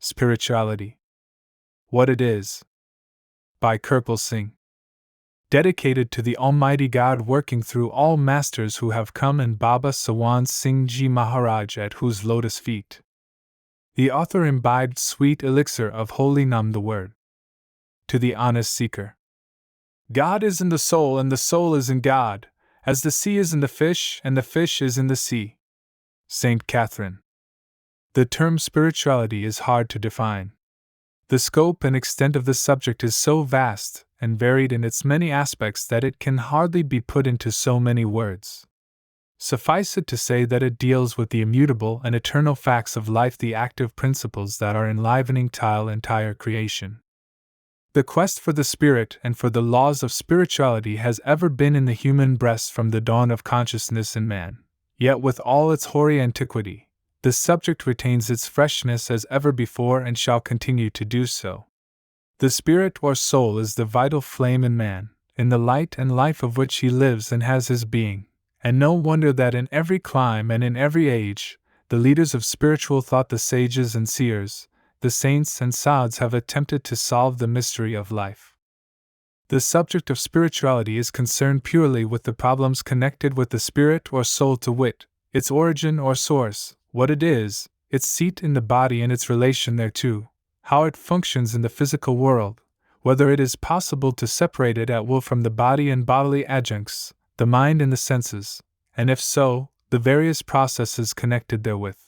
Spirituality. What it is. By Kirpal Singh. Dedicated to the Almighty God working through all masters who have come and Baba Sawan Singh Ji Maharaj at whose lotus feet. The author imbibed sweet elixir of holy Nam, the word. To the honest seeker. God is in the soul and the soul is in God, as the sea is in the fish and the fish is in the sea. Saint Catherine. The term spirituality is hard to define. The scope and extent of the subject is so vast and varied in its many aspects that it can hardly be put into so many words. Suffice it to say that it deals with the immutable and eternal facts of life, the active principles that are enlivening entire creation. The quest for the spirit and for the laws of spirituality has ever been in the human breast from the dawn of consciousness in man, yet with all its hoary antiquity, the subject retains its freshness as ever before and shall continue to do so. The spirit or soul is the vital flame in man, in the light and life of which he lives and has his being, and no wonder that in every clime and in every age, the leaders of spiritual thought, the sages and seers, the saints and sadhus have attempted to solve the mystery of life. The subject of spirituality is concerned purely with the problems connected with the spirit or soul, to wit, its origin or source, what it is, its seat in the body and its relation thereto, how it functions in the physical world, whether it is possible to separate it at will from the body and bodily adjuncts, the mind and the senses, and if so, the various processes connected therewith.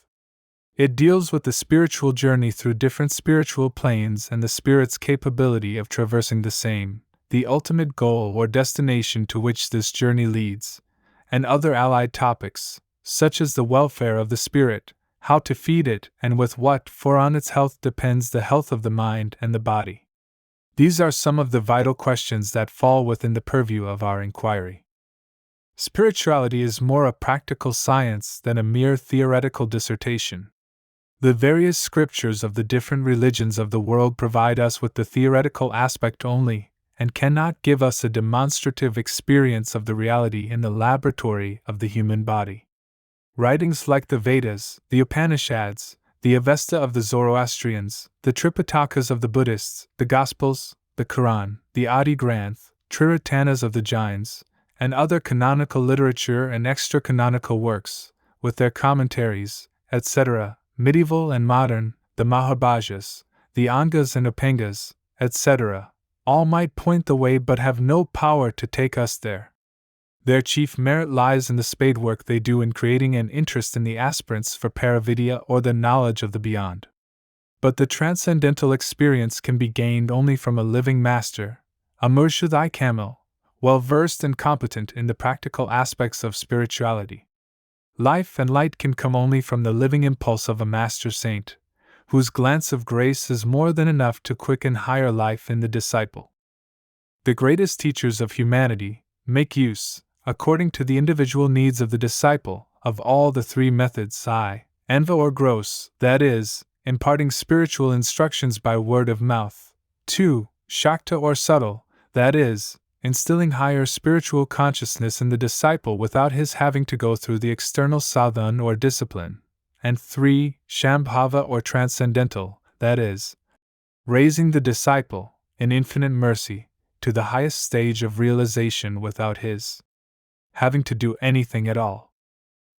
It deals with the spiritual journey through different spiritual planes and the spirit's capability of traversing the same, the ultimate goal or destination to which this journey leads, and other allied topics, such as the welfare of the spirit, how to feed it, and with what, for on its health depends the health of the mind and the body. These are some of the vital questions that fall within the purview of our inquiry. Spirituality is more a practical science than a mere theoretical dissertation. The various scriptures of the different religions of the world provide us with the theoretical aspect only, and cannot give us a demonstrative experience of the reality in the laboratory of the human body. Writings like the Vedas, the Upanishads, the Avesta of the Zoroastrians, the Tripitakas of the Buddhists, the Gospels, the Quran, the Adi Granth, Triratanas of the Jains, and other canonical literature and extra-canonical works, with their commentaries, etc., medieval and modern, the Mahabhajas, the Angas and Upangas, etc., all might point the way but have no power to take us there. Their chief merit lies in the spadework they do in creating an interest in the aspirants for Paravidya or the knowledge of the beyond. But the transcendental experience can be gained only from a living master, a Murshid-i Kamil, well versed and competent in the practical aspects of spirituality. Life and light can come only from the living impulse of a master saint, whose glance of grace is more than enough to quicken higher life in the disciple. The greatest teachers of humanity make use, according to the individual needs of the disciple, of all the three methods, enva or gross, that is, imparting spiritual instructions by word of mouth, 2, shakta or subtle, that is, instilling higher spiritual consciousness in the disciple without his having to go through the external sadhana or discipline, and 3, shambhava or transcendental, that is, raising the disciple, in infinite mercy, to the highest stage of realization without his having to do anything at all.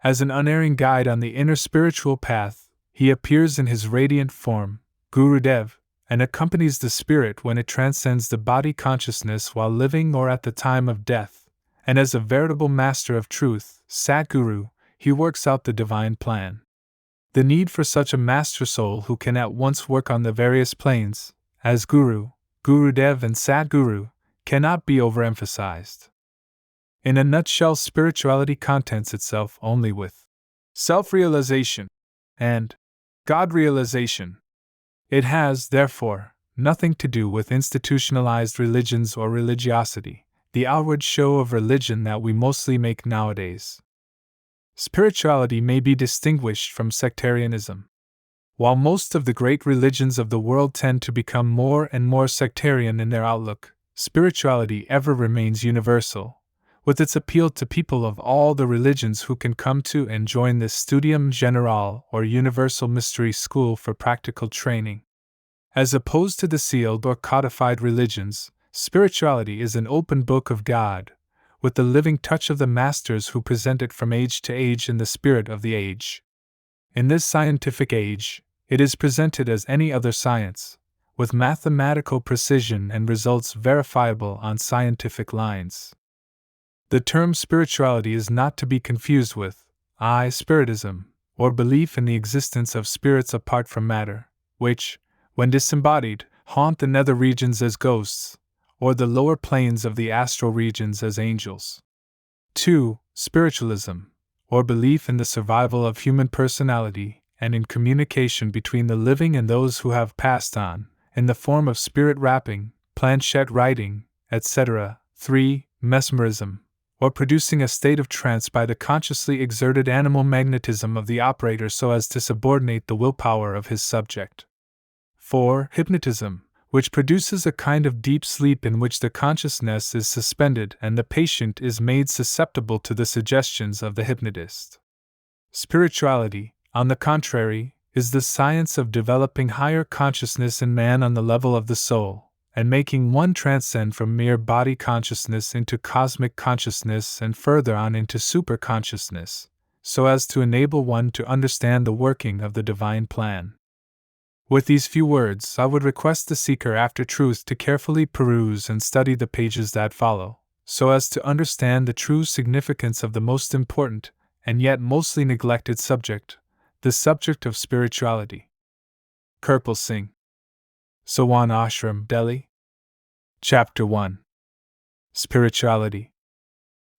As an unerring guide on the inner spiritual path, he appears in his radiant form, Gurudev, and accompanies the spirit when it transcends the body consciousness while living or at the time of death, and as a veritable master of truth, Satguru, he works out the divine plan. The need for such a master soul who can at once work on the various planes, as Guru, Gurudev and Satguru, cannot be overemphasized. In a nutshell, spirituality contents itself only with self-realization and God-realization. It has, therefore, nothing to do with institutionalized religions or religiosity, the outward show of religion that we mostly make nowadays. Spirituality may be distinguished from sectarianism. While most of the great religions of the world tend to become more and more sectarian in their outlook, spirituality ever remains universal, with its appeal to people of all the religions who can come to and join this Studium Generale or Universal Mystery School for practical training. As opposed to the sealed or codified religions, spirituality is an open book of God, with the living touch of the masters who present it from age to age in the spirit of the age. In this scientific age, it is presented as any other science, with mathematical precision and results verifiable on scientific lines. The term spirituality is not to be confused with spiritism, or belief in the existence of spirits apart from matter, which, when disembodied, haunt the nether regions as ghosts, or the lower planes of the astral regions as angels. 2. Spiritualism, or belief in the survival of human personality and in communication between the living and those who have passed on, in the form of spirit rapping, planchette writing, etc. 3. Mesmerism, or producing a state of trance by the consciously exerted animal magnetism of the operator so as to subordinate the willpower of his subject. 4. Hypnotism, which produces a kind of deep sleep in which the consciousness is suspended and the patient is made susceptible to the suggestions of the hypnotist. Spirituality, on the contrary, is the science of developing higher consciousness in man on the level of the soul, and making one transcend from mere body consciousness into cosmic consciousness and further on into superconsciousness, so as to enable one to understand the working of the divine plan. With these few words, I would request the seeker after truth to carefully peruse and study the pages that follow, so as to understand the true significance of the most important, and yet mostly neglected subject, the subject of spirituality. Kirpal Singh. Sawan Ashram, Delhi. Chapter 1. Spirituality.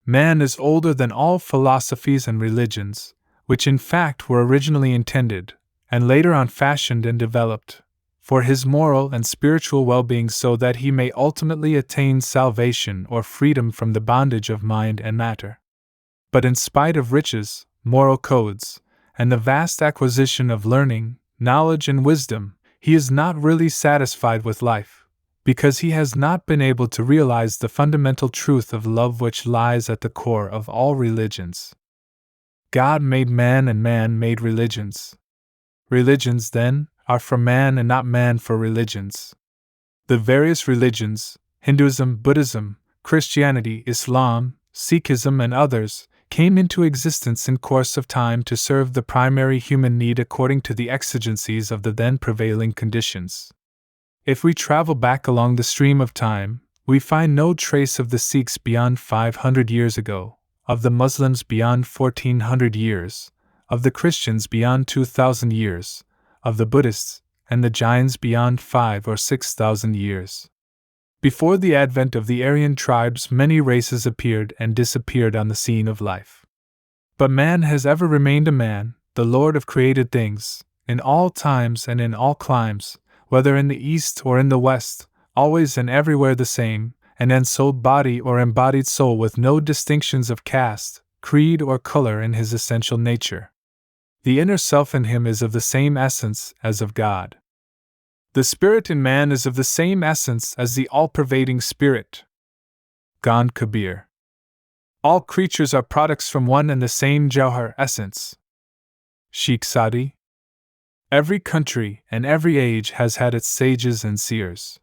Man is older than all philosophies and religions, which in fact were originally intended, and later on fashioned and developed, for his moral and spiritual well-being so that he may ultimately attain salvation or freedom from the bondage of mind and matter. But in spite of riches, moral codes, and the vast acquisition of learning, knowledge and wisdom, he is not really satisfied with life, because he has not been able to realize the fundamental truth of love which lies at the core of all religions. God made man and man made religions. Religions, then, are for man and not man for religions. The various religions, Hinduism, Buddhism, Christianity, Islam, Sikhism and others, came into existence in course of time to serve the primary human need according to the exigencies of the then prevailing conditions. If we travel back along the stream of time, we find no trace of the Sikhs beyond 500 years ago, of the Muslims beyond 1400 years, of the Christians beyond 2000 years, of the Buddhists and the Jains beyond 5 or 6,000 years. Before the advent of the Aryan tribes, many races appeared and disappeared on the scene of life. But man has ever remained a man, the Lord of created things, in all times and in all climes, whether in the East or in the West, always and everywhere the same, an ensouled body or embodied soul with no distinctions of caste, creed or color in his essential nature. The inner self in him is of the same essence as of God. The spirit in man is of the same essence as the all-pervading spirit. Gand Kabir. All creatures are products from one and the same Jauhar essence. Sheikh Sadi. Every country and every age has had its sages and seers.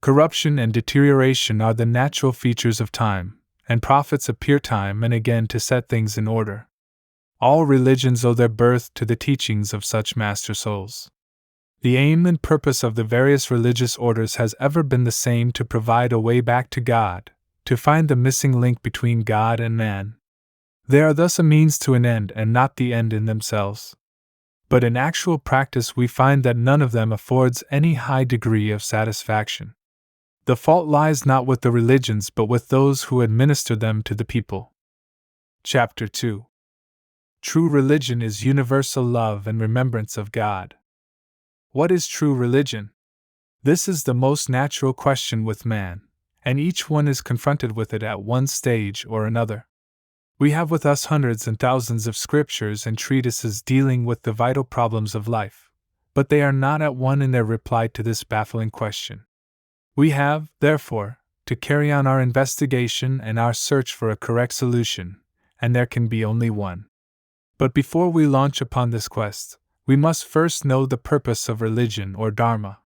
Corruption and deterioration are the natural features of time, and prophets appear time and again to set things in order. All religions owe their birth to the teachings of such master souls. The aim and purpose of the various religious orders has ever been the same: to provide a way back to God, to find the missing link between God and man. They are thus a means to an end and not the end in themselves. But in actual practice we find that none of them affords any high degree of satisfaction. The fault lies not with the religions but with those who administer them to the people. Chapter 2. True religion is universal love and remembrance of God. What is true religion? This is the most natural question with man, and each one is confronted with it at one stage or another. We have with us hundreds and thousands of scriptures and treatises dealing with the vital problems of life, but they are not at one in their reply to this baffling question. We have, therefore, to carry on our investigation and our search for a correct solution, and there can be only one. But before we launch upon this quest, we must first know the purpose of religion or dharma.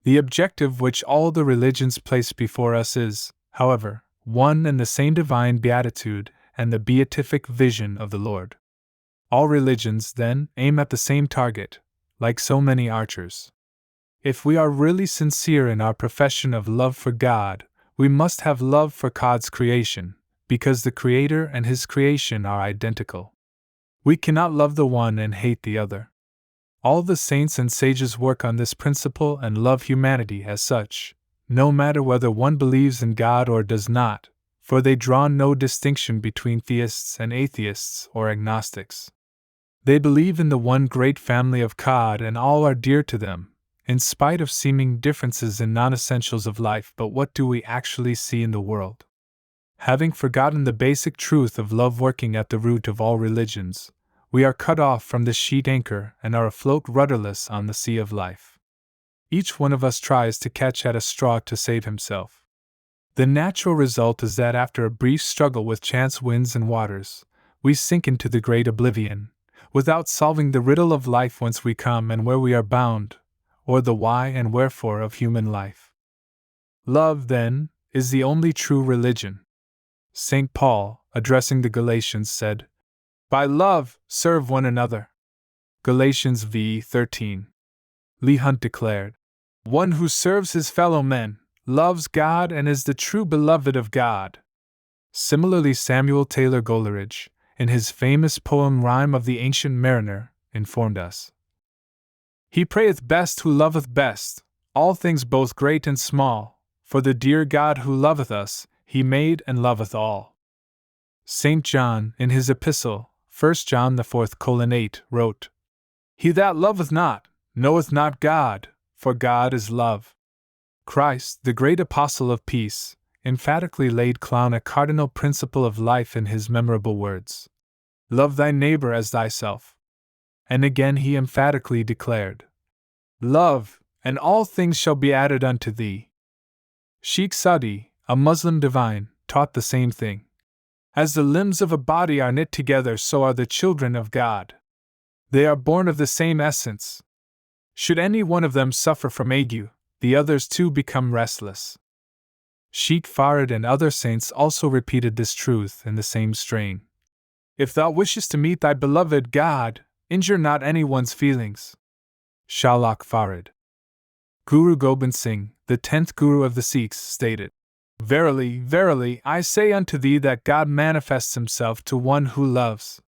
The objective which all the religions place before us is, however, one and the same divine beatitude and the beatific vision of the Lord. All religions, then, aim at the same target, like so many archers. If we are really sincere in our profession of love for God, we must have love for God's creation, because the Creator and His creation are identical. We cannot love the one and hate the other. All the saints and sages work on this principle and love humanity as such, no matter whether one believes in God or does not, for they draw no distinction between theists and atheists or agnostics. They believe in the one great family of God and all are dear to them, in spite of seeming differences in non-essentials of life. But what do we actually see in the world? Having forgotten the basic truth of love working at the root of all religions, we are cut off from the sheet anchor and are afloat rudderless on the sea of life. Each one of us tries to catch at a straw to save himself. The natural result is that after a brief struggle with chance winds and waters, we sink into the great oblivion, without solving the riddle of life whence we come and where we are bound, or the why and wherefore of human life. Love, then, is the only true religion. St. Paul, addressing the Galatians, said, "By love, serve one another." Galatians v. 13. Leigh Hunt declared, "One who serves his fellow men loves God and is the true beloved of God." Similarly, Samuel Taylor Coleridge, in his famous poem Rime of the Ancient Mariner, informed us, "He prayeth best who loveth best, all things both great and small, for the dear God who loveth us, He made and loveth all." St. John, in his epistle, 1 John 4:8, wrote, "He that loveth not, knoweth not God, for God is love." Christ, the great apostle of peace, emphatically laid down a cardinal principle of life in his memorable words, "Love thy neighbor as thyself." And again he emphatically declared, "Love, and all things shall be added unto thee." Sheikh Sadi, a Muslim divine, taught the same thing. As the limbs of a body are knit together, so are the children of God. They are born of the same essence. Should any one of them suffer from ague, the others too become restless. Sheikh Farid and other saints also repeated this truth in the same strain. "If thou wishest to meet thy beloved God, injure not anyone's feelings." Shalak Farid. Guru Gobind Singh, the 10th Guru of the Sikhs, stated, "Verily, verily, I say unto thee that God manifests himself to one who loves.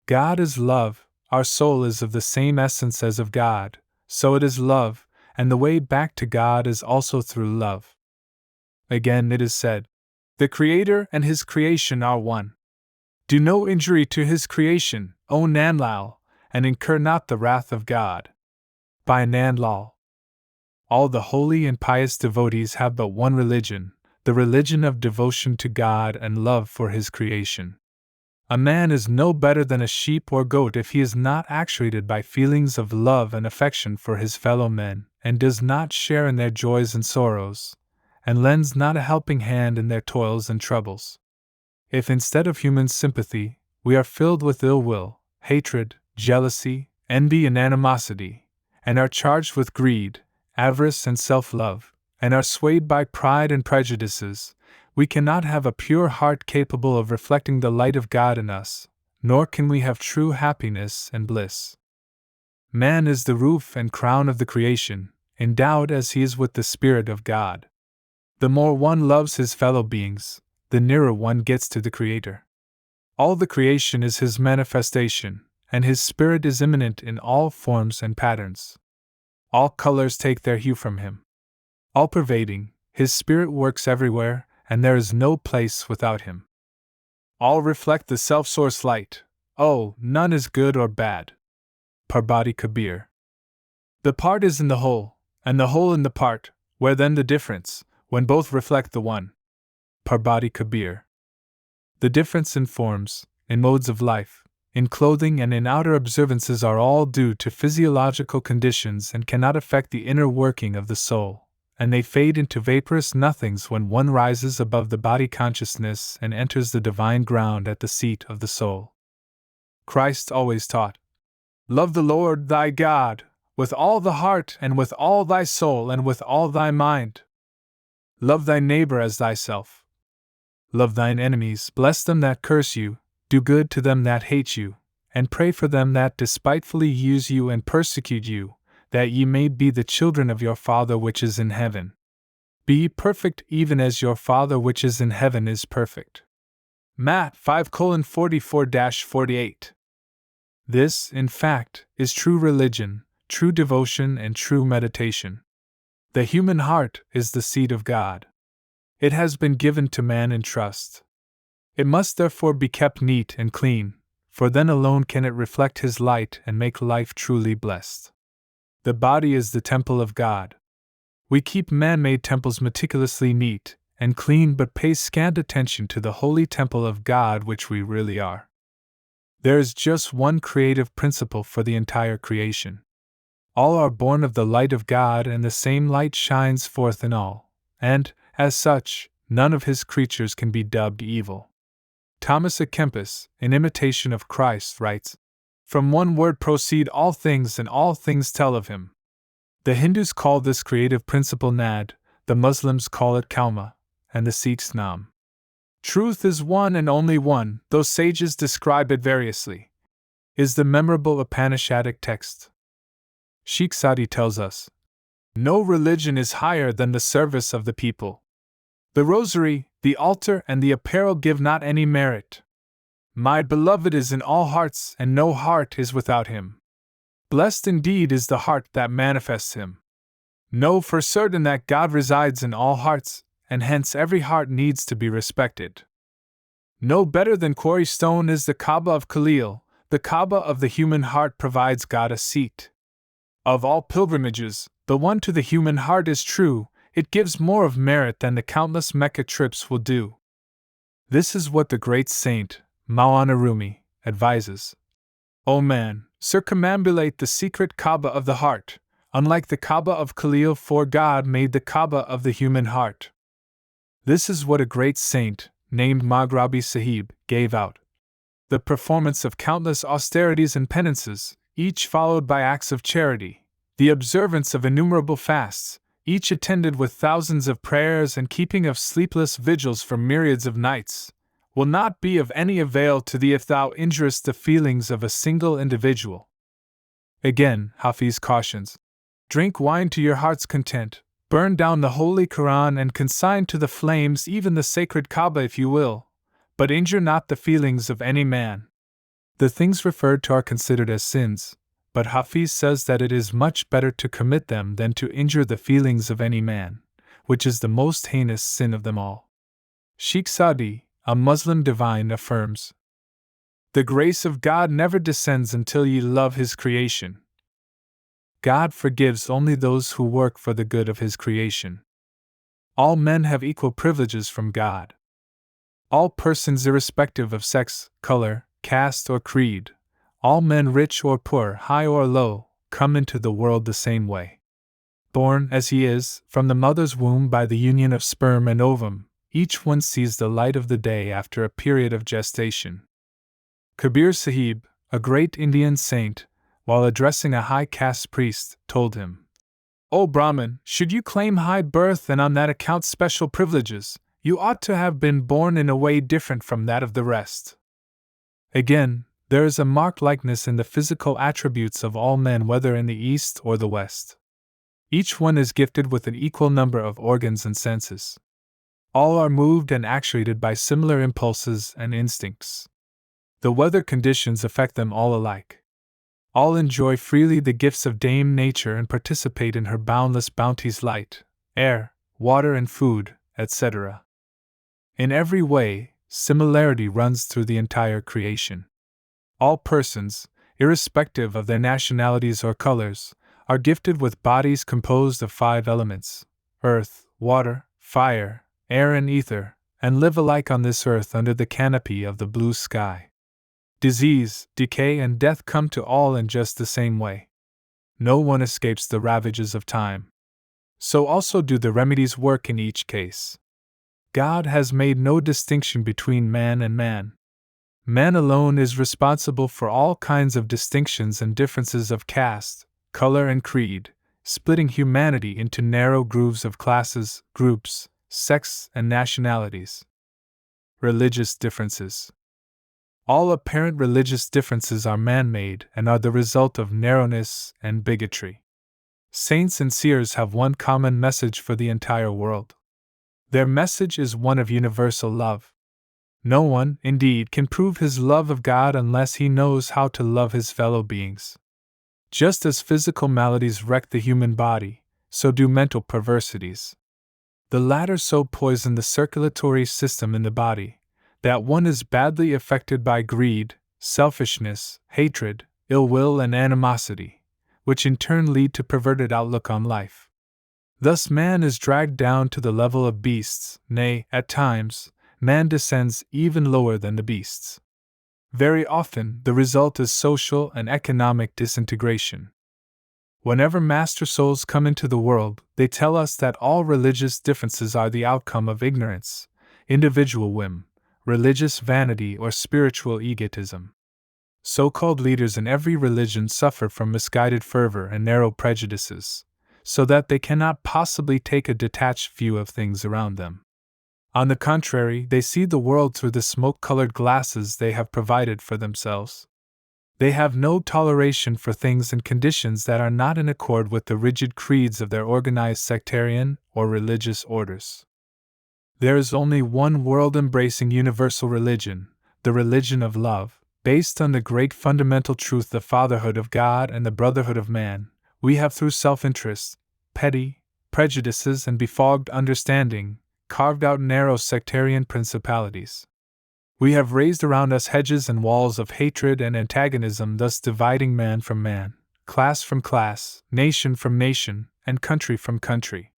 God is love, our soul is of the same essence as of God, so it is love, and the way back to God is also through love." Again it is said, "The Creator and His creation are one. Do no injury to His creation, O Nanlal, and incur not the wrath of God." By Nanlal. All the holy and pious devotees have but one religion, the religion of devotion to God and love for His creation. A man is no better than a sheep or goat if he is not actuated by feelings of love and affection for his fellow men, and does not share in their joys and sorrows, and lends not a helping hand in their toils and troubles. If instead of human sympathy, we are filled with ill will, hatred, jealousy, envy, and animosity, and are charged with greed, avarice, and self-love, and are swayed by pride and prejudices, we cannot have a pure heart capable of reflecting the light of God in us, nor can we have true happiness and bliss. Man is the roof and crown of the creation, endowed as he is with the Spirit of God. The more one loves his fellow beings, the nearer one gets to the Creator. All the creation is His manifestation, and His Spirit is immanent in all forms and patterns. All colors take their hue from Him. All-pervading, His Spirit works everywhere, and there is no place without Him. All reflect the self-source light. Oh, none is good or bad. Parbati Kabir. The part is in the whole, and the whole in the part, where then the difference, when both reflect the one? Parbati Kabir. The difference in forms, in modes of life, in clothing and in outer observances are all due to physiological conditions and cannot affect the inner working of the soul, and they fade into vaporous nothings when one rises above the body consciousness and enters the divine ground at the seat of the soul. Christ always taught, "Love the Lord thy God with all the heart, and with all thy soul, and with all thy mind. Love thy neighbor as thyself. Love thine enemies, bless them that curse you, do good to them that hate you, and pray for them that despitefully use you and persecute you, that ye may be the children of your Father which is in heaven. Be ye perfect even as your Father which is in heaven is perfect. Matt 5:44-48. This, in fact, is true religion, true devotion, and true meditation. The human heart is the seed of God. It has been given to man in trust. It must therefore be kept neat and clean, for then alone can it reflect His light and make life truly blessed. The body is the temple of God. We keep man-made temples meticulously neat and clean, but pay scant attention to the holy temple of God which we really are. There is just one creative principle for the entire creation. All are born of the light of God, and the same light shines forth in all, and, as such, none of His creatures can be dubbed evil. Thomas à Kempis, in imitation of Christ, writes, "From one word proceed all things, and all things tell of Him." The Hindus call this creative principle Nad, the Muslims call it Kalma, and the Sikhs Nam. Truth is one and only one, though sages describe it variously, is the memorable Upanishadic text. Sheikh Sadi tells us, "No religion is higher than the service of the people. The rosary, the altar, and the apparel give not any merit. My beloved is in all hearts, and no heart is without Him. Blessed indeed is the heart that manifests Him. Know for certain that God resides in all hearts, and hence every heart needs to be respected. No better than quarry stone is the Kaaba of Khalil. The Kaaba of the human heart provides God a seat. Of all pilgrimages, the one to the human heart is true. It gives more of merit than the countless Mecca trips will do." This is what the great saint, Maulana Rumi, advises. O man, circumambulate the secret Kaaba of the heart, unlike the Kaaba of Khalil, for God made the Kaaba of the human heart. This is what a great saint, named Maghrabi Sahib, gave out. The performance of countless austerities and penances, each followed by acts of charity, the observance of innumerable fasts, each attended with thousands of prayers and keeping of sleepless vigils for myriads of nights, will not be of any avail to thee if thou injurest the feelings of a single individual. Again, Hafiz cautions, "Drink wine to your heart's content, burn down the holy Quran, and consign to the flames even the sacred Kaaba if you will, but injure not the feelings of any man." The things referred to are considered as sins, but Hafiz says that it is much better to commit them than to injure the feelings of any man, which is the most heinous sin of them all. Sheikh Sadi, a Muslim divine, affirms, "The grace of God never descends until ye love His creation. God forgives only those who work for the good of His creation. All men have equal privileges from God. All persons, irrespective of sex, color, caste, or creed, all men rich or poor, high or low, come into the world the same way. Born, as he is, from the mother's womb by the union of sperm and ovum, each one sees the light of the day after a period of gestation." Kabir Sahib, a great Indian saint, while addressing a high caste priest, told him, "O Brahmin, should you claim high birth and on that account special privileges, you ought to have been born in a way different from that of the rest." Again, there is a marked likeness in the physical attributes of all men, whether in the East or the West. Each one is gifted with an equal number of organs and senses. All are moved and actuated by similar impulses and instincts. The weather conditions affect them all alike. All enjoy freely the gifts of Dame Nature and participate in her boundless bounties: light, air, water, and food, etc. In every way, similarity runs through the entire creation. All persons, irrespective of their nationalities or colors, are gifted with bodies composed of 5 elements: earth, water, fire, air, and ether, and live alike on this earth under the canopy of the blue sky. Disease, decay, and death come to all in just the same way. No one escapes the ravages of time. So also do the remedies work in each case. God has made no distinction between man and man. Man alone is responsible for all kinds of distinctions and differences of caste, color, and creed, splitting humanity into narrow grooves of classes, groups, sects, and nationalities. Religious differences. All apparent religious differences are man-made and are the result of narrowness and bigotry. Saints and seers have one common message for the entire world. Their message is one of universal love. No one, indeed, can prove his love of God unless he knows how to love his fellow beings. Just as physical maladies wreck the human body, so do mental perversities. The latter so poison the circulatory system in the body that one is badly affected by greed, selfishness, hatred, ill will, and animosity, which in turn lead to perverted outlook on life. Thus man is dragged down to the level of beasts, nay, at times, man descends even lower than the beasts. Very often, the result is social and economic disintegration. Whenever master souls come into the world, they tell us that all religious differences are the outcome of ignorance, individual whim, religious vanity, or spiritual egotism. So-called leaders in every religion suffer from misguided fervor and narrow prejudices, so that they cannot possibly take a detached view of things around them. On the contrary, they see the world through the smoke-colored glasses they have provided for themselves. They have no toleration for things and conditions that are not in accord with the rigid creeds of their organized sectarian or religious orders. There is only one world-embracing universal religion, the religion of love, based on the great fundamental truth, the fatherhood of God and the brotherhood of man. We have, through self-interest, petty prejudices, and befogged understanding, carved out narrow sectarian principalities. We have raised around us hedges and walls of hatred and antagonism, thus dividing man from man, class from class, nation from nation, and country from country.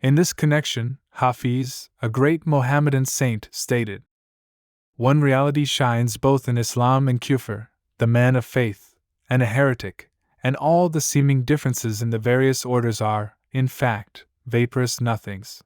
In this connection, Hafiz, a great Mohammedan saint, stated, "One reality shines both in Islam and Kufr, the man of faith, and a heretic, and all the seeming differences in the various orders are, in fact, vaporous nothings."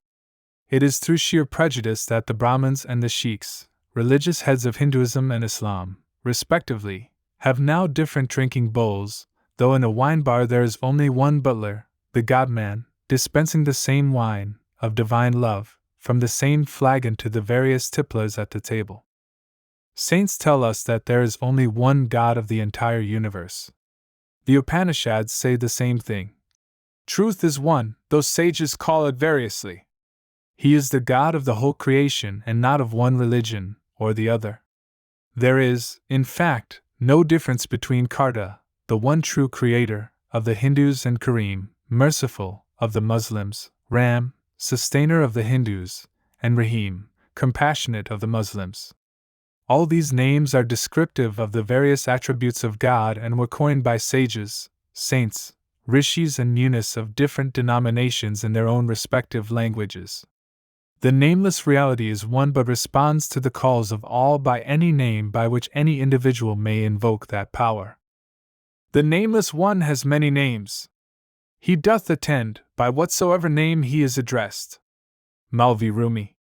It is through sheer prejudice that the Brahmins and the Sheikhs, religious heads of Hinduism and Islam, respectively, have now different drinking bowls, though in a wine bar there is only one butler, the God-man, dispensing the same wine, of divine love, from the same flagon to the various tipplers at the table. Saints tell us that there is only one God of the entire universe. The Upanishads say the same thing. Truth is one, though sages call it variously. He is the God of the whole creation and not of one religion or the other. There is, in fact, no difference between Karta, the one true creator, of the Hindus, and Kareem, merciful, of the Muslims, Ram, sustainer of the Hindus, and Rahim, compassionate of the Muslims. All these names are descriptive of the various attributes of God and were coined by sages, saints, rishis, and munis of different denominations in their own respective languages. The nameless reality is one but responds to the calls of all by any name by which any individual may invoke that power. The nameless one has many names. He doth attend, by whatsoever name he is addressed. Maulvi Rumi.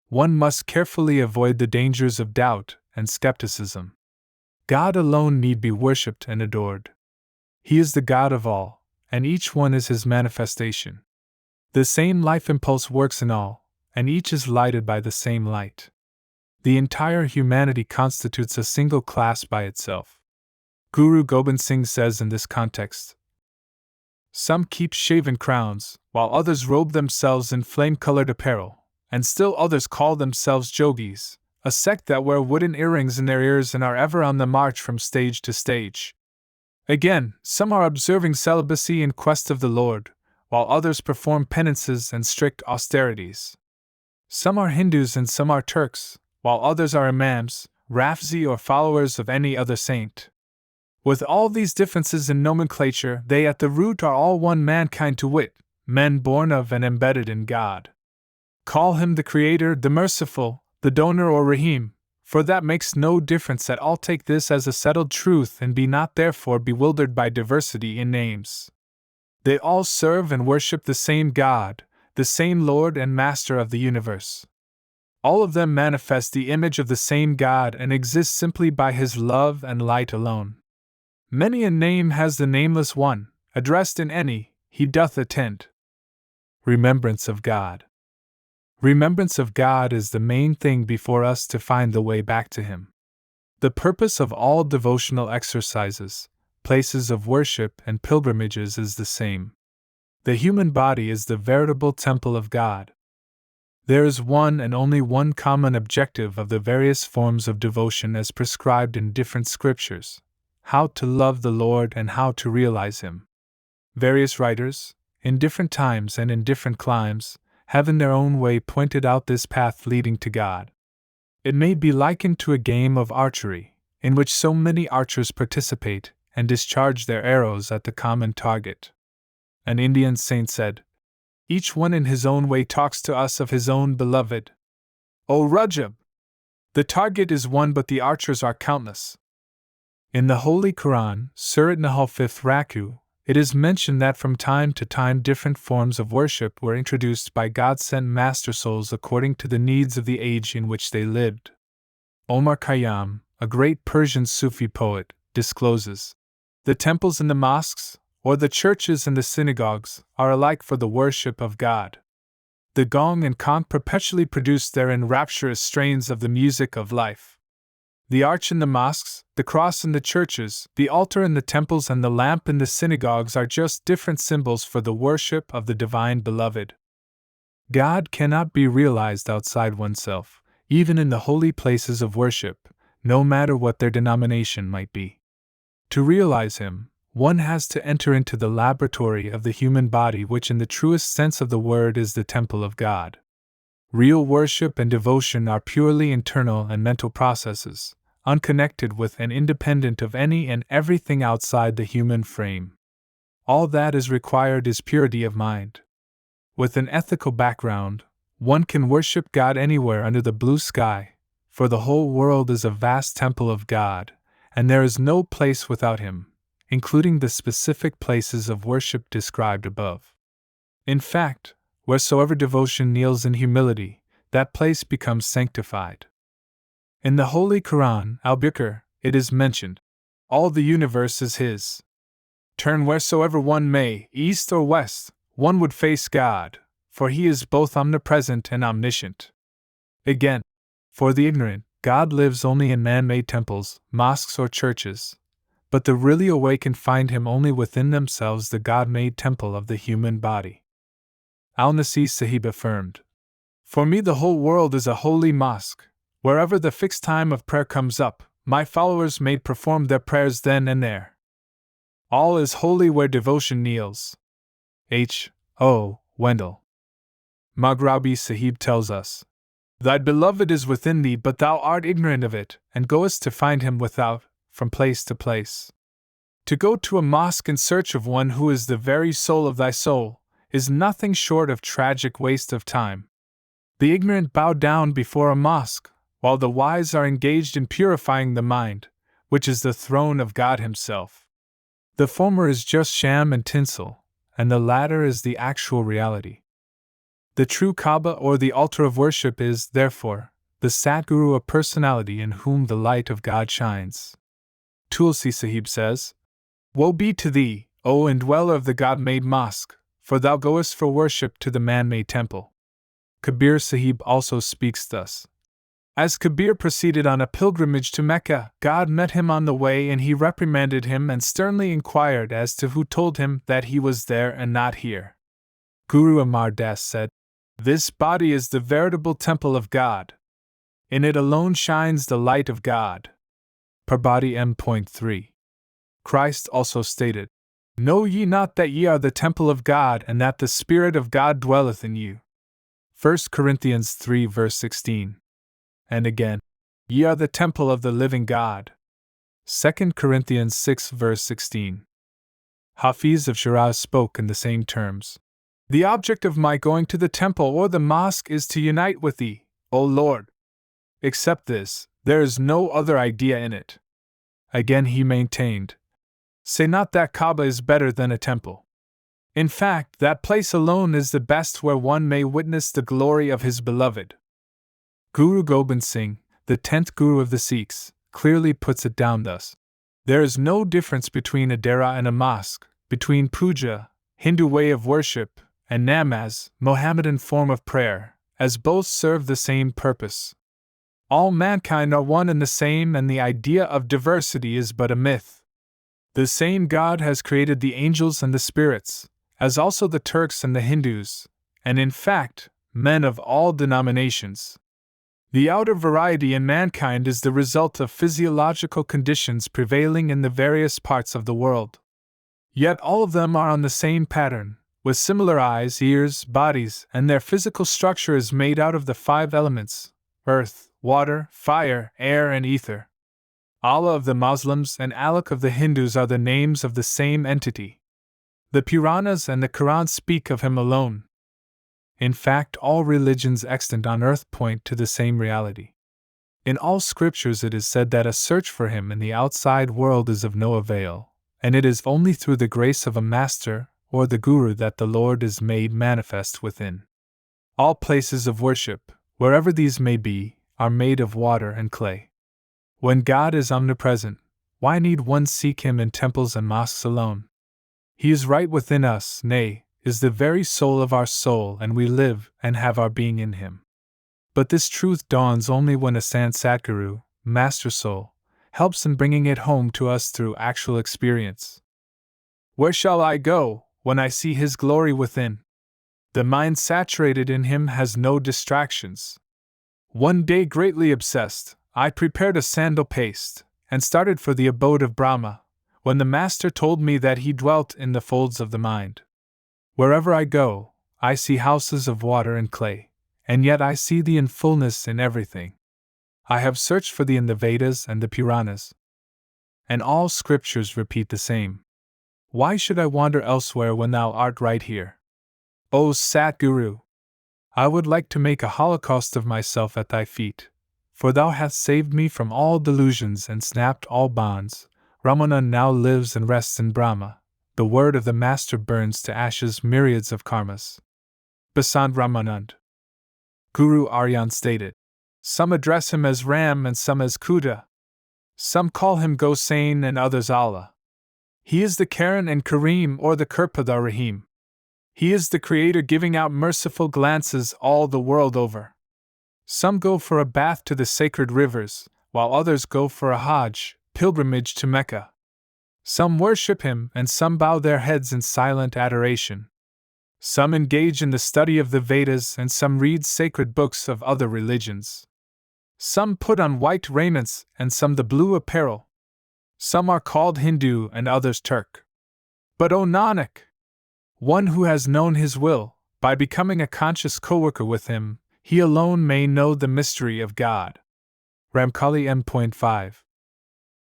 One must carefully avoid the dangers of doubt and skepticism. God alone need be worshipped and adored. He is the God of all, and each one is his manifestation. The same life impulse works in all, and each is lighted by the same light. The entire humanity constitutes a single class by itself. Guru Gobind Singh says in this context, "Some keep shaven crowns, while others robe themselves in flame-colored apparel, and still others call themselves jogis, a sect that wear wooden earrings in their ears and are ever on the march from stage to stage. Again, some are observing celibacy in quest of the Lord, while others perform penances and strict austerities. Some are Hindus and some are Turks, while others are imams, Rafzi, or followers of any other saint. With all these differences in nomenclature, they at the root are all one mankind, to wit, men born of and embedded in God. Call him the Creator, the Merciful, the Donor, or Rahim, for that makes no difference at all. Take this as a settled truth and be not therefore bewildered by diversity in names. They all serve and worship the same God, the same Lord and Master of the universe. All of them manifest the image of the same God and exist simply by His love and light alone. Many a name has the nameless one, addressed in any, he doth attend. Remembrance of God. Remembrance of God is the main thing before us to find the way back to Him. The purpose of all devotional exercises, places of worship, and pilgrimages is the same. The human body is the veritable temple of God. There is one and only one common objective of the various forms of devotion as prescribed in different scriptures: how to love the Lord and how to realize Him. Various writers, in different times and in different climes, have in their own way pointed out this path leading to God. It may be likened to a game of archery, in which so many archers participate and discharge their arrows at the common target. An Indian saint said, "Each one in his own way talks to us of his own beloved. O Rajab! The target is one, but the archers are countless." In the Holy Quran, Surat Nahl 5th Raku, it is mentioned that from time to time different forms of worship were introduced by God-sent master souls according to the needs of the age in which they lived. Omar Khayyam, a great Persian Sufi poet, discloses, "The temples and the mosques, or the churches and the synagogues, are alike for the worship of God. The gong and conch perpetually produce therein rapturous strains of the music of life. The arch in the mosques, the cross in the churches, the altar in the temples, and the lamp in the synagogues are just different symbols for the worship of the divine beloved. God cannot be realized outside oneself, even in the holy places of worship, no matter what their denomination might be. To realize Him, one has to enter into the laboratory of the human body, which in the truest sense of the word is the temple of God. Real worship and devotion are purely internal and mental processes, unconnected with and independent of any and everything outside the human frame. All that is required is purity of mind. With an ethical background, one can worship God anywhere under the blue sky, for the whole world is a vast temple of God, and there is no place without Him, including the specific places of worship described above. In fact, wheresoever devotion kneels in humility, that place becomes sanctified. In the Holy Quran, Al-Baqarah, it is mentioned, "All the universe is His. Turn wheresoever one may, east or west, one would face God, for He is both omnipresent and omniscient." Again, for the ignorant, God lives only in man-made temples, mosques, or churches, but the really awakened find Him only within themselves, the God-made temple of the human body. Al-Nasi Sahib affirmed, "For me the whole world is a holy mosque. Wherever the fixed time of prayer comes up, my followers may perform their prayers then and there. All is holy where devotion kneels." H. O. Wendell. Maghrabi Sahib tells us, "Thy beloved is within thee, but thou art ignorant of it, and goest to find Him without, from place to place. To go to a mosque in search of one who is the very soul of thy soul is nothing short of tragic waste of time. The ignorant bow down before a mosque, while the wise are engaged in purifying the mind, which is the throne of God Himself. The former is just sham and tinsel, and the latter is the actual reality. The true Kaaba, or the altar of worship, is, therefore, the Satguru, a personality in whom the light of God shines." Tulsi Sahib says, "Woe be to thee, O indweller of the God-made mosque, for thou goest for worship to the man-made temple." Kabir Sahib also speaks thus, "As Kabir proceeded on a pilgrimage to Mecca, God met him on the way, and He reprimanded him and sternly inquired as to who told him that he was there and not here. Guru Amar Das said, 'This body is the veritable temple of God. In it alone shines the light of God.' Parbati M.3. Christ also stated, 'Know ye not that ye are the temple of God, and that the Spirit of God dwelleth in you?' 1 Corinthians 3 verse 16. And again, 'Ye are the temple of the living God.' 2 Corinthians 6 verse 16. Hafiz of Shiraz spoke in the same terms. 'The object of my going to the temple or the mosque is to unite with Thee, O Lord. Except this, there is no other idea in it.' Again he maintained, 'Say not that Kaaba is better than a temple. In fact, that place alone is the best where one may witness the glory of his beloved.' Guru Gobind Singh, the 10th Guru of the Sikhs, clearly puts it down thus: 'There is no difference between a dera and a mosque, between puja, Hindu way of worship, and namaz, Mohammedan form of prayer, as both serve the same purpose. All mankind are one and the same, and the idea of diversity is but a myth. The same God has created the angels and the spirits, as also the Turks and the Hindus, and in fact, men of all denominations. The outer variety in mankind is the result of physiological conditions prevailing in the various parts of the world. Yet all of them are on the same pattern, with similar eyes, ears, bodies, and their physical structure is made out of the 5 elements: earth, water, fire, air, and ether. Allah of the Muslims and Alak of the Hindus are the names of the same entity. The Puranas and the Quran speak of him alone. In fact, all religions extant on earth point to the same reality. In all scriptures it is said that a search for him in the outside world is of no avail, and it is only through the grace of a master or the guru that the Lord is made manifest within. All places of worship, wherever these may be, are made of water and clay. When God is omnipresent, why need one seek him in temples and mosques alone? He is right within us, nay, is the very soul of our soul, and we live and have our being in him. But this truth dawns only when a Sant Satguru, Master Soul, helps in bringing it home to us through actual experience. Where shall I go when I see his glory within? The mind saturated in him has no distractions. One day, greatly obsessed, I prepared a sandal paste and started for the abode of Brahma, when the Master told me that he dwelt in the folds of the mind. Wherever I go, I see houses of water and clay, and yet I see thee in fullness in everything. I have searched for thee in the Vedas and the Puranas, and all scriptures repeat the same. Why should I wander elsewhere when thou art right here? O Satguru! I would like to make a holocaust of myself at thy feet, for thou hast saved me from all delusions and snapped all bonds. Ramanand now lives and rests in Brahma. The word of the Master burns to ashes myriads of karmas. Basant Ramanand. Guru Arjan stated. Some address him as Ram and some as Khuda. Some call him Gosain and others Allah. He is the Karan and Kareem or the Kirpal Rahim. He is the Creator giving out merciful glances all the world over. Some go for a bath to the sacred rivers, while others go for a Hajj, pilgrimage to Mecca. Some worship him and some bow their heads in silent adoration. Some engage in the study of the Vedas and some read sacred books of other religions. Some put on white raiments and some the blue apparel. Some are called Hindu and others Turk. But O Nanak! One who has known his will, by becoming a conscious co-worker with him, he alone may know the mystery of God. Ramkali M.5.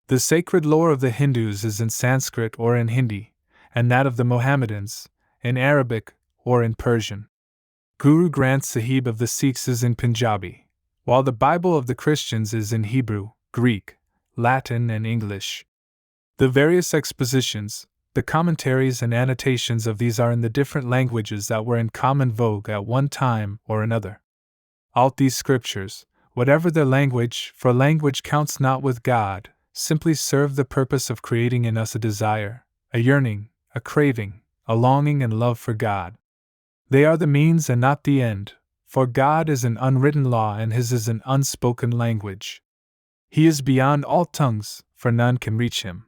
The sacred lore of the Hindus is in Sanskrit or in Hindi, and that of the Mohammedans, in Arabic or in Persian. Guru Granth Sahib of the Sikhs is in Punjabi, while the Bible of the Christians is in Hebrew, Greek, Latin, and English. The various expositions, the commentaries and annotations of these are in the different languages that were in common vogue at one time or another. All these scriptures, whatever their language, for language counts not with God, simply serve the purpose of creating in us a desire, a yearning, a craving, a longing and love for God. They are the means and not the end, for God is an unwritten law and his is an unspoken language. He is beyond all tongues, for none can reach him.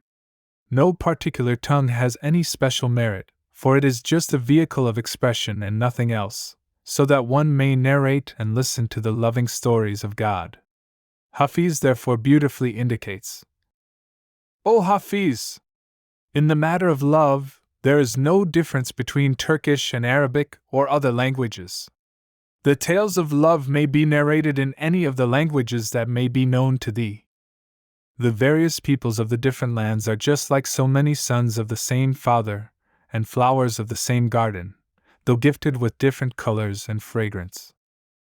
No particular tongue has any special merit, for it is just a vehicle of expression and nothing else, so that one may narrate and listen to the loving stories of God. Hafiz therefore beautifully indicates, O Hafiz! In the matter of love, there is no difference between Turkish and Arabic or other languages. The tales of love may be narrated in any of the languages that may be known to thee. The various peoples of the different lands are just like so many sons of the same father, and flowers of the same garden, though gifted with different colors and fragrance.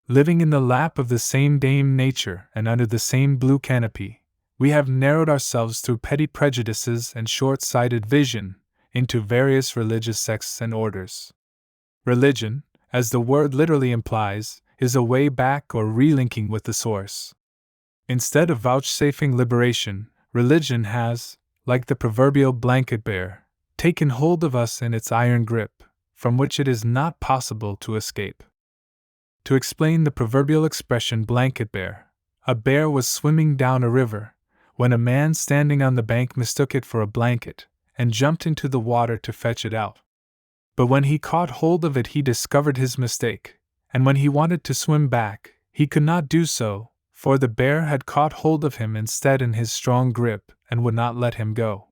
Living in the lap of the same Dame Nature and under the same blue canopy, we have narrowed ourselves through petty prejudices and short-sighted vision into various religious sects and orders. Religion, as the word literally implies, is a way back or relinking with the source. Instead of vouchsafing liberation, religion has, like the proverbial blanket bearer, taken hold of us in its iron grip, from which it is not possible to escape. To explain the proverbial expression blanket bear, a bear was swimming down a river, when a man standing on the bank mistook it for a blanket, and jumped into the water to fetch it out. But when he caught hold of it, he discovered his mistake, and when he wanted to swim back, he could not do so, for the bear had caught hold of him instead in his strong grip and would not let him go.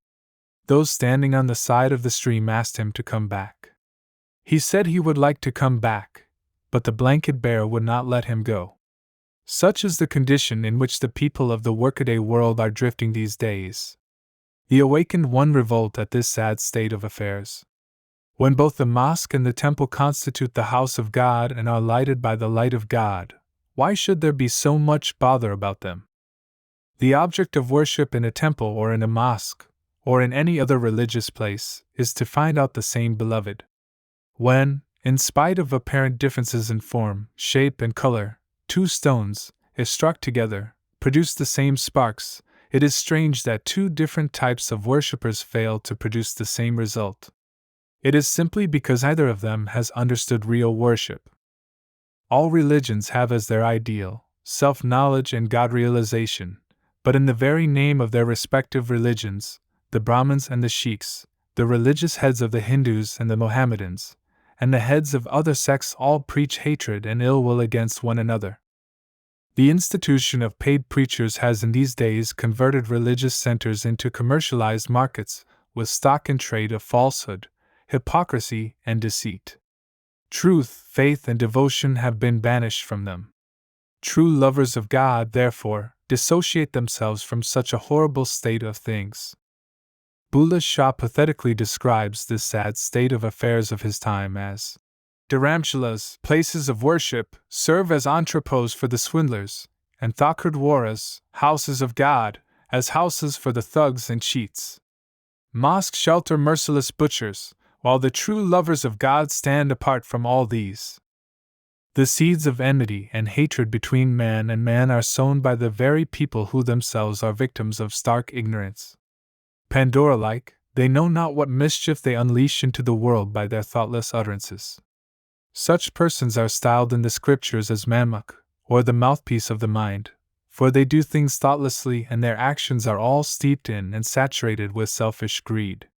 Those standing on the side of the stream asked him to come back. He said he would like to come back, but the blanket bear would not let him go. Such is the condition in which the people of the workaday world are drifting these days. The awakened one revolt at this sad state of affairs. When both the mosque and the temple constitute the house of God and are lighted by the light of God, why should there be so much bother about them? The object of worship in a temple or in a mosque, or in any other religious place, is to find out the same beloved. When, in spite of apparent differences in form, shape, and color, two stones, if struck together, produce the same sparks, it is strange that two different types of worshippers fail to produce the same result. It is simply because either of them has understood real worship. All religions have as their ideal self-knowledge and God-realization, but in the very name of their respective religions, the Brahmins and the Sheiks, the religious heads of the Hindus and the Mohammedans, and the heads of other sects all preach hatred and ill will against one another. The institution of paid preachers has in these days converted religious centers into commercialized markets, with stock and trade of falsehood, hypocrisy, and deceit. Truth, faith, and devotion have been banished from them. True lovers of God, therefore, dissociate themselves from such a horrible state of things. Bulleh Shah pathetically describes this sad state of affairs of his time as Dharamshalas, places of worship, serve as entrepôts for the swindlers, and Thakurdwaras, houses of God, as houses for the thugs and cheats. Mosques shelter merciless butchers, while the true lovers of God stand apart from all these. The seeds of enmity and hatred between man and man are sown by the very people who themselves are victims of stark ignorance. Pandora-like, they know not what mischief they unleash into the world by their thoughtless utterances. Such persons are styled in the scriptures as Mamuk, or the mouthpiece of the mind, for they do things thoughtlessly and their actions are all steeped in and saturated with selfish greed.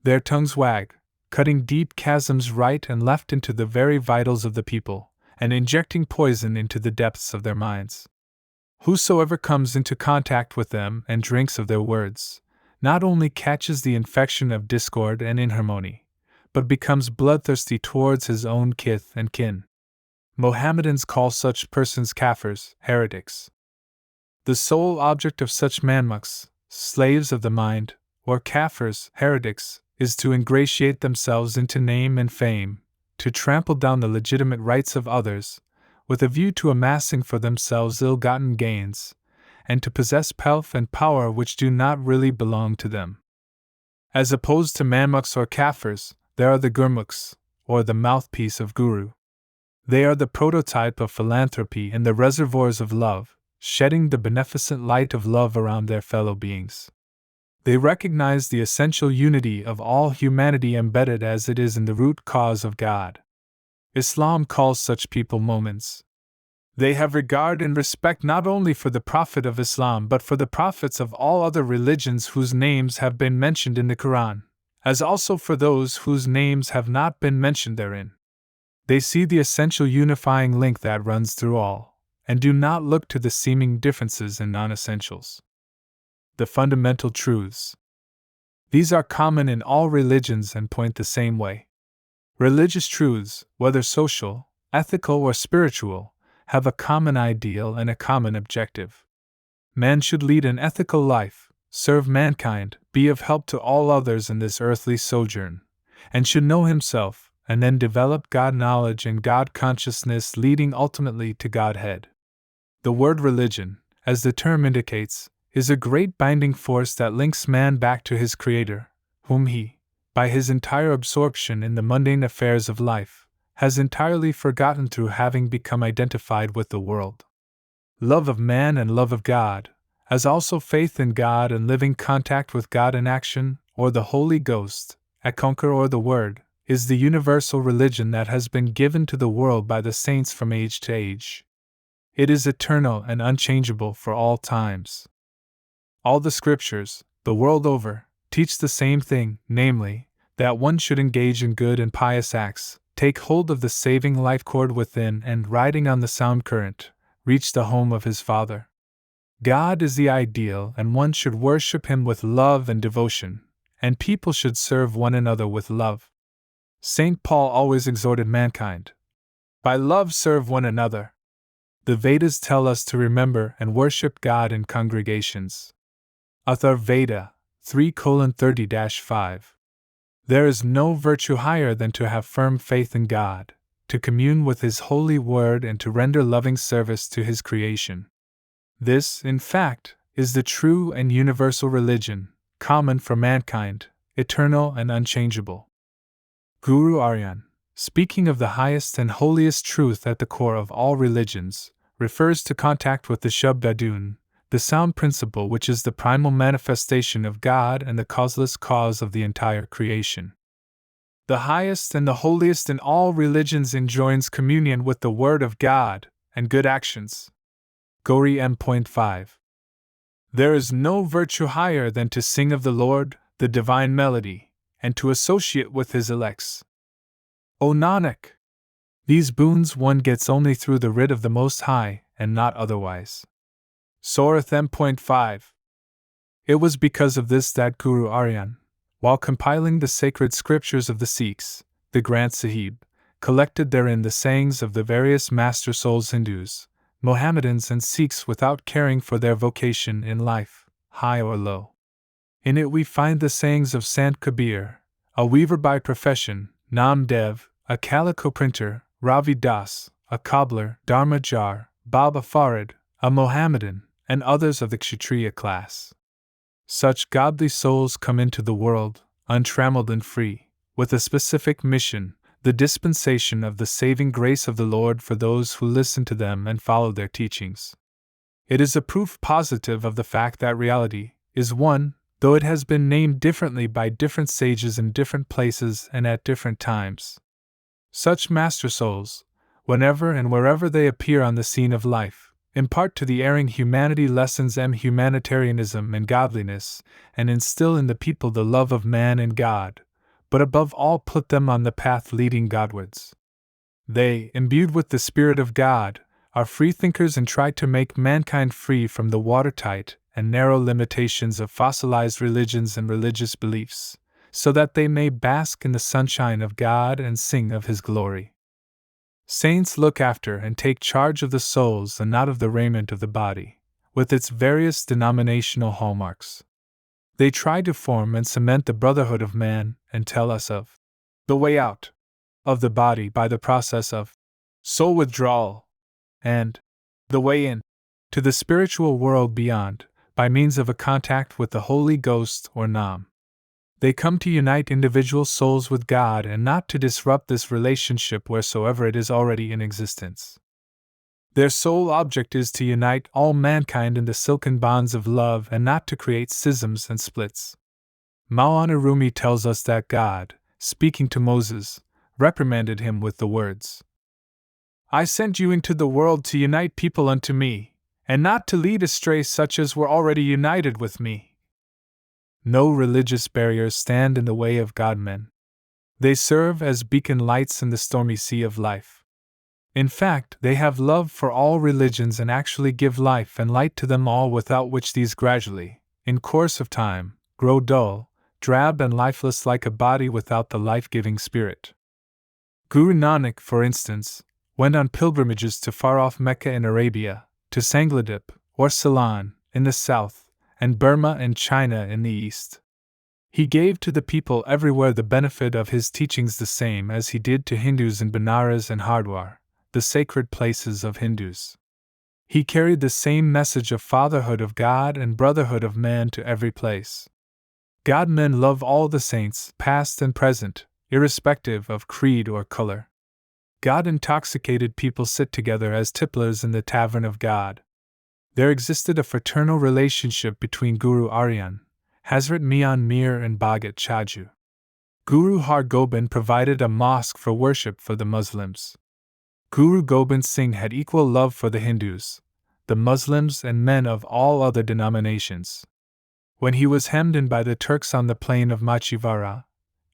Their tongues wag, cutting deep chasms right and left into the very vitals of the people, and injecting poison into the depths of their minds. Whosoever comes into contact with them and drinks of their words, not only catches the infection of discord and inharmony, but becomes bloodthirsty towards his own kith and kin. Mohammedans call such persons kafirs, heretics. The sole object of such manmuks, slaves of the mind, or kafirs, heretics, is to ingratiate themselves into name and fame, to trample down the legitimate rights of others, with a view to amassing for themselves ill-gotten gains, and to possess pelf and power which do not really belong to them. As opposed to manmuks or kafirs, there are the gurmuks, or the mouthpiece of Guru. They are the prototype of philanthropy and the reservoirs of love, shedding the beneficent light of love around their fellow beings. They recognize the essential unity of all humanity embedded as it is in the root cause of God. Islam calls such people moments. They have regard and respect not only for the Prophet of Islam but for the prophets of all other religions whose names have been mentioned in the Quran, as also for those whose names have not been mentioned therein. They see the essential unifying link that runs through all, and do not look to the seeming differences in non-essentials. The fundamental truths. These are common in all religions and point the same way. Religious truths, whether social, ethical, or spiritual, have a common ideal and a common objective. Man should lead an ethical life, serve mankind, be of help to all others in this earthly sojourn, and should know himself, and then develop God knowledge and God consciousness leading ultimately to Godhead. The word religion, as the term indicates, is a great binding force that links man back to his Creator, whom he, by his entire absorption in the mundane affairs of life, has entirely forgotten through having become identified with the world. Love of man and love of God, as also faith in God and living contact with God in action, or the Holy Ghost, Akonkur or the Word, is the universal religion that has been given to the world by the saints from age to age. It is eternal and unchangeable for all times. All the scriptures, the world over, teach the same thing, namely, that one should engage in good and pious acts, take hold of the saving life cord within, and, riding on the sound current, reach the home of his Father. God is the ideal, and one should worship him with love and devotion, and people should serve one another with love. St. Paul always exhorted mankind, by love serve one another. The Vedas tell us to remember and worship God in congregations. Athar Veda 3:30-5. There is no virtue higher than to have firm faith in God, to commune with His holy word, and to render loving service to His creation. This, in fact, is the true and universal religion, common for mankind, eternal and unchangeable. Guru Arjan, speaking of the highest and holiest truth at the core of all religions, refers to contact with the Shabdadun, the sound principle which is the primal manifestation of God and the causeless cause of the entire creation. The highest and the holiest in all religions enjoins communion with the Word of God and good actions. Gauri M.5. There is no virtue higher than to sing of the Lord, the divine melody, and to associate with His elects. O Nanak! These boons one gets only through the writ of the Most High, and not otherwise. Sorath M.5. It was because of this that Guru Arjan, while compiling the sacred scriptures of the Sikhs, the Granth Sahib, collected therein the sayings of the various master souls Hindus, Mohammedans and Sikhs without caring for their vocation in life, high or low. In it we find the sayings of Sant Kabir, a weaver by profession, Namdev, a calico printer, Ravi Das, a cobbler, Dharmajar, Baba Farid, a Mohammedan, and others of the Kshatriya class. Such godly souls come into the world, untrammeled and free, with a specific mission, the dispensation of the saving grace of the Lord for those who listen to them and follow their teachings. It is a proof positive of the fact that reality is one, though it has been named differently by different sages in different places and at different times. Such master souls, whenever and wherever they appear on the scene of life, impart to the erring humanity lessons humanitarianism and godliness, and instill in the people the love of man and God, but above all put them on the path leading Godwards. They, imbued with the Spirit of God, are freethinkers and try to make mankind free from the watertight and narrow limitations of fossilized religions and religious beliefs, so that they may bask in the sunshine of God and sing of His glory. Saints look after and take charge of the souls and not of the raiment of the body, with its various denominational hallmarks. They try to form and cement the brotherhood of man and tell us of the way out of the body by the process of soul withdrawal, and the way in to the spiritual world beyond by means of a contact with the Holy Ghost or Nam. They come to unite individual souls with God and not to disrupt this relationship wheresoever it is already in existence. Their sole object is to unite all mankind in the silken bonds of love and not to create schisms and splits. Maulana Rumi tells us that God, speaking to Moses, reprimanded him with the words, I sent you into the world to unite people unto me, and not to lead astray such as were already united with me. No religious barriers stand in the way of God-men. They serve as beacon lights in the stormy sea of life. In fact, they have love for all religions and actually give life and light to them all, without which these gradually, in course of time, grow dull, drab and lifeless like a body without the life-giving spirit. Guru Nanak, for instance, went on pilgrimages to far-off Mecca in Arabia, to Sangladip, or Ceylon, in the south, and Burma and China in the east. He gave to the people everywhere the benefit of his teachings the same as he did to Hindus in Benares and Hardwar, the sacred places of Hindus. He carried the same message of fatherhood of God and brotherhood of man to every place. God-men love all the saints, past and present, irrespective of creed or color. God-intoxicated people sit together as tipplers in the tavern of God. There existed a fraternal relationship between Guru Arjan, Hazrat Mian Mir and Bhagat Chaju. Guru Har Gobind provided a mosque for worship for the Muslims. Guru Gobind Singh had equal love for the Hindus, the Muslims, and men of all other denominations. When he was hemmed in by the Turks on the plain of Machivara,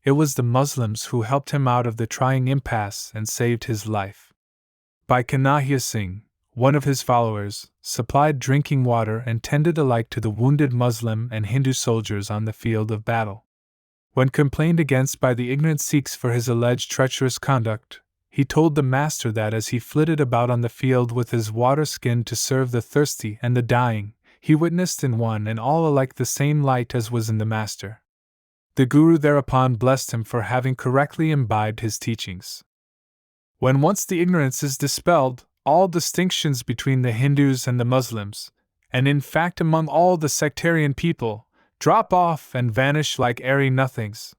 it was the Muslims who helped him out of the trying impasse and saved his life. Bhai Kanhaiya Singh, one of his followers, supplied drinking water and tended alike to the wounded Muslim and Hindu soldiers on the field of battle. When complained against by the ignorant Sikhs for his alleged treacherous conduct, he told the master that as he flitted about on the field with his water skin to serve the thirsty and the dying, he witnessed in one and all alike the same light as was in the master. The Guru thereupon blessed him for having correctly imbibed his teachings. When once the ignorance is dispelled, all distinctions between the Hindus and the Muslims, and in fact among all the sectarian people, drop off and vanish like airy nothings.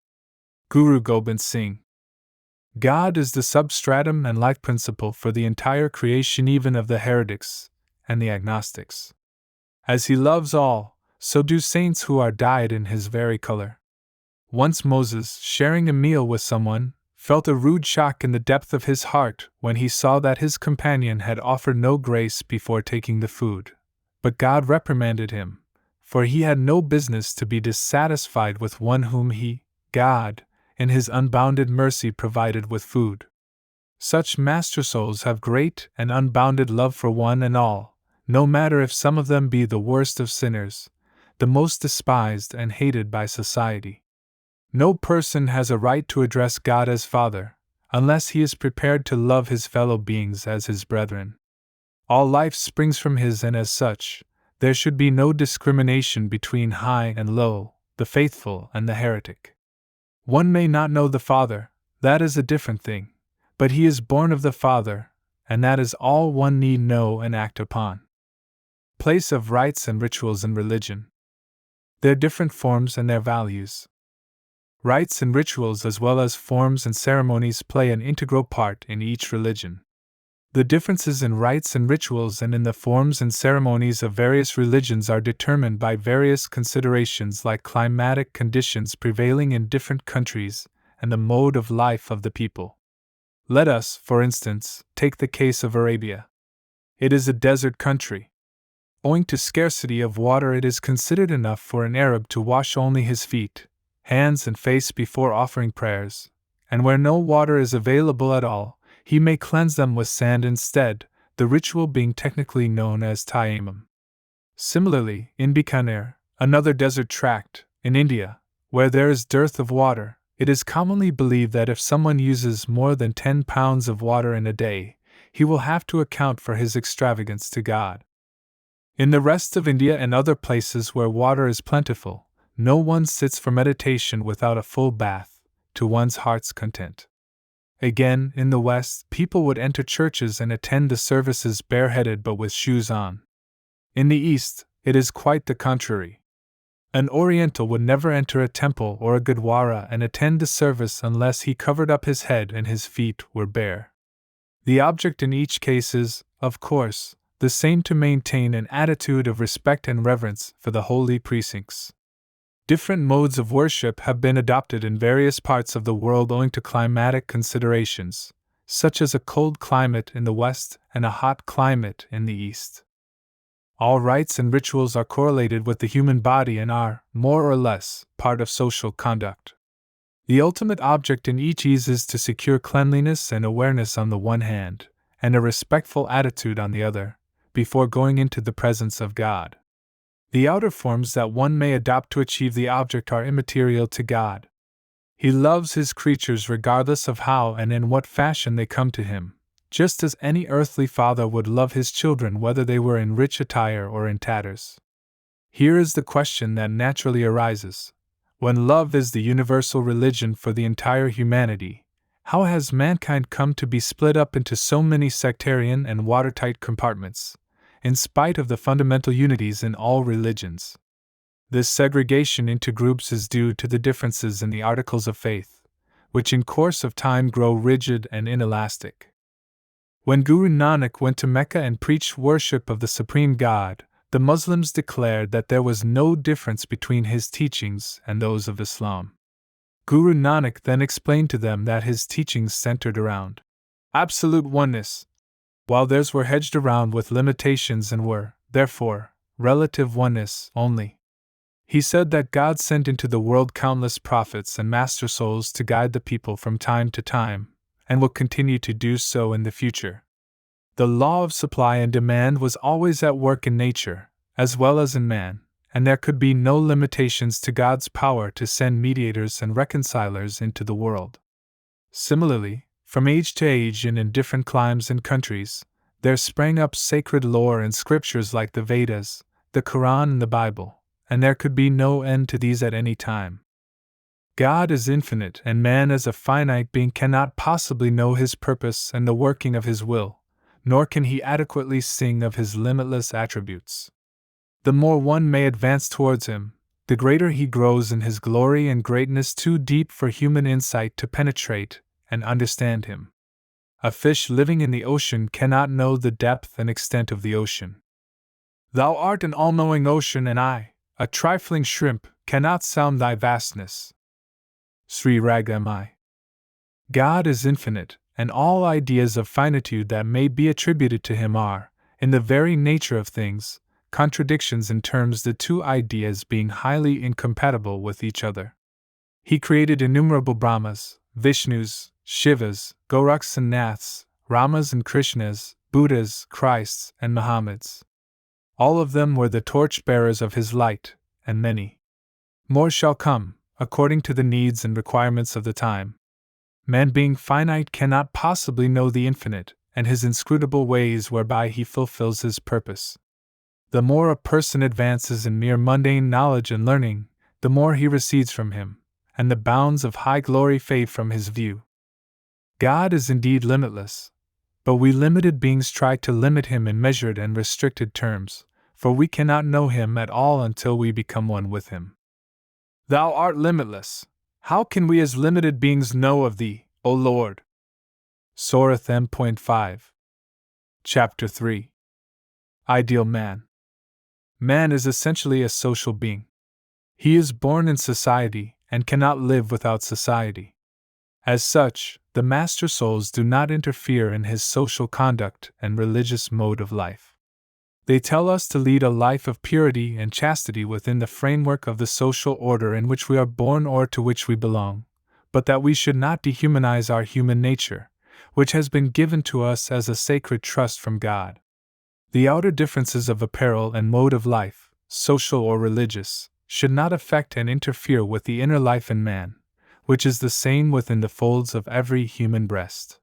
Guru Gobind Singh. God is the substratum and life principle for the entire creation, even of the heretics and the agnostics. As he loves all, so do saints who are dyed in his very color. Once Moses, sharing a meal with someone, felt a rude shock in the depth of his heart when he saw that his companion had offered no grace before taking the food. But God reprimanded him, for he had no business to be dissatisfied with one whom he, God, in his unbounded mercy provided with food. Such master souls have great and unbounded love for one and all, no matter if some of them be the worst of sinners, the most despised and hated by society. No person has a right to address God as Father, unless he is prepared to love his fellow beings as his brethren. All life springs from his, and as such, there should be no discrimination between high and low, the faithful and the heretic. One may not know the Father, that is a different thing, but he is born of the Father, and that is all one need know and act upon. Place of rites and rituals in religion. Their different forms and their values. Rites and rituals, as well as forms and ceremonies, play an integral part in each religion. The differences in rites and rituals and in the forms and ceremonies of various religions are determined by various considerations like climatic conditions prevailing in different countries and the mode of life of the people. Let us, for instance, take the case of Arabia. It is a desert country. Owing to scarcity of water, it is considered enough for an Arab to wash only his feet, hands, and face before offering prayers, and where no water is available at all, he may cleanse them with sand instead, the ritual being technically known as tayammum. Similarly, in Bikaner, another desert tract, in India, where there is dearth of water, it is commonly believed that if someone uses more than 10 pounds of water in a day, he will have to account for his extravagance to God. In the rest of India and other places where water is plentiful, no one sits for meditation without a full bath, to one's heart's content. Again, in the West, people would enter churches and attend the services bareheaded but with shoes on. In the East, it is quite the contrary. An Oriental would never enter a temple or a gurdwara and attend the service unless he covered up his head and his feet were bare. The object in each case is, of course, the same: to maintain an attitude of respect and reverence for the holy precincts. Different modes of worship have been adopted in various parts of the world owing to climatic considerations, such as a cold climate in the West and a hot climate in the East. All rites and rituals are correlated with the human body and are, more or less, part of social conduct. The ultimate object in each is to secure cleanliness and awareness on the one hand, and a respectful attitude on the other, before going into the presence of God. The outer forms that one may adopt to achieve the object are immaterial to God. He loves his creatures regardless of how and in what fashion they come to him, just as any earthly father would love his children whether they were in rich attire or in tatters. Here is the question that naturally arises: when love is the universal religion for the entire humanity, how has mankind come to be split up into so many sectarian and watertight compartments, in spite of the fundamental unities in all religions? This segregation into groups is due to the differences in the articles of faith, which in course of time grow rigid and inelastic. When Guru Nanak went to Mecca and preached worship of the Supreme God, the Muslims declared that there was no difference between his teachings and those of Islam. Guru Nanak then explained to them that his teachings centered around absolute oneness, while theirs were hedged around with limitations and were, therefore, relative oneness only. He said that God sent into the world countless prophets and master souls to guide the people from time to time, and will continue to do so in the future. The law of supply and demand was always at work in nature, as well as in man, and there could be no limitations to God's power to send mediators and reconcilers into the world. Similarly, from age to age and in different climes and countries, there sprang up sacred lore and scriptures like the Vedas, the Quran and the Bible, and there could be no end to these at any time. God is infinite, and man as a finite being cannot possibly know his purpose and the working of his will, nor can he adequately sing of his limitless attributes. The more one may advance towards him, the greater he grows in his glory and greatness too deep for human insight to penetrate and understand him. A fish living in the ocean cannot know the depth and extent of the ocean. Thou art an all-knowing ocean, and I, a trifling shrimp, cannot sound thy vastness. Sri Ragamai. God is infinite, and all ideas of finitude that may be attributed to him are, in the very nature of things, contradictions in terms, the two ideas being highly incompatible with each other. He created innumerable Brahmas, Vishnus, Shivas, Goraks and Naths, Ramas and Krishnas, Buddhas, Christs, and Muhammads. All of them were the torch-bearers of his light, and many more shall come, according to the needs and requirements of the time. Man being finite cannot possibly know the infinite, and his inscrutable ways whereby he fulfills his purpose. The more a person advances in mere mundane knowledge and learning, the more he recedes from him, and the bounds of high glory fade from his view. God is indeed limitless, but we limited beings try to limit him in measured and restricted terms, for we cannot know him at all until we become one with him. Thou art limitless. How can we as limited beings know of thee, O Lord? Sorath M.5. Chapter 3. Ideal Man. Man is essentially a social being. He is born in society and cannot live without society. As such, the master souls do not interfere in his social conduct and religious mode of life. They tell us to lead a life of purity and chastity within the framework of the social order in which we are born or to which we belong, but that we should not dehumanize our human nature, which has been given to us as a sacred trust from God. The outer differences of apparel and mode of life, social or religious, should not affect and interfere with the inner life in man, which is the same within the folds of every human breast.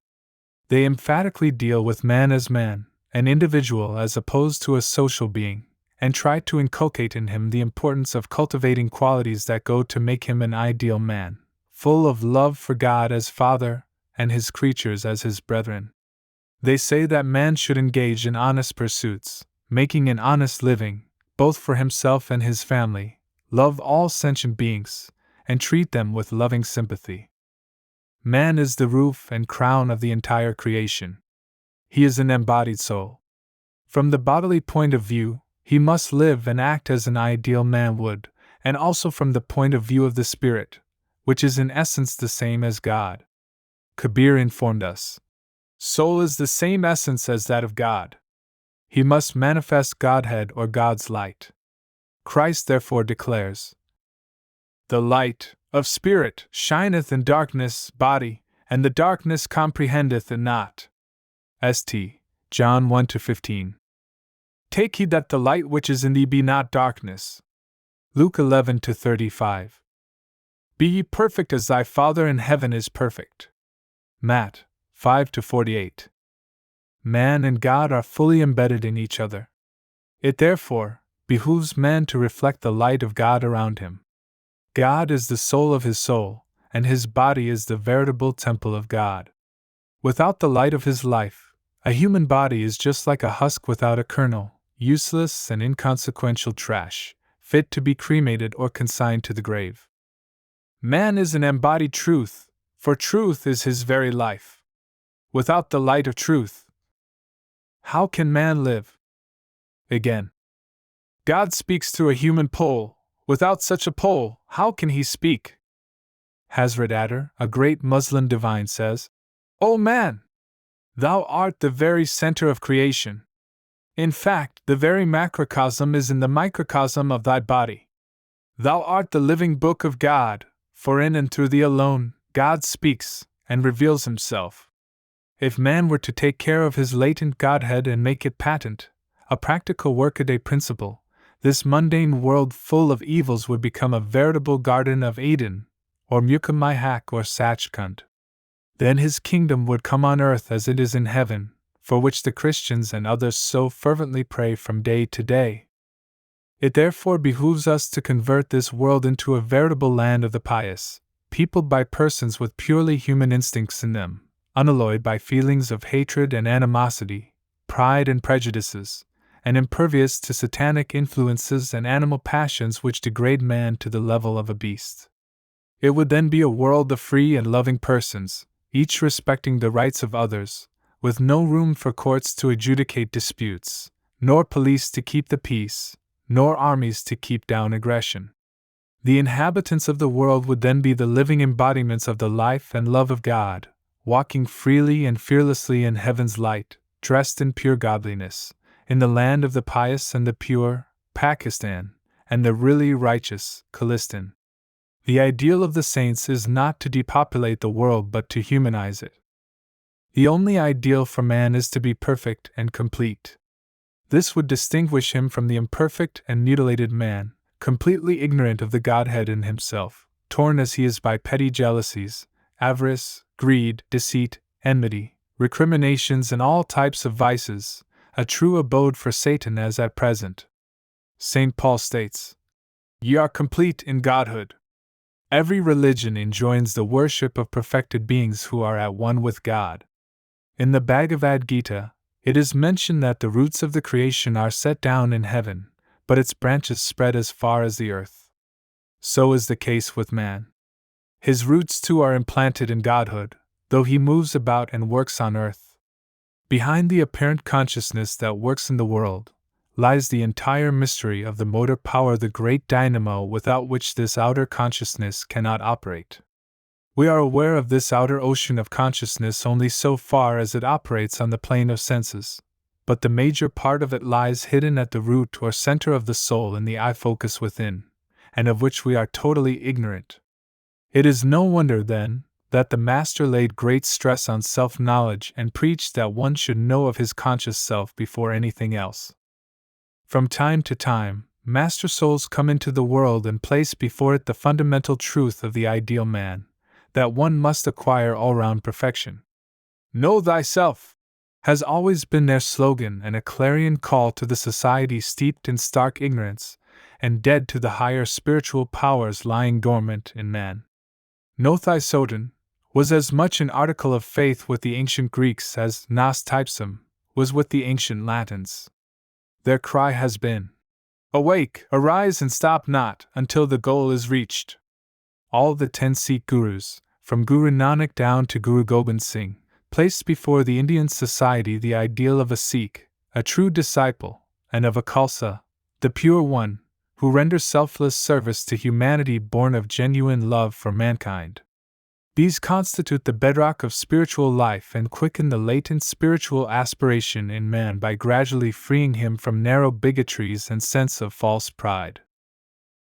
They emphatically deal with man as man, an individual as opposed to a social being, and try to inculcate in him the importance of cultivating qualities that go to make him an ideal man, full of love for God as Father and his creatures as his brethren. They say that man should engage in honest pursuits, making an honest living, both for himself and his family, love all sentient beings, and treat them with loving sympathy. Man is the roof and crown of the entire creation. He is an embodied soul. From the bodily point of view, he must live and act as an ideal man would, and also from the point of view of the spirit, which is in essence the same as God. Kabir informed us. Soul is the same essence as that of God. He must manifest Godhead or God's light. Christ therefore declares, the light of spirit shineth in darkness body, and the darkness comprehendeth it not. St. John 1-15. Take heed that the light which is in thee be not darkness. Luke 11-35. Be ye perfect as thy Father in heaven is perfect. Matt 5-48. Man and God are fully embedded in each other. It therefore behooves man to reflect the light of God around him. God is the soul of his soul, and his body is the veritable temple of God. Without the light of his life, a human body is just like a husk without a kernel, useless and inconsequential trash, fit to be cremated or consigned to the grave. Man is an embodied truth, for truth is his very life. Without the light of truth, how can man live? Again, God speaks through a human pole. Without such a pole, how can he speak? Hazrat Adar, a great Muslim divine, says, "O man! Thou art the very center of creation. In fact, the very macrocosm is in the microcosm of thy body. Thou art the living book of God, for in and through thee alone, God speaks and reveals himself. If man were to take care of his latent Godhead and make it patent, a practical workaday principle, this mundane world full of evils would become a veritable Garden of Eden, or Mukamihak or Sachkhand. Then his kingdom would come on earth as it is in heaven, for which the Christians and others so fervently pray from day to day. It therefore behooves us to convert this world into a veritable land of the pious, peopled by persons with purely human instincts in them, unalloyed by feelings of hatred and animosity, pride and prejudices, and impervious to satanic influences and animal passions which degrade man to the level of a beast. It would then be a world of free and loving persons, each respecting the rights of others, with no room for courts to adjudicate disputes, nor police to keep the peace, nor armies to keep down aggression. The inhabitants of the world would then be the living embodiments of the life and love of God, walking freely and fearlessly in heaven's light, dressed in pure godliness, in the land of the pious and the pure, Pakistan, and the really righteous, Khalistan. The ideal of the saints is not to depopulate the world but to humanize it. The only ideal for man is to be perfect and complete. This would distinguish him from the imperfect and mutilated man, completely ignorant of the Godhead in himself, torn as he is by petty jealousies, avarice, greed, deceit, enmity, recriminations, and all types of vices, a true abode for Satan as at present. St. Paul states, "Ye are complete in Godhood." Every religion enjoins the worship of perfected beings who are at one with God. In the Bhagavad Gita, it is mentioned that the roots of the creation are set down in heaven, but its branches spread as far as the earth. So is the case with man. His roots too are implanted in Godhood, though he moves about and works on earth. Behind the apparent consciousness that works in the world, lies the entire mystery of the motor power, the great dynamo without which this outer consciousness cannot operate. We are aware of this outer ocean of consciousness only so far as it operates on the plane of senses, but the major part of it lies hidden at the root or center of the soul in the eye focus within, and of which we are totally ignorant. It is no wonder, then, that the Master laid great stress on self-knowledge and preached that one should know of his conscious self before anything else. From time to time, Master Souls come into the world and place before it the fundamental truth of the ideal man, that one must acquire all-round perfection. "Know thyself" has always been their slogan and a clarion call to the society steeped in stark ignorance and dead to the higher spiritual powers lying dormant in man. "Know thyself" was as much an article of faith with the ancient Greeks as "Nos typsum" was with the ancient Latins. Their cry has been, "Awake, arise and stop not until the goal is reached." All the 10 Sikh gurus, from Guru Nanak down to Guru Gobind Singh, placed before the Indian society the ideal of a Sikh, a true disciple, and of a Khalsa, the pure one, who renders selfless service to humanity born of genuine love for mankind. These constitute the bedrock of spiritual life and quicken the latent spiritual aspiration in man by gradually freeing him from narrow bigotries and sense of false pride.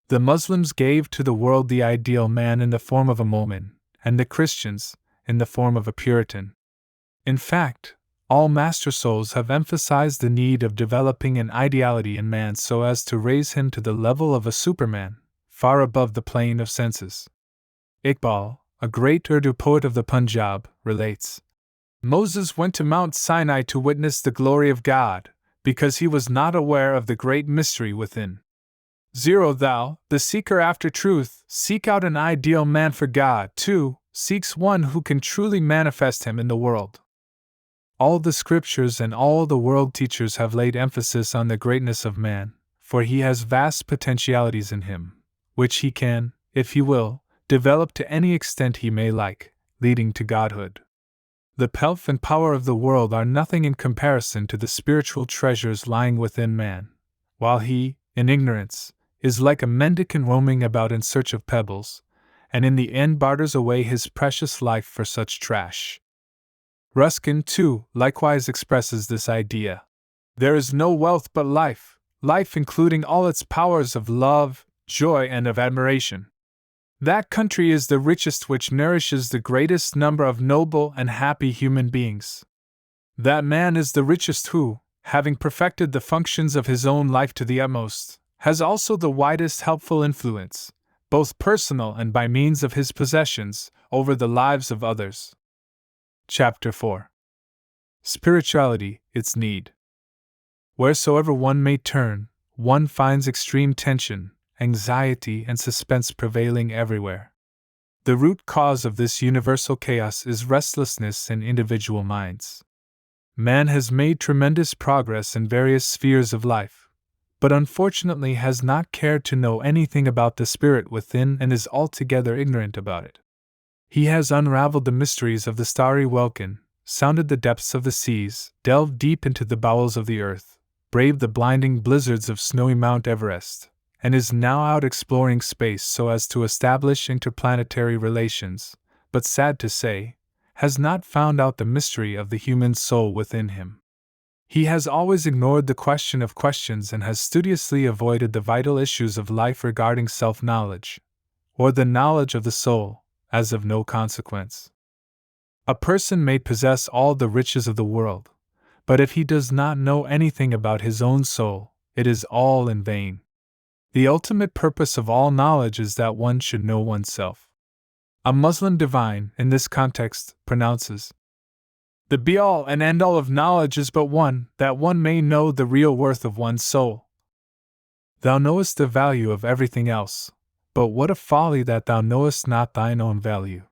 The Muslims gave to the world the ideal man in the form of a Momin, and the Christians, in the form of a Puritan. In fact, all Master Souls have emphasized the need of developing an ideality in man so as to raise him to the level of a Superman, far above the plane of senses. Iqbal, a great Urdu poet of the Punjab, relates, "Moses went to Mount Sinai to witness the glory of God, because he was not aware of the great mystery within. 0 Thou, the seeker after truth, seek out an ideal man, for God, too, seeks one who can truly manifest him in the world." All the scriptures and all the world teachers have laid emphasis on the greatness of man, for he has vast potentialities in him, which he can, if he will, develop to any extent he may like, leading to Godhood. The pelf and power of the world are nothing in comparison to the spiritual treasures lying within man, while he, in ignorance, is like a mendicant roaming about in search of pebbles, and in the end barters away his precious life for such trash. Ruskin, too, likewise expresses this idea. There is no wealth but life, life including all its powers of love, joy, and of admiration. That country is the richest which nourishes the greatest number of noble and happy human beings. That man is the richest who, having perfected the functions of his own life to the utmost, has also the widest helpful influence, both personal and by means of his possessions, over the lives of others. Chapter 4. Spirituality, its need. Wheresoever one may turn, one finds extreme tension, anxiety, and suspense prevailing everywhere. The root cause of this universal chaos is restlessness in individual minds. Man has made tremendous progress in various spheres of life, but unfortunately has not cared to know anything about the spirit within and is altogether ignorant about it. He has unraveled the mysteries of the starry welkin, sounded the depths of the seas, delved deep into the bowels of the earth, braved the blinding blizzards of snowy Mount Everest, and is now out exploring space so as to establish interplanetary relations, but sad to say, has not found out the mystery of the human soul within him. He has always ignored the question of questions and has studiously avoided the vital issues of life regarding self-knowledge, or the knowledge of the soul, as of no consequence. A person may possess all the riches of the world, but if he does not know anything about his own soul, it is all in vain. The ultimate purpose of all knowledge is that one should know oneself. A Muslim divine, in this context, pronounces, "The be-all and end-all of knowledge is but one, that one may know the real worth of one's soul. Thou knowest the value of everything else, but what a folly that thou knowest not thine own value.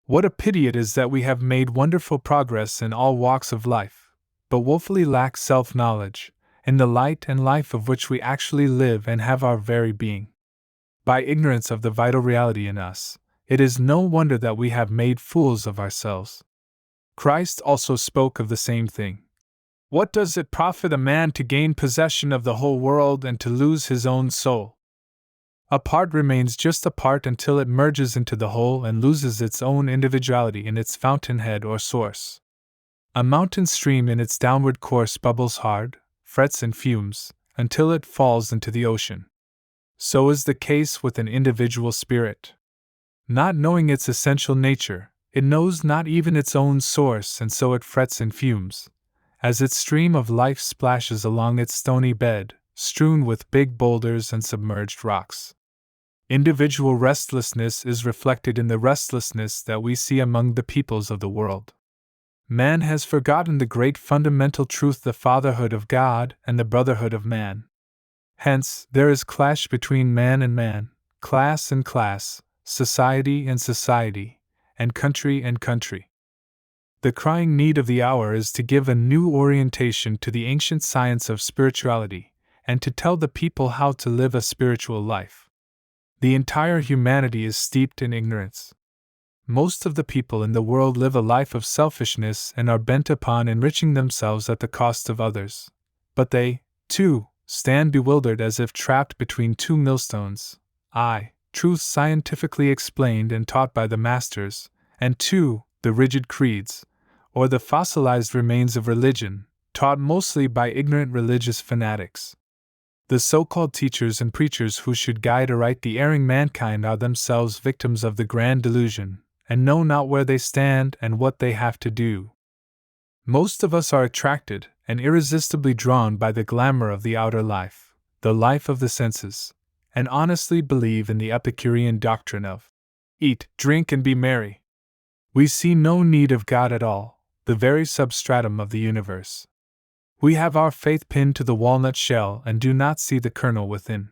What a pity it is that we have made wonderful progress in all walks of life, but woefully lack self-knowledge, in the light and life of which we actually live and have our very being. By ignorance of the vital reality in us, it is no wonder that we have made fools of ourselves." Christ also spoke of the same thing. "What does it profit a man to gain possession of the whole world and to lose his own soul? A part remains just a part until it merges into the whole and loses its own individuality in its fountainhead or source. A mountain stream in its downward course bubbles hard, frets and fumes, until it falls into the ocean. So is the case with an individual spirit. Not knowing its essential nature, it knows not even its own source, and so it frets and fumes, as its stream of life splashes along its stony bed, strewn with big boulders and submerged rocks. Individual restlessness is reflected in the restlessness that we see among the peoples of the world. Man has forgotten the great fundamental truth, the fatherhood of God and the brotherhood of man. Hence, there is clash between man and man, class and class, society and society, and country and country. The crying need of the hour is to give a new orientation to the ancient science of spirituality, and to tell the people how to live a spiritual life. The entire humanity is steeped in ignorance. Most of the people in the world live a life of selfishness and are bent upon enriching themselves at the cost of others. But they, too, stand bewildered as if trapped between two millstones, I, truths scientifically explained and taught by the masters, and 2, the rigid creeds, or the fossilized remains of religion, taught mostly by ignorant religious fanatics. The so-called teachers and preachers who should guide aright the erring mankind are themselves victims of the grand delusion, and know not where they stand and what they have to do. Most of us are attracted and irresistibly drawn by the glamour of the outer life, the life of the senses, and honestly believe in the Epicurean doctrine of eat, drink, and be merry. We see no need of God at all, the very substratum of the universe. We have our faith pinned to the walnut shell and do not see the kernel within.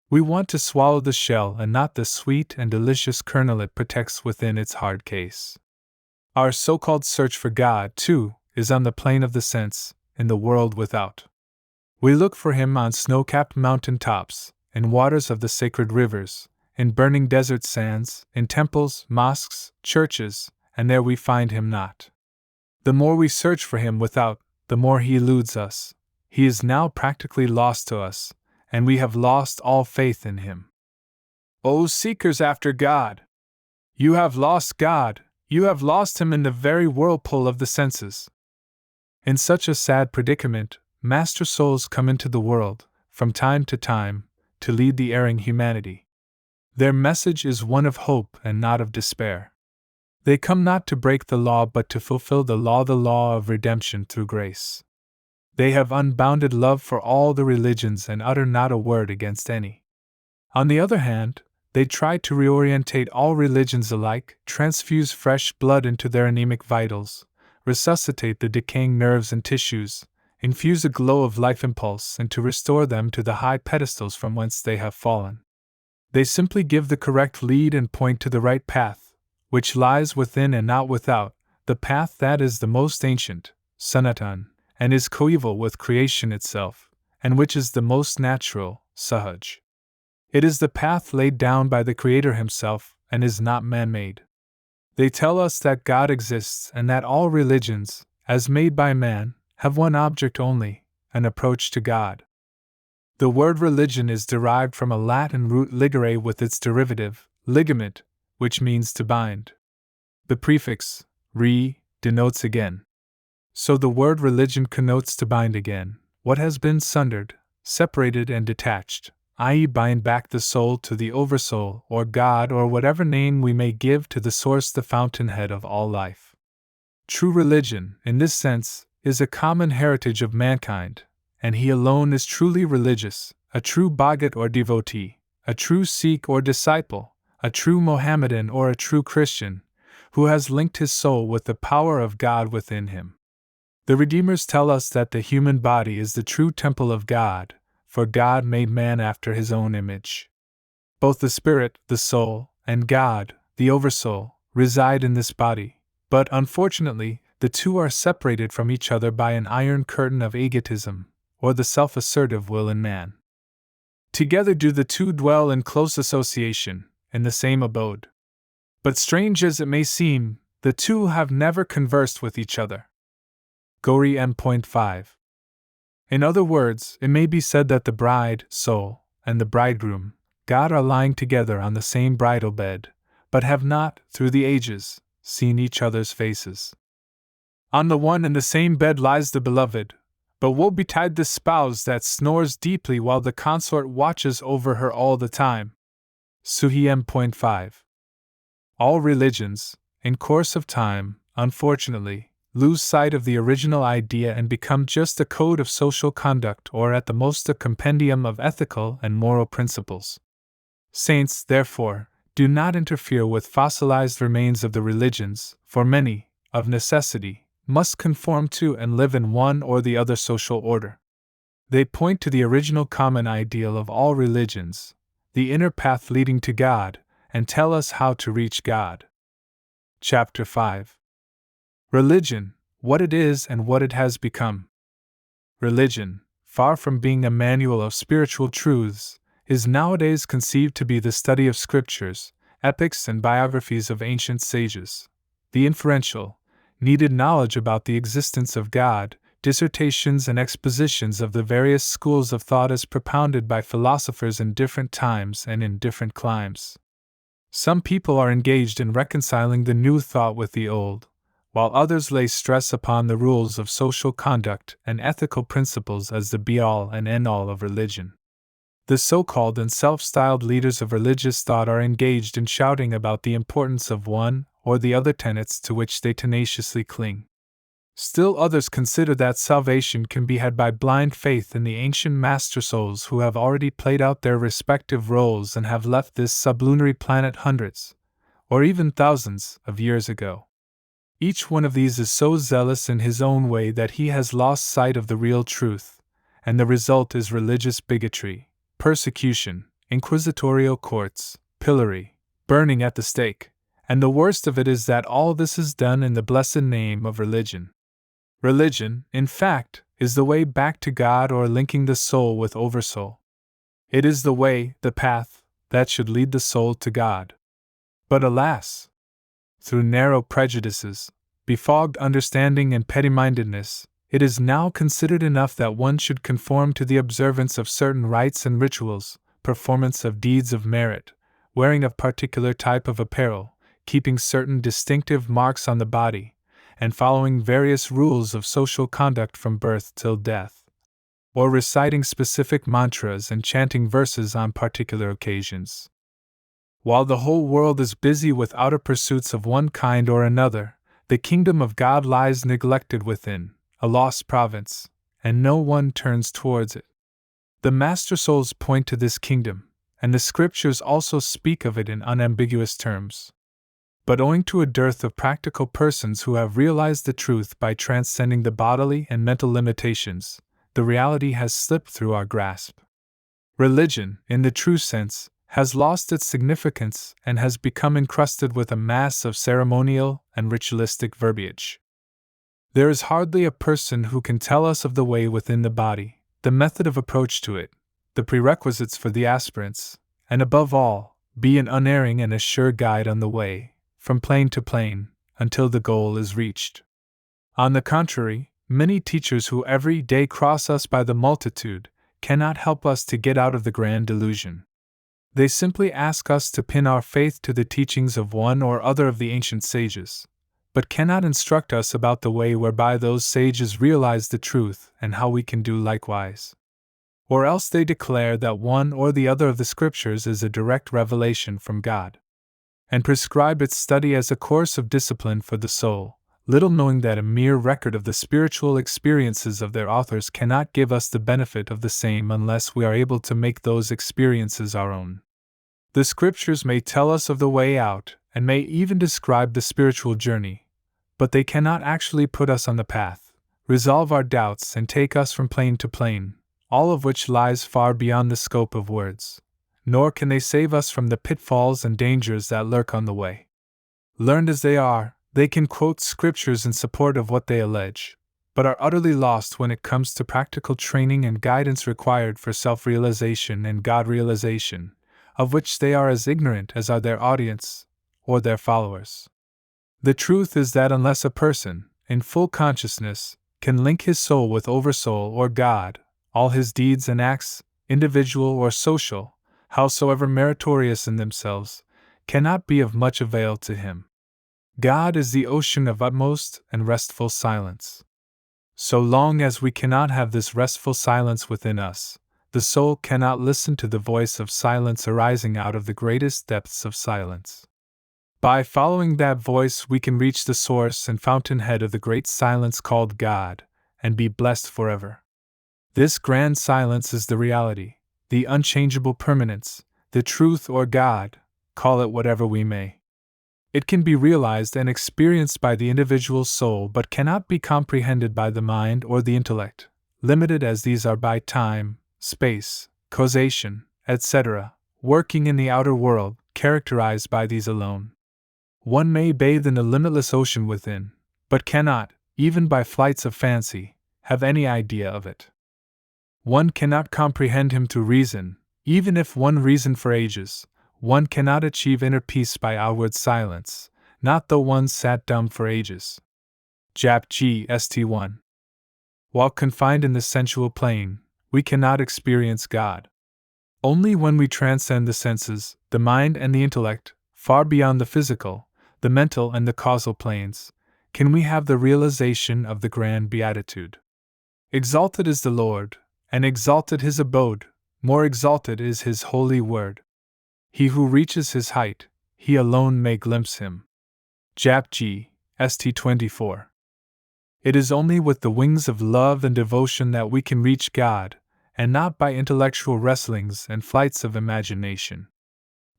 We want to swallow the shell and not the sweet and delicious kernel it protects within its hard case. Our so-called search for God, too, is on the plane of the sense, in the world without. We look for Him on snow-capped mountain tops, in waters of the sacred rivers, in burning desert sands, in temples, mosques, churches, and there we find Him not. The more we search for Him without, the more He eludes us. He is now practically lost to us, and we have lost all faith in Him. O seekers after God! You have lost God, you have lost Him in the very whirlpool of the senses. In such a sad predicament, master souls come into the world, from time to time, to lead the erring humanity. Their message is one of hope and not of despair. They come not to break the law but to fulfill the law of redemption through grace. They have unbounded love for all the religions and utter not a word against any. On the other hand, they try to reorientate all religions alike, transfuse fresh blood into their anemic vitals, resuscitate the decaying nerves and tissues, infuse a glow of life impulse, and to restore them to the high pedestals from whence they have fallen. They simply give the correct lead and point to the right path, which lies within and not without, the path that is the most ancient, sanatan, and is coeval with creation itself, and which is the most natural, sahaj. It is the path laid down by the Creator Himself, and is not man-made. They tell us that God exists and that all religions, as made by man, have one object only, an approach to God. The word religion is derived from a Latin root ligare with its derivative, ligament, which means to bind. The prefix, re, denotes again. So the word religion connotes to bind again, what has been sundered, separated and detached, i.e. bind back the soul to the oversoul or God or whatever name we may give to the source, the fountainhead of all life. True religion, in this sense, is a common heritage of mankind, and he alone is truly religious, a true Bhagat or devotee, a true Sikh or disciple, a true Mohammedan or a true Christian, who has linked his soul with the power of God within him. The Redeemers tell us that the human body is the true temple of God, for God made man after His own image. Both the spirit, the soul, and God, the oversoul, reside in this body, but unfortunately, the two are separated from each other by an iron curtain of egotism, or the self-assertive will in man. Together do the two dwell in close association, in the same abode. But strange as it may seem, the two have never conversed with each other. Gauri M.5. In other words, it may be said that the bride, soul, and the bridegroom, God, are lying together on the same bridal bed, but have not, through the ages, seen each other's faces. On the one and the same bed lies the beloved, but woe betide the spouse that snores deeply while the consort watches over her all the time. Suhi M.5. All religions, in course of time, unfortunately, lose sight of the original idea and become just a code of social conduct or at the most a compendium of ethical and moral principles. Saints, therefore, do not interfere with fossilized remains of the religions, for many, of necessity, must conform to and live in one or the other social order. They point to the original common ideal of all religions, the inner path leading to God, and tell us how to reach God. Chapter 5. Religion, what it is and what it has become. Religion, far from being a manual of spiritual truths, is nowadays conceived to be the study of scriptures, epics and biographies of ancient sages, the inferential, needed knowledge about the existence of God, dissertations and expositions of the various schools of thought as propounded by philosophers in different times and in different climes. Some people are engaged in reconciling the new thought with the old, while others lay stress upon the rules of social conduct and ethical principles as the be-all and end-all of religion. The so-called and self-styled leaders of religious thought are engaged in shouting about the importance of one or the other tenets to which they tenaciously cling. Still others consider that salvation can be had by blind faith in the ancient master souls who have already played out their respective roles and have left this sublunary planet hundreds, or even thousands, of years ago. Each one of these is so zealous in his own way that he has lost sight of the real truth, and the result is religious bigotry, persecution, inquisitorial courts, pillory, burning at the stake, and the worst of it is that all this is done in the blessed name of religion. Religion, in fact, is the way back to God or linking the soul with oversoul. It is the way, the path, that should lead the soul to God. But alas! Through narrow prejudices, befogged understanding and petty-mindedness, it is now considered enough that one should conform to the observance of certain rites and rituals, performance of deeds of merit, wearing a particular type of apparel, keeping certain distinctive marks on the body, and following various rules of social conduct from birth till death, or reciting specific mantras and chanting verses on particular occasions. While the whole world is busy with outer pursuits of one kind or another, the kingdom of God lies neglected within, a lost province, and no one turns towards it. The Master Souls point to this kingdom, and the scriptures also speak of it in unambiguous terms. But owing to a dearth of practical persons who have realized the truth by transcending the bodily and mental limitations, the reality has slipped through our grasp. Religion, in the true sense, has lost its significance and has become encrusted with a mass of ceremonial and ritualistic verbiage. There is hardly a person who can tell us of the way within the body, the method of approach to it, the prerequisites for the aspirants, and above all, be an unerring and a sure guide on the way, from plane to plane, until the goal is reached. On the contrary, many teachers who every day cross us by the multitude cannot help us to get out of the grand delusion. They simply ask us to pin our faith to the teachings of one or other of the ancient sages, but cannot instruct us about the way whereby those sages realize the truth and how we can do likewise. Or else they declare that one or the other of the scriptures is a direct revelation from God, and prescribe its study as a course of discipline for the soul, little knowing that a mere record of the spiritual experiences of their authors cannot give us the benefit of the same unless we are able to make those experiences our own. The scriptures may tell us of the way out, and may even describe the spiritual journey, but they cannot actually put us on the path, resolve our doubts, and take us from plane to plane, all of which lies far beyond the scope of words, nor can they save us from the pitfalls and dangers that lurk on the way. Learned as they are, they can quote scriptures in support of what they allege, but are utterly lost when it comes to practical training and guidance required for self-realization and God-realization, of which they are as ignorant as are their audience or their followers. The truth is that unless a person, in full consciousness, can link his soul with Oversoul or God, all his deeds and acts, individual or social, howsoever meritorious in themselves, cannot be of much avail to him. God is the ocean of utmost and restful silence. So long as we cannot have this restful silence within us, the soul cannot listen to the voice of silence arising out of the greatest depths of silence. By following that voice, we can reach the source and fountainhead of the great silence called God, and be blessed forever. This grand silence is the reality, the unchangeable permanence, the truth or God, call it whatever we may. It can be realized and experienced by the individual soul but cannot be comprehended by the mind or the intellect, limited as these are by time, space, causation, etc., working in the outer world, characterized by these alone. One may bathe in the limitless ocean within, but cannot, even by flights of fancy, have any idea of it. One cannot comprehend him through reason, even if one reason for ages. One cannot achieve inner peace by outward silence, not though one sat dumb for ages. Jap Gst 1. While confined in the sensual plane, we cannot experience God. Only when we transcend the senses, the mind and the intellect, far beyond the physical, the mental and the causal planes, can we have the realization of the grand beatitude. Exalted is the Lord, and exalted his abode, more exalted is his holy word. He who reaches his height, he alone may glimpse him. Jap Gst 24. It is only with the wings of love and devotion that we can reach God, and not by intellectual wrestlings and flights of imagination.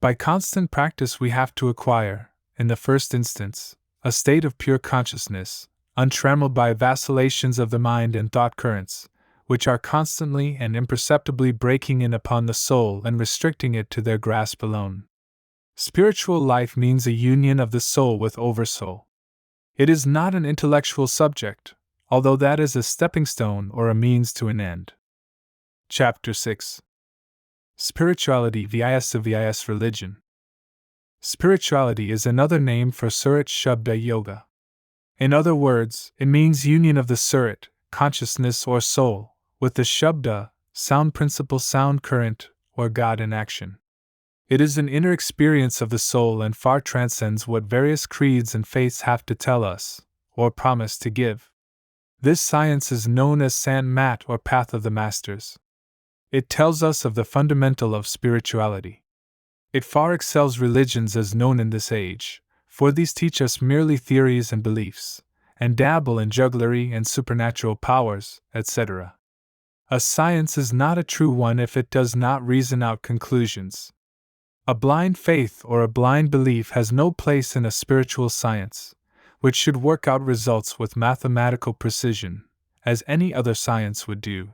By constant practice we have to acquire, in the first instance, a state of pure consciousness, untrammeled by vacillations of the mind and thought currents, which are constantly and imperceptibly breaking in upon the soul and restricting it to their grasp alone. Spiritual life means a union of the soul with Oversoul. It is not an intellectual subject, although that is a stepping stone or a means to an end. Chapter 6. Spirituality vs Religion. Spirituality is another name for Surat Shabda Yoga. In other words, it means union of the Surat, consciousness or soul, with the Shabda, sound principle, sound current, or God in action. It is an inner experience of the soul and far transcends what various creeds and faiths have to tell us, or promise to give. This science is known as Sant Mat or Path of the Masters. It tells us of the fundamental of spirituality. It far excels religions as known in this age, for these teach us merely theories and beliefs, and dabble in jugglery and supernatural powers, etc. A science is not a true one if it does not reason out conclusions. A blind faith or a blind belief has no place in a spiritual science, which should work out results with mathematical precision, as any other science would do.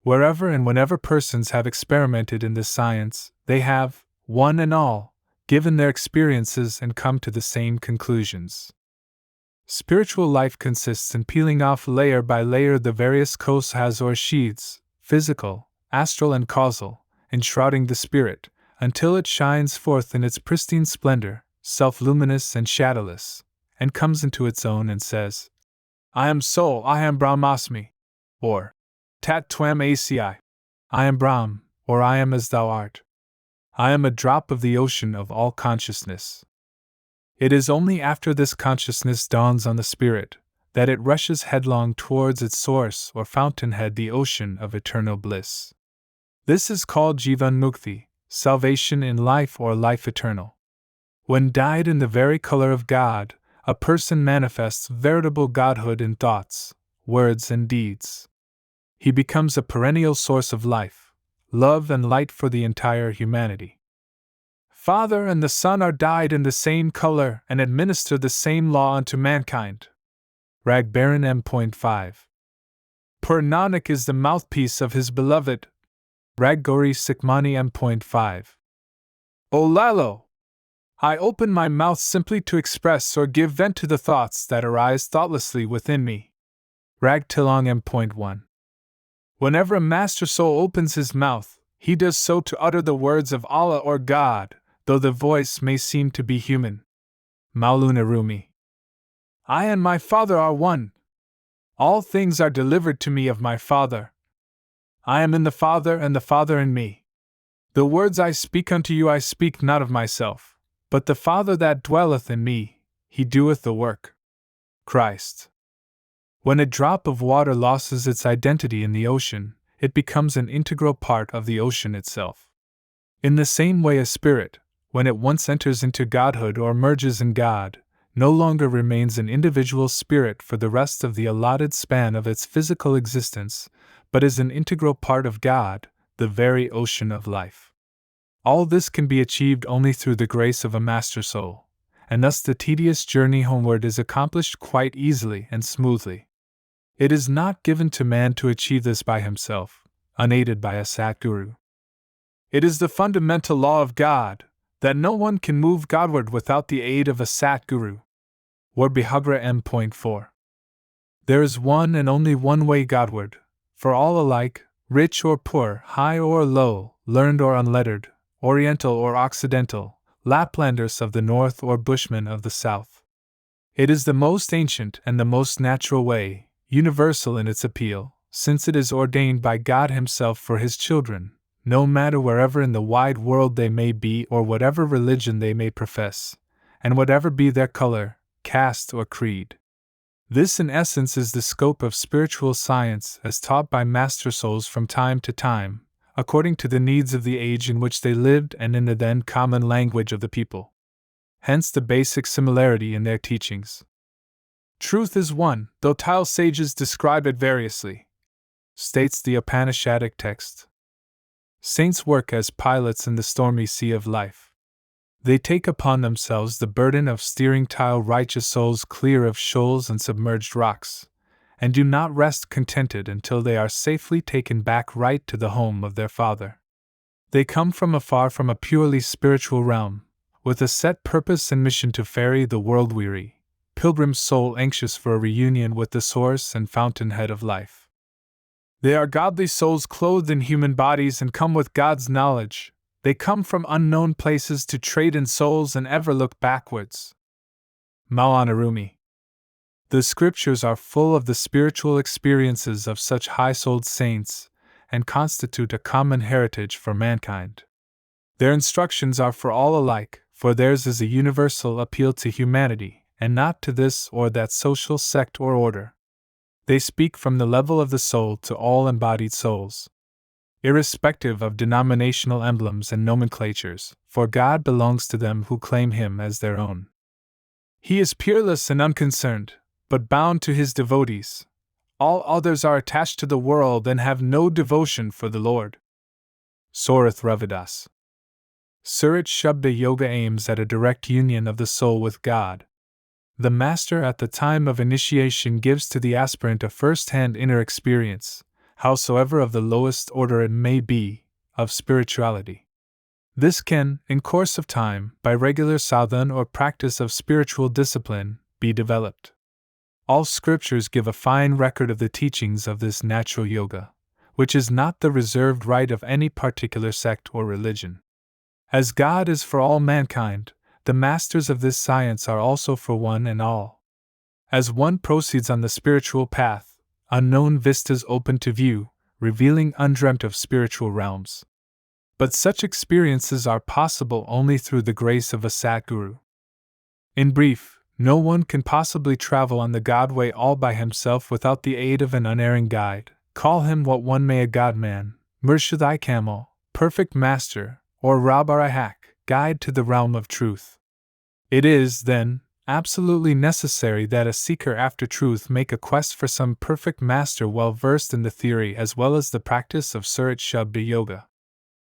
Wherever and whenever persons have experimented in this science, they have, one and all, given their experiences and come to the same conclusions. Spiritual life consists in peeling off layer by layer the various kosas or sheaths, physical, astral, and causal, enshrouding the spirit, until it shines forth in its pristine splendor, self-luminous and shadowless, and comes into its own and says, I am soul, I am Brahmasmi, or Tat Tvam Asi, I am Brahm, or I am as thou art. I am a drop of the ocean of all consciousness. It is only after this consciousness dawns on the spirit that it rushes headlong towards its source or fountainhead, the ocean of eternal bliss. This is called Jivan Mukti, salvation in life or life eternal. When dyed in the very color of God, a person manifests veritable godhood in thoughts, words, and deeds. He becomes a perennial source of life, love, and light for the entire humanity. Father and the Son are dyed in the same color and administer the same law unto mankind. Rag Baron M.5. Pur Nanak is the mouthpiece of his beloved. Rag Gauri Sikmani M.5. O Lalo! I open my mouth simply to express or give vent to the thoughts that arise thoughtlessly within me. Rag Tilong M.1. Whenever a master soul opens his mouth, he does so to utter the words of Allah or God, though the voice may seem to be human. Maulana Rumi. I and my Father are one. All things are delivered to me of my Father. I am in the Father and the Father in me. The words I speak unto you I speak not of myself, but the Father that dwelleth in me, he doeth the work. Christ. When a drop of water loses its identity in the ocean, it becomes an integral part of the ocean itself. In the same way, a spirit, when it once enters into godhood or merges in God, no longer remains an individual spirit for the rest of the allotted span of its physical existence, but is an integral part of God, the very ocean of life. All this can be achieved only through the grace of a master soul, and thus the tedious journey homeward is accomplished quite easily and smoothly. It is not given to man to achieve this by himself, unaided by a Satguru. It is the fundamental law of God that no one can move Godward without the aid of a Satguru. War Bihagra M.4. There is one and only one way Godward, for all alike, rich or poor, high or low, learned or unlettered, Oriental or Occidental, Laplanders of the North or Bushmen of the South. It is the most ancient and the most natural way, universal in its appeal, since it is ordained by God Himself for His children, no matter wherever in the wide world they may be or whatever religion they may profess, and whatever be their color, caste, or creed. This in essence is the scope of spiritual science as taught by master souls from time to time, according to the needs of the age in which they lived and in the then common language of the people. Hence the basic similarity in their teachings. Truth is one, though tile sages describe it variously, states the Upanishadic text. Saints work as pilots in the stormy sea of life. They take upon themselves the burden of steering tile righteous souls clear of shoals and submerged rocks, and do not rest contented until they are safely taken back right to the home of their Father. They come from afar from a purely spiritual realm, with a set purpose and mission to ferry the world-weary, pilgrim soul anxious for a reunion with the source and fountainhead of life. They are godly souls clothed in human bodies and come with God's knowledge. They come from unknown places to trade in souls and ever look backwards. Maulana Rumi. The scriptures are full of the spiritual experiences of such high-souled saints, and constitute a common heritage for mankind. Their instructions are for all alike, for theirs is a universal appeal to humanity, and not to this or that social sect or order. They speak from the level of the soul to all embodied souls, irrespective of denominational emblems and nomenclatures, for God belongs to them who claim Him as their own. He is peerless and unconcerned, but bound to His devotees. All others are attached to the world and have no devotion for the Lord. Sorath Ravidas. Surat Shabda Yoga aims at a direct union of the soul with God. The master at the time of initiation gives to the aspirant a first-hand inner experience, howsoever of the lowest order it may be, of spirituality. This can, in course of time, by regular sadhana or practice of spiritual discipline, be developed. All scriptures give a fine record of the teachings of this natural yoga, which is not the reserved right of any particular sect or religion. As God is for all mankind, the masters of this science are also for one and all. As one proceeds on the spiritual path, unknown vistas open to view, revealing undreamt of spiritual realms. But such experiences are possible only through the grace of a Satguru. In brief, no one can possibly travel on the God-way all by himself without the aid of an unerring guide, call him what one may, a God-man, Murshid-i Kamil, perfect master, or Rabb-i-Haq, guide to the realm of truth. It is, then, absolutely necessary that a seeker after truth make a quest for some perfect master well versed in the theory as well as the practice of Surat Shabda Yoga.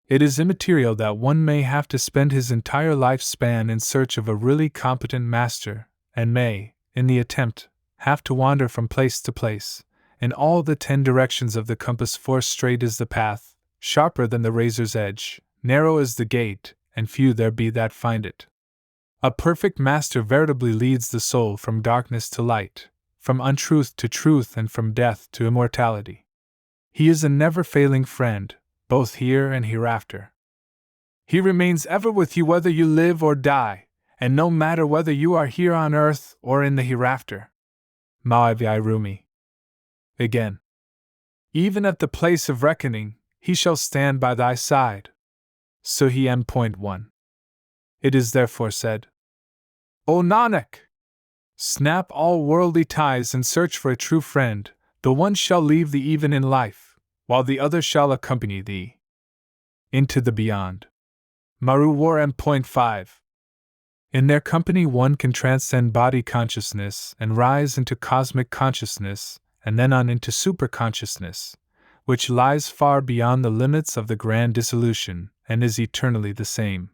It is immaterial that one may have to spend his entire lifespan in search of a really competent master, and may, in the attempt, have to wander from place to place, in all the 10 directions of the compass, for straight is the path, sharper than the razor's edge, narrow is the gate, and few there be that find it. A perfect master veritably leads the soul from darkness to light, from untruth to truth, and from death to immortality. He is a never-failing friend, both here and hereafter. He remains ever with you whether you live or die, and no matter whether you are here on earth or in the hereafter. Maivai Rumi. Again. Even at the place of reckoning, he shall stand by thy side. Suhi M.1. It is therefore said, O Nanak! Snap all worldly ties and search for a true friend, the one shall leave thee even in life, while the other shall accompany thee into the beyond. Maru War M.5. In their company one can transcend body consciousness and rise into cosmic consciousness, and then on into superconsciousness, which lies far beyond the limits of the grand dissolution, and is eternally the same.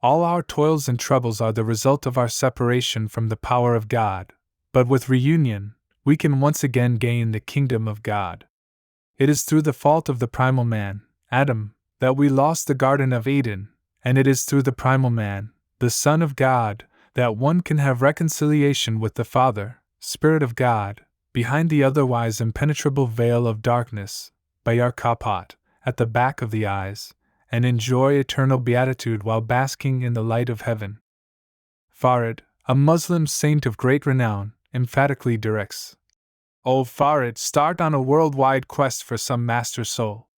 All our toils and troubles are the result of our separation from the power of God, but with reunion, we can once again gain the kingdom of God. It is through the fault of the primal man, Adam, that we lost the Garden of Eden, and it is through the primal man, the Son of God, that one can have reconciliation with the Father, Spirit of God, behind the otherwise impenetrable veil of darkness, Bayar Kapat, at the back of the eyes, and enjoy eternal beatitude while basking in the light of heaven. Farid, a Muslim saint of great renown, emphatically directs, O Farid, start on a worldwide quest for some master soul.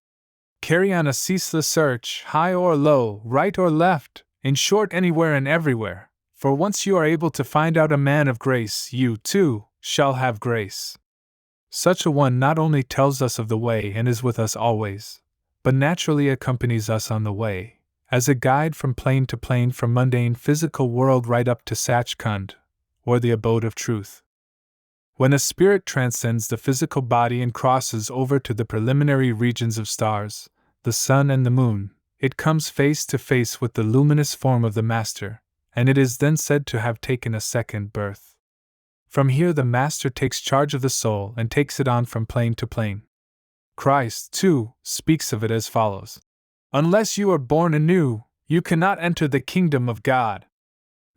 Carry on a ceaseless search, high or low, right or left, in short anywhere and everywhere, for once you are able to find out a man of grace, you, too, shall have grace. Such a one not only tells us of the way and is with us always, but naturally accompanies us on the way, as a guide from plane to plane, from mundane physical world right up to Sachkhand, or the abode of truth. When a spirit transcends the physical body and crosses over to the preliminary regions of stars, the sun and the moon, it comes face to face with the luminous form of the Master, and it is then said to have taken a second birth. From here the Master takes charge of the soul and takes it on from plane to plane. Christ, too, speaks of it as follows: Unless you are born anew, you cannot enter the kingdom of God.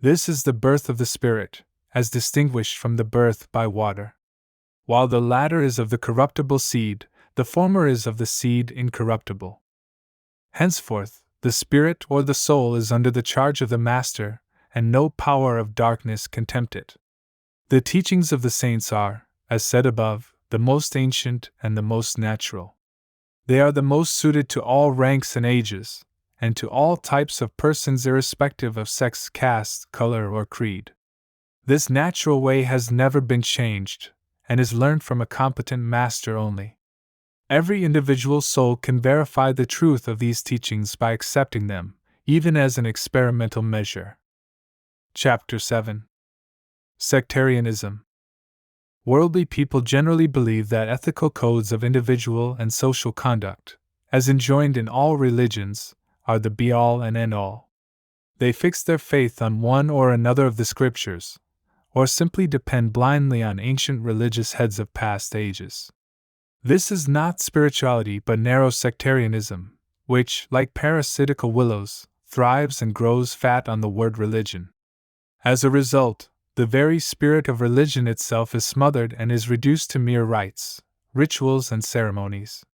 This is the birth of the Spirit, as distinguished from the birth by water. While the latter is of the corruptible seed, the former is of the seed incorruptible. Henceforth, the spirit or the soul is under the charge of the Master, and no power of darkness can tempt it. The teachings of the saints are, as said above, the most ancient and the most natural. They are the most suited to all ranks and ages, and to all types of persons irrespective of sex, caste, color, or creed. This natural way has never been changed, and is learned from a competent master only. Every individual soul can verify the truth of these teachings by accepting them, even as an experimental measure. Chapter 7. Sectarianism. Worldly people generally believe that ethical codes of individual and social conduct, as enjoined in all religions, are the be-all and end-all. They fix their faith on one or another of the scriptures, or simply depend blindly on ancient religious heads of past ages. This is not spirituality but narrow sectarianism, which, like parasitical willows, thrives and grows fat on the word religion. As a result, the very spirit of religion itself is smothered and is reduced to mere rites, rituals, and ceremonies.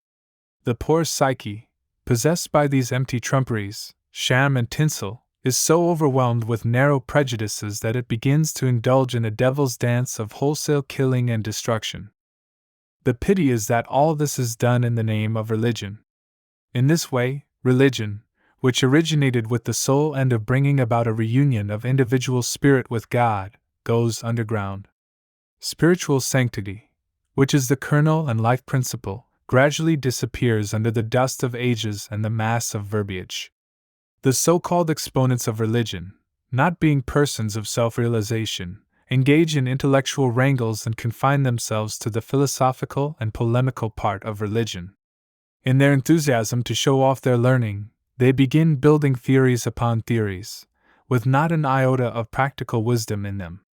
The poor psyche, possessed by these empty trumperies, sham and tinsel, is so overwhelmed with narrow prejudices that it begins to indulge in a devil's dance of wholesale killing and destruction. The pity is that all this is done in the name of religion. In this way, religion, which originated with the sole end of bringing about a reunion of individual spirit with God, goes underground. Spiritual sanctity, which is the kernel and life principle, gradually disappears under the dust of ages and the mass of verbiage. The so-called exponents of religion, not being persons of self-realization, engage in intellectual wrangles and confine themselves to the philosophical and polemical part of religion. In their enthusiasm to show off their learning, they begin building theories upon theories, with not an iota of practical wisdom in them.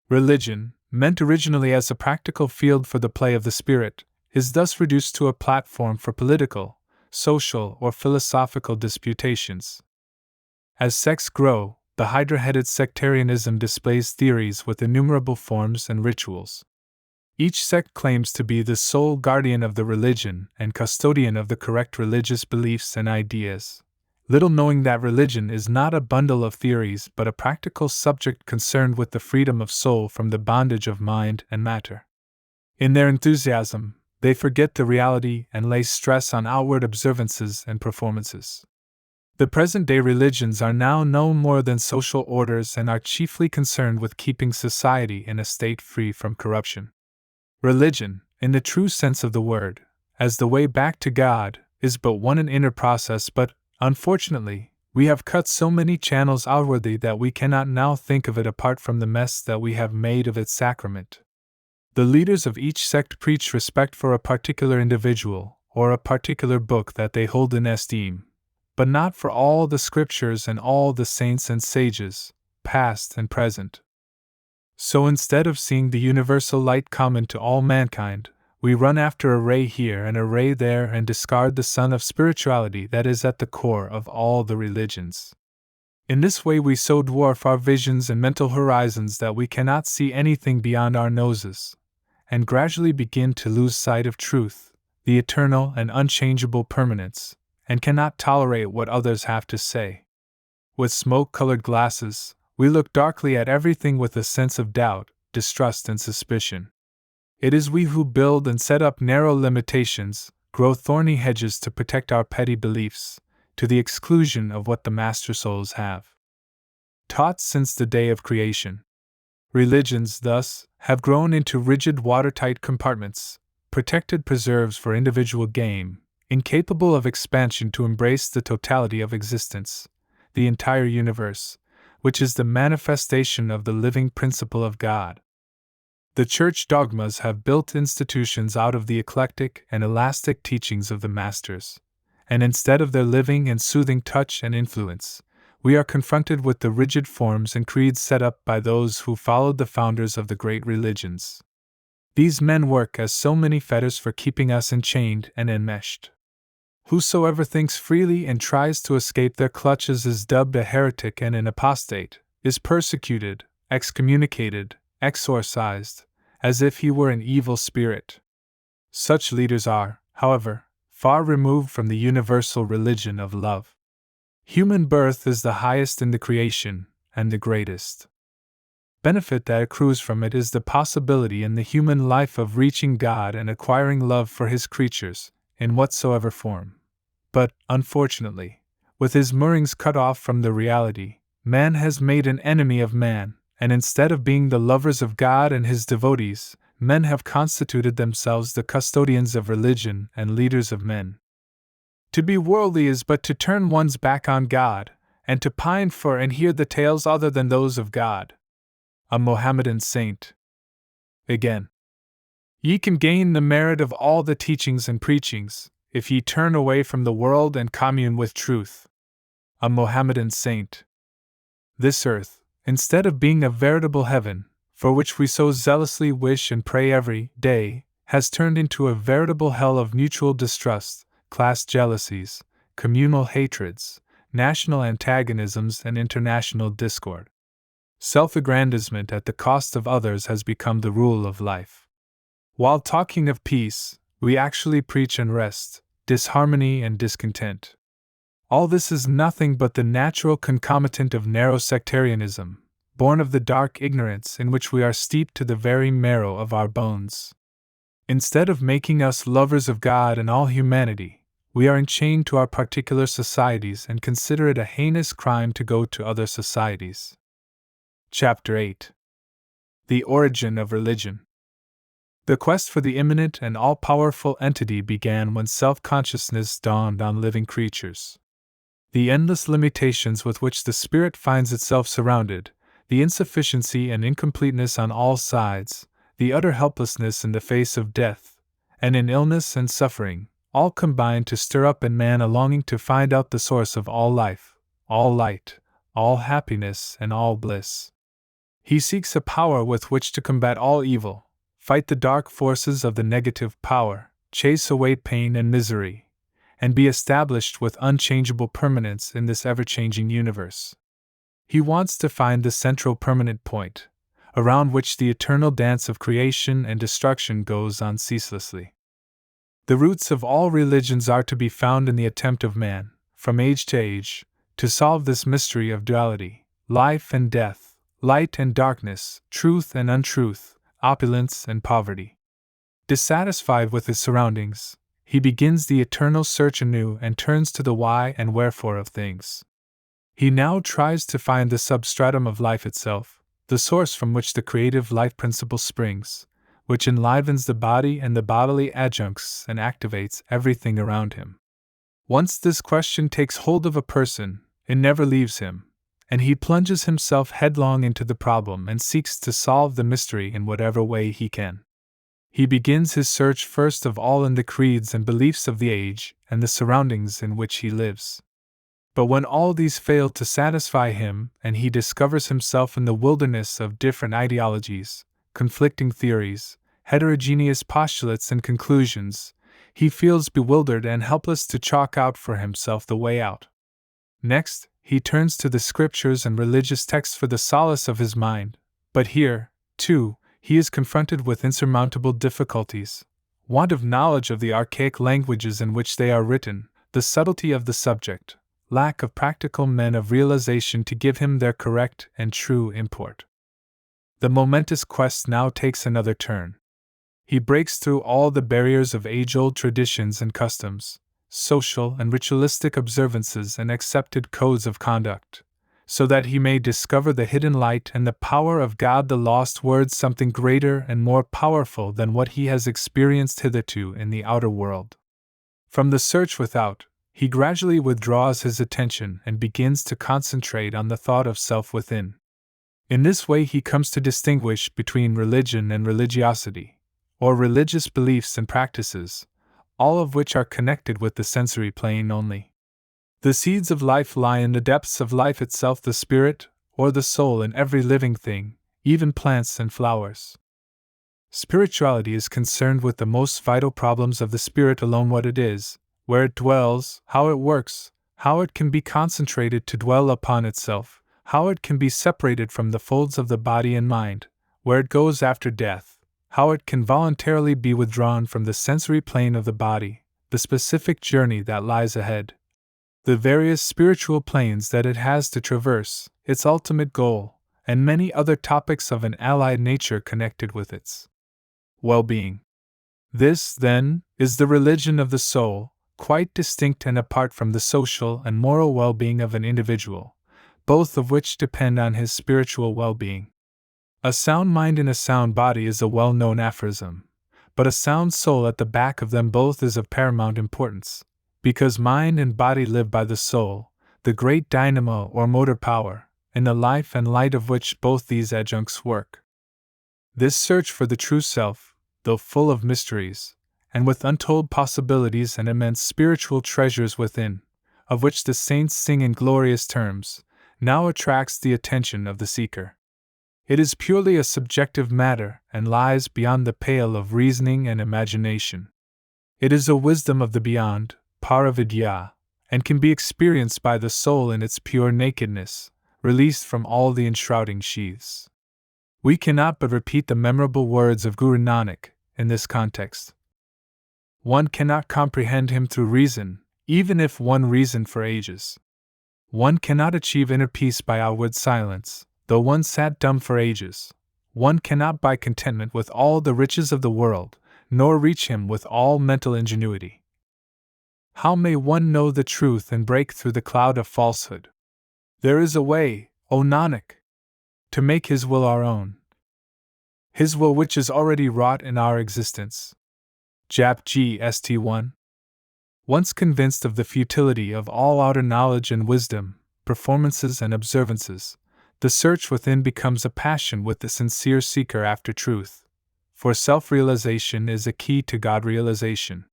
Religion, meant originally as a practical field for the play of the spirit, is thus reduced to a platform for political, social, or philosophical disputations. As sects grow, the hydra-headed sectarianism displays theories with innumerable forms and rituals. Each sect claims to be the sole guardian of the religion and custodian of the correct religious beliefs and ideas, little knowing that religion is not a bundle of theories but a practical subject concerned with the freedom of soul from the bondage of mind and matter. In their enthusiasm, they forget the reality and lay stress on outward observances and performances. The present-day religions are now no more than social orders and are chiefly concerned with keeping society in a state free from corruption. Religion, in the true sense of the word, as the way back to God, is but one an inner process, but, unfortunately, we have cut so many channels outwardly that we cannot now think of it apart from the mess that we have made of its sacrament. The leaders of each sect preach respect for a particular individual, or a particular book that they hold in esteem, but not for all the scriptures and all the saints and sages, past and present. So instead of seeing the universal light common to all mankind, we run after a ray here and a ray there and discard the sun of spirituality that is at the core of all the religions. In this way we so dwarf our visions and mental horizons that we cannot see anything beyond our noses, and gradually begin to lose sight of truth, the eternal and unchangeable permanence, and cannot tolerate what others have to say. With smoke-colored glasses, we look darkly at everything with a sense of doubt, distrust, and suspicion. It is we who build and set up narrow limitations, grow thorny hedges to protect our petty beliefs, to the exclusion of what the master souls have taught since the day of creation. Religions, thus, have grown into rigid watertight compartments, protected preserves for individual gain, incapable of expansion to embrace the totality of existence, the entire universe, which is the manifestation of the living principle of God. The church dogmas have built institutions out of the eclectic and elastic teachings of the masters, and instead of their living and soothing touch and influence, we are confronted with the rigid forms and creeds set up by those who followed the founders of the great religions. These men work as so many fetters for keeping us enchained and enmeshed. Whosoever thinks freely and tries to escape their clutches is dubbed a heretic and an apostate, is persecuted, excommunicated, exorcised, as if he were an evil spirit. Such leaders are, however, far removed from the universal religion of love. Human birth is the highest in the creation, and the greatest benefit that accrues from it is the possibility in the human life of reaching God and acquiring love for His creatures, in whatsoever form. But, unfortunately, With his moorings cut off from the reality, man has made an enemy of man, and instead of being the lovers of God and his devotees, men have constituted themselves the custodians of religion and leaders of men. To be worldly is but to turn one's back on God, and to pine for and hear the tales other than those of God. A Mohammedan saint. Again. Ye can gain the merit of all the teachings and preachings, if ye turn away from the world and commune with truth. A Mohammedan saint. This earth, instead of being a veritable heaven, for which we so zealously wish and pray every day, has turned into a veritable hell of mutual distrust, class jealousies, communal hatreds, national antagonisms, and international discord. Self-aggrandizement at the cost of others has become the rule of life. While talking of peace, we actually preach unrest, disharmony, and discontent. All this is nothing but the natural concomitant of narrow sectarianism, born of the dark ignorance in which we are steeped to the very marrow of our bones. Instead of making us lovers of God and all humanity, we are enchained to our particular societies and consider it a heinous crime to go to other societies. Chapter 8. The Origin of Religion. The quest for the immanent and all-powerful entity began when self-consciousness dawned on living creatures. The endless limitations with which the spirit finds itself surrounded, the insufficiency and incompleteness on all sides, the utter helplessness in the face of death, and in illness and suffering, all combine to stir up in man a longing to find out the source of all life, all light, all happiness, and all bliss. He seeks a power with which to combat all evil, fight the dark forces of the negative power, chase away pain and misery, and be established with unchangeable permanence in this ever-changing universe. He wants to find the central permanent point, around which the eternal dance of creation and destruction goes on ceaselessly. The roots of all religions are to be found in the attempt of man, from age to age, to solve this mystery of duality, life and death, light and darkness, truth and untruth, opulence and poverty. Dissatisfied with his surroundings, he begins the eternal search anew and turns to the why and wherefore of things. He now tries to find the substratum of life itself, the source from which the creative life principle springs, which enlivens the body and the bodily adjuncts and activates everything around him. Once this question takes hold of a person, it never leaves him, and he plunges himself headlong into the problem and seeks to solve the mystery in whatever way he can. He begins his search first of all in the creeds and beliefs of the age and the surroundings in which he lives. But when all these fail to satisfy him and he discovers himself in the wilderness of different ideologies, conflicting theories, heterogeneous postulates and conclusions, he feels bewildered and helpless to chalk out for himself the way out. Next, he turns to the scriptures and religious texts for the solace of his mind, but here, too, he is confronted with insurmountable difficulties: want of knowledge of the archaic languages in which they are written, the subtlety of the subject, lack of practical men of realization to give him their correct and true import. The momentous quest now takes another turn. He breaks through all the barriers of age-old traditions and customs, social and ritualistic observances and accepted codes of conduct, so that he may discover the hidden light and the power of God, the lost words, something greater and more powerful than what he has experienced hitherto in the outer world. From the search without, he gradually withdraws his attention and begins to concentrate on the thought of self within. In this way he comes to distinguish between religion and religiosity, or religious beliefs and practices, all of which are connected with the sensory plane only. The seeds of life lie in the depths of life itself, the spirit, or the soul in every living thing, even plants and flowers. Spirituality is concerned with the most vital problems of the spirit alone: what it is, where it dwells, how it works, how it can be concentrated to dwell upon itself, how it can be separated from the folds of the body and mind, where it goes after death, how it can voluntarily be withdrawn from the sensory plane of the body, the specific journey that lies ahead, the various spiritual planes that it has to traverse, its ultimate goal, and many other topics of an allied nature connected with its well-being. This, then, is the religion of the soul, quite distinct and apart from the social and moral well-being of an individual, both of which depend on his spiritual well-being. A sound mind in a sound body is a well-known aphorism, but a sound soul at the back of them both is of paramount importance, because mind and body live by the soul, the great dynamo or motor power, in the life and light of which both these adjuncts work. This search for the true self, though full of mysteries, and with untold possibilities and immense spiritual treasures within, of which the saints sing in glorious terms, now attracts the attention of the seeker. It is purely a subjective matter and lies beyond the pale of reasoning and imagination. It is a wisdom of the beyond, paravidya, and can be experienced by the soul in its pure nakedness, released from all the enshrouding sheaths. We cannot but repeat the memorable words of Guru Nanak in this context. One cannot comprehend him through reason, even if one reasoned for ages. One cannot achieve inner peace by outward silence, though one sat dumb for ages. One cannot buy contentment with all the riches of the world, nor reach him with all mental ingenuity. How may one know the truth and break through the cloud of falsehood? There is a way, O Nanak, to make his will our own. His will which is already wrought in our existence. Jap Gst 1. Once convinced of the futility of all outer knowledge and wisdom, performances and observances, the search within becomes a passion with the sincere seeker after truth, for self-realization is a key to God-realization.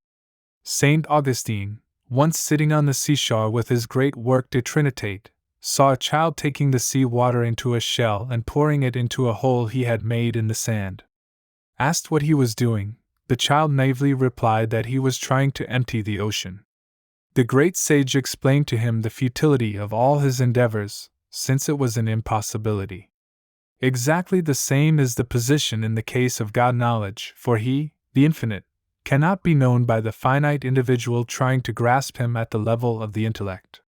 Saint Augustine, once sitting on the seashore with his great work De Trinitate, saw a child taking the sea water into a shell and pouring it into a hole he had made in the sand. Asked what he was doing, the child naively replied that he was trying to empty the ocean. The great sage explained to him the futility of all his endeavors, since it was an impossibility. Exactly the same is the position in the case of God knowledge, for He, the Infinite, cannot be known by the finite individual trying to grasp Him at the level of the intellect.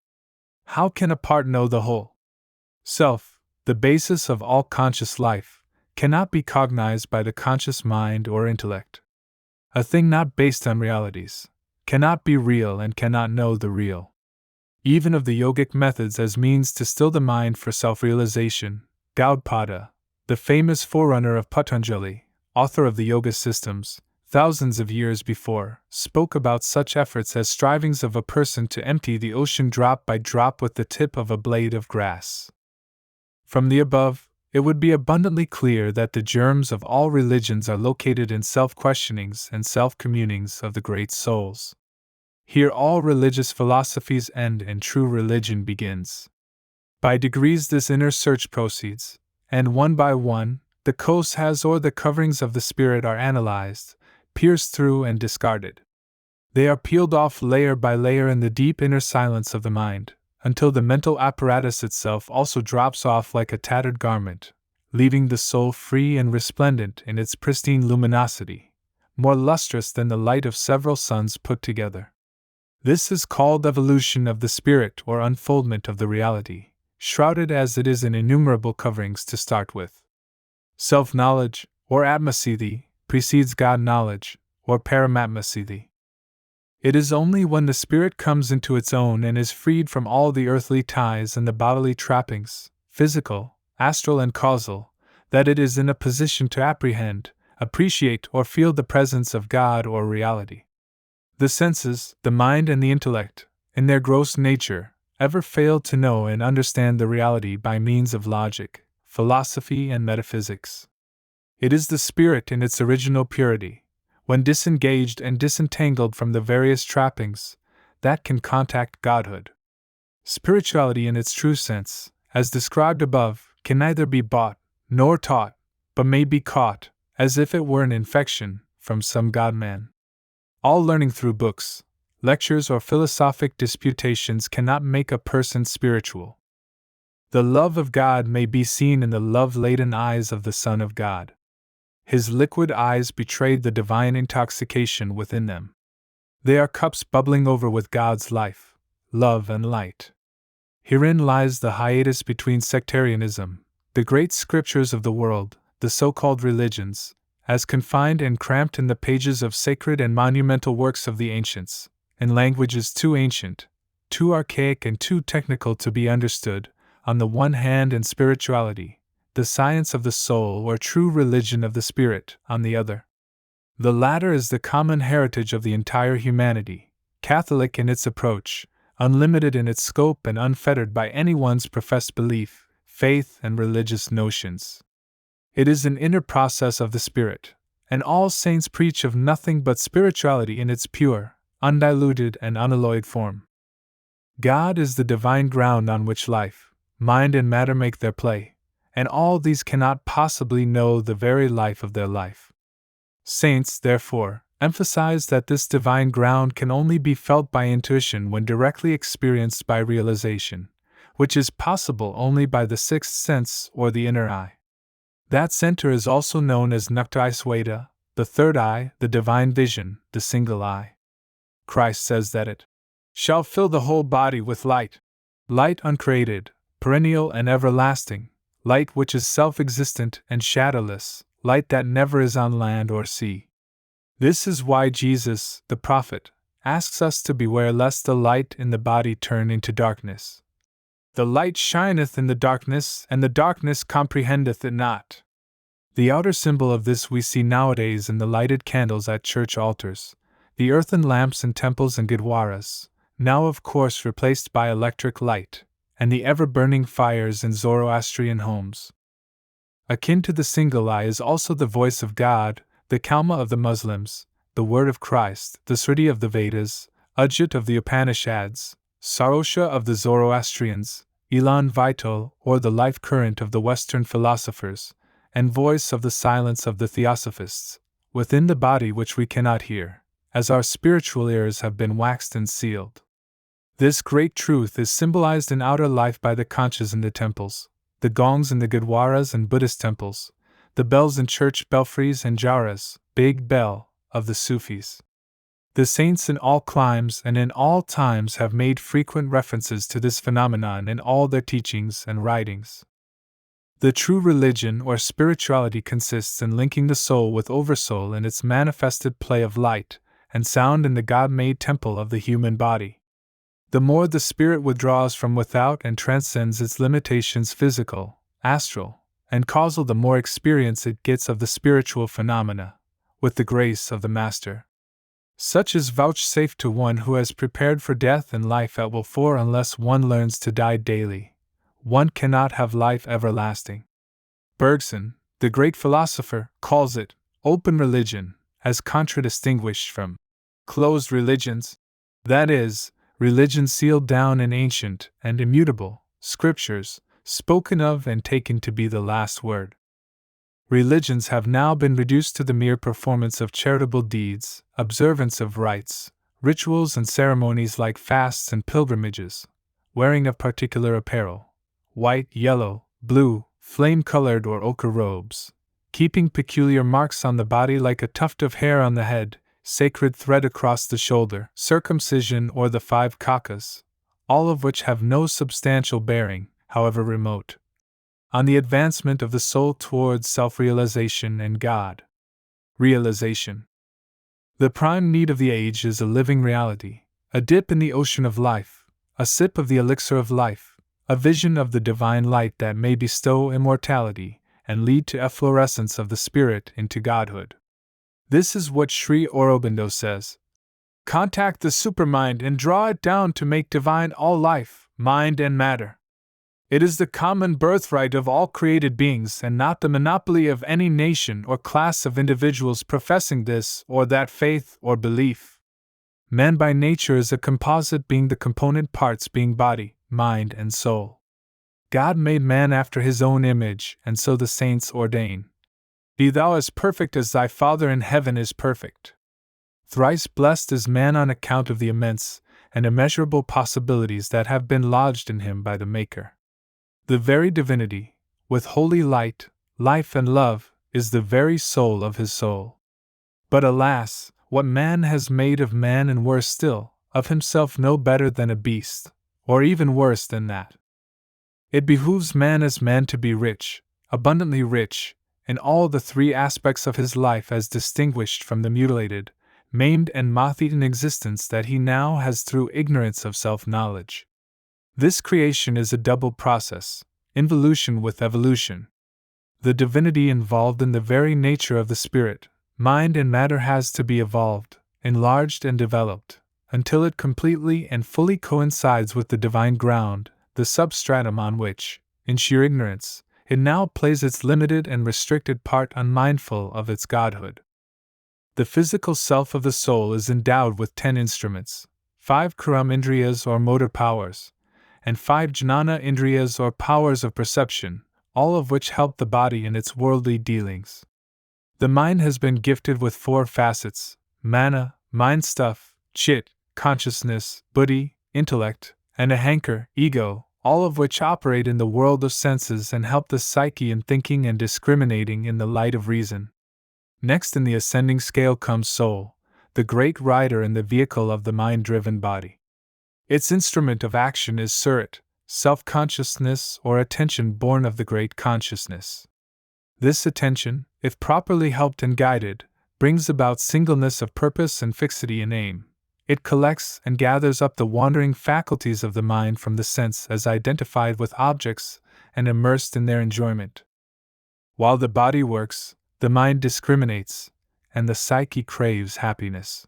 How can a part know the whole? Self, the basis of all conscious life, cannot be cognized by the conscious mind or intellect. A thing not based on realities cannot be real and cannot know the real. Even of the yogic methods as means to still the mind for self-realization, Gaudpada, the famous forerunner of Patanjali, author of the Yoga systems, thousands of years before, spoke about such efforts as strivings of a person to empty the ocean drop by drop with the tip of a blade of grass. From the above, it would be abundantly clear that the germs of all religions are located in self-questionings and self-communings of the great souls. Here all religious philosophies end and true religion begins. By degrees this inner search proceeds, and one by one, the kosas or the coverings of the spirit are analyzed, pierced through and discarded. They are peeled off layer by layer in the deep inner silence of the mind, until the mental apparatus itself also drops off like a tattered garment, leaving the soul free and resplendent in its pristine luminosity, more lustrous than the light of several suns put together. This is called evolution of the spirit or unfoldment of the reality, shrouded as it is in innumerable coverings to start with. Self-knowledge, or Atmasiddhi, precedes God-knowledge, or Paramatmasiddhi. It is only when the spirit comes into its own and is freed from all the earthly ties and the bodily trappings, physical, astral and causal, that it is in a position to apprehend, appreciate or feel the presence of God or reality. The senses, the mind and the intellect, in their gross nature, ever fail to know and understand the reality by means of logic, philosophy and metaphysics. It is the spirit in its original purity, when disengaged and disentangled from the various trappings, that can contact Godhood. Spirituality in its true sense, as described above, can neither be bought nor taught, but may be caught, as if it were an infection, from some God-man. All learning through books, lectures or philosophic disputations cannot make a person spiritual. The love of God may be seen in the love-laden eyes of the Son of God. His liquid eyes betrayed the divine intoxication within them. They are cups bubbling over with God's life, love and light. Herein lies the hiatus between sectarianism, the great scriptures of the world, the so-called religions, as confined and cramped in the pages of sacred and monumental works of the ancients, in languages too ancient, too archaic, and too technical to be understood, on the one hand, and spirituality, the science of the soul or true religion of the spirit, on the other. The latter is the common heritage of the entire humanity, Catholic in its approach, unlimited in its scope, and unfettered by anyone's professed belief, faith, and religious notions. It is an inner process of the spirit, and all saints preach of nothing but spirituality in its pure, undiluted, and unalloyed form. God is the divine ground on which life, mind, and matter make their play, and all these cannot possibly know the very life of their life. Saints, therefore, emphasize that this divine ground can only be felt by intuition when directly experienced by realization, which is possible only by the sixth sense or the inner eye. That center is also known as Nukta, the third eye, the divine vision, the single eye. Christ says that it shall fill the whole body with light, light uncreated, perennial and everlasting, light which is self-existent and shadowless, light that never is on land or sea. This is why Jesus, the prophet, asks us to beware lest the light in the body turn into darkness. The light shineth in the darkness, and the darkness comprehendeth it not. The outer symbol of this we see nowadays in the lighted candles at church altars, the earthen lamps in temples and gurdwaras, now of course replaced by electric light, and the ever-burning fires in Zoroastrian homes. Akin to the single eye is also the voice of God, the Kalma of the Muslims, the word of Christ, the Sriti of the Vedas, Ajit of the Upanishads, Sarosha of the Zoroastrians, Elan Vital, or the life current of the Western philosophers, and voice of the silence of the Theosophists, within the body which we cannot hear, as our spiritual ears have been waxed and sealed. This great truth is symbolized in outer life by the conchas in the temples, the gongs in the gurdwaras and Buddhist temples, the bells in church belfries and jauras, big bell, of the Sufis. The saints in all climes and in all times have made frequent references to this phenomenon in all their teachings and writings. The true religion or spirituality consists in linking the soul with oversoul in its manifested play of light and sound in the God-made temple of the human body. The more the spirit withdraws from without and transcends its limitations physical, astral, and causal, the more experience it gets of the spiritual phenomena, with the grace of the Master. Such is vouchsafed to one who has prepared for death and life at will, for unless one learns to die daily, one cannot have life everlasting. Bergson, the great philosopher, calls it open religion, as contradistinguished from closed religions, that is, religion sealed down in ancient and immutable scriptures, spoken of and taken to be the last word. Religions have now been reduced to the mere performance of charitable deeds, observance of rites, rituals and ceremonies like fasts and pilgrimages, wearing of particular apparel, white, yellow, blue, flame-colored or ochre robes, keeping peculiar marks on the body like a tuft of hair on the head, sacred thread across the shoulder, circumcision or the 5 kakas, all of which have no substantial bearing, however remote, on the advancement of the soul towards self-realization and God. Realization. The prime need of the age is a living reality, a dip in the ocean of life, a sip of the elixir of life, a vision of the divine light that may bestow immortality and lead to efflorescence of the spirit into godhood. This is what Sri Aurobindo says. Contact the supermind and draw it down to make divine all life, mind and matter. It is the common birthright of all created beings and not the monopoly of any nation or class of individuals professing this or that faith or belief. Man by nature is a composite being, the component parts being body, mind, and soul. God made man after his own image, and so the saints ordain. Be thou as perfect as thy Father in heaven is perfect. Thrice blessed is man on account of the immense and immeasurable possibilities that have been lodged in him by the Maker. The very divinity, with holy light, life, and love, is the very soul of his soul. But alas, what man has made of man, and worse still, of himself no better than a beast, or even worse than that. It behooves man as man to be rich, abundantly rich, in all the 3 aspects of his life as distinguished from the mutilated, maimed and moth-eaten existence that he now has through ignorance of self-knowledge. This creation is a double process, involution with evolution. The divinity involved in the very nature of the spirit, mind and matter has to be evolved, enlarged and developed, until it completely and fully coincides with the divine ground, the substratum on which, in sheer ignorance, it now plays its limited and restricted part unmindful of its godhood. The physical self of the soul is endowed with 10 instruments, 5 karam indriyas or motor powers, and 5 jnana indriyas or powers of perception, all of which help the body in its worldly dealings. The mind has been gifted with 4 facets: mana, mind stuff, chit, consciousness, buddhi, intellect, and ahankar, ego, all of which operate in the world of senses and help the psyche in thinking and discriminating in the light of reason. Next in the ascending scale comes soul, the great rider in the vehicle of the mind-driven body. Its instrument of action is surat, self-consciousness or attention born of the great consciousness. This attention, if properly helped and guided, brings about singleness of purpose and fixity in aim. It collects and gathers up the wandering faculties of the mind from the sense as identified with objects and immersed in their enjoyment. While the body works, the mind discriminates, and the psyche craves happiness.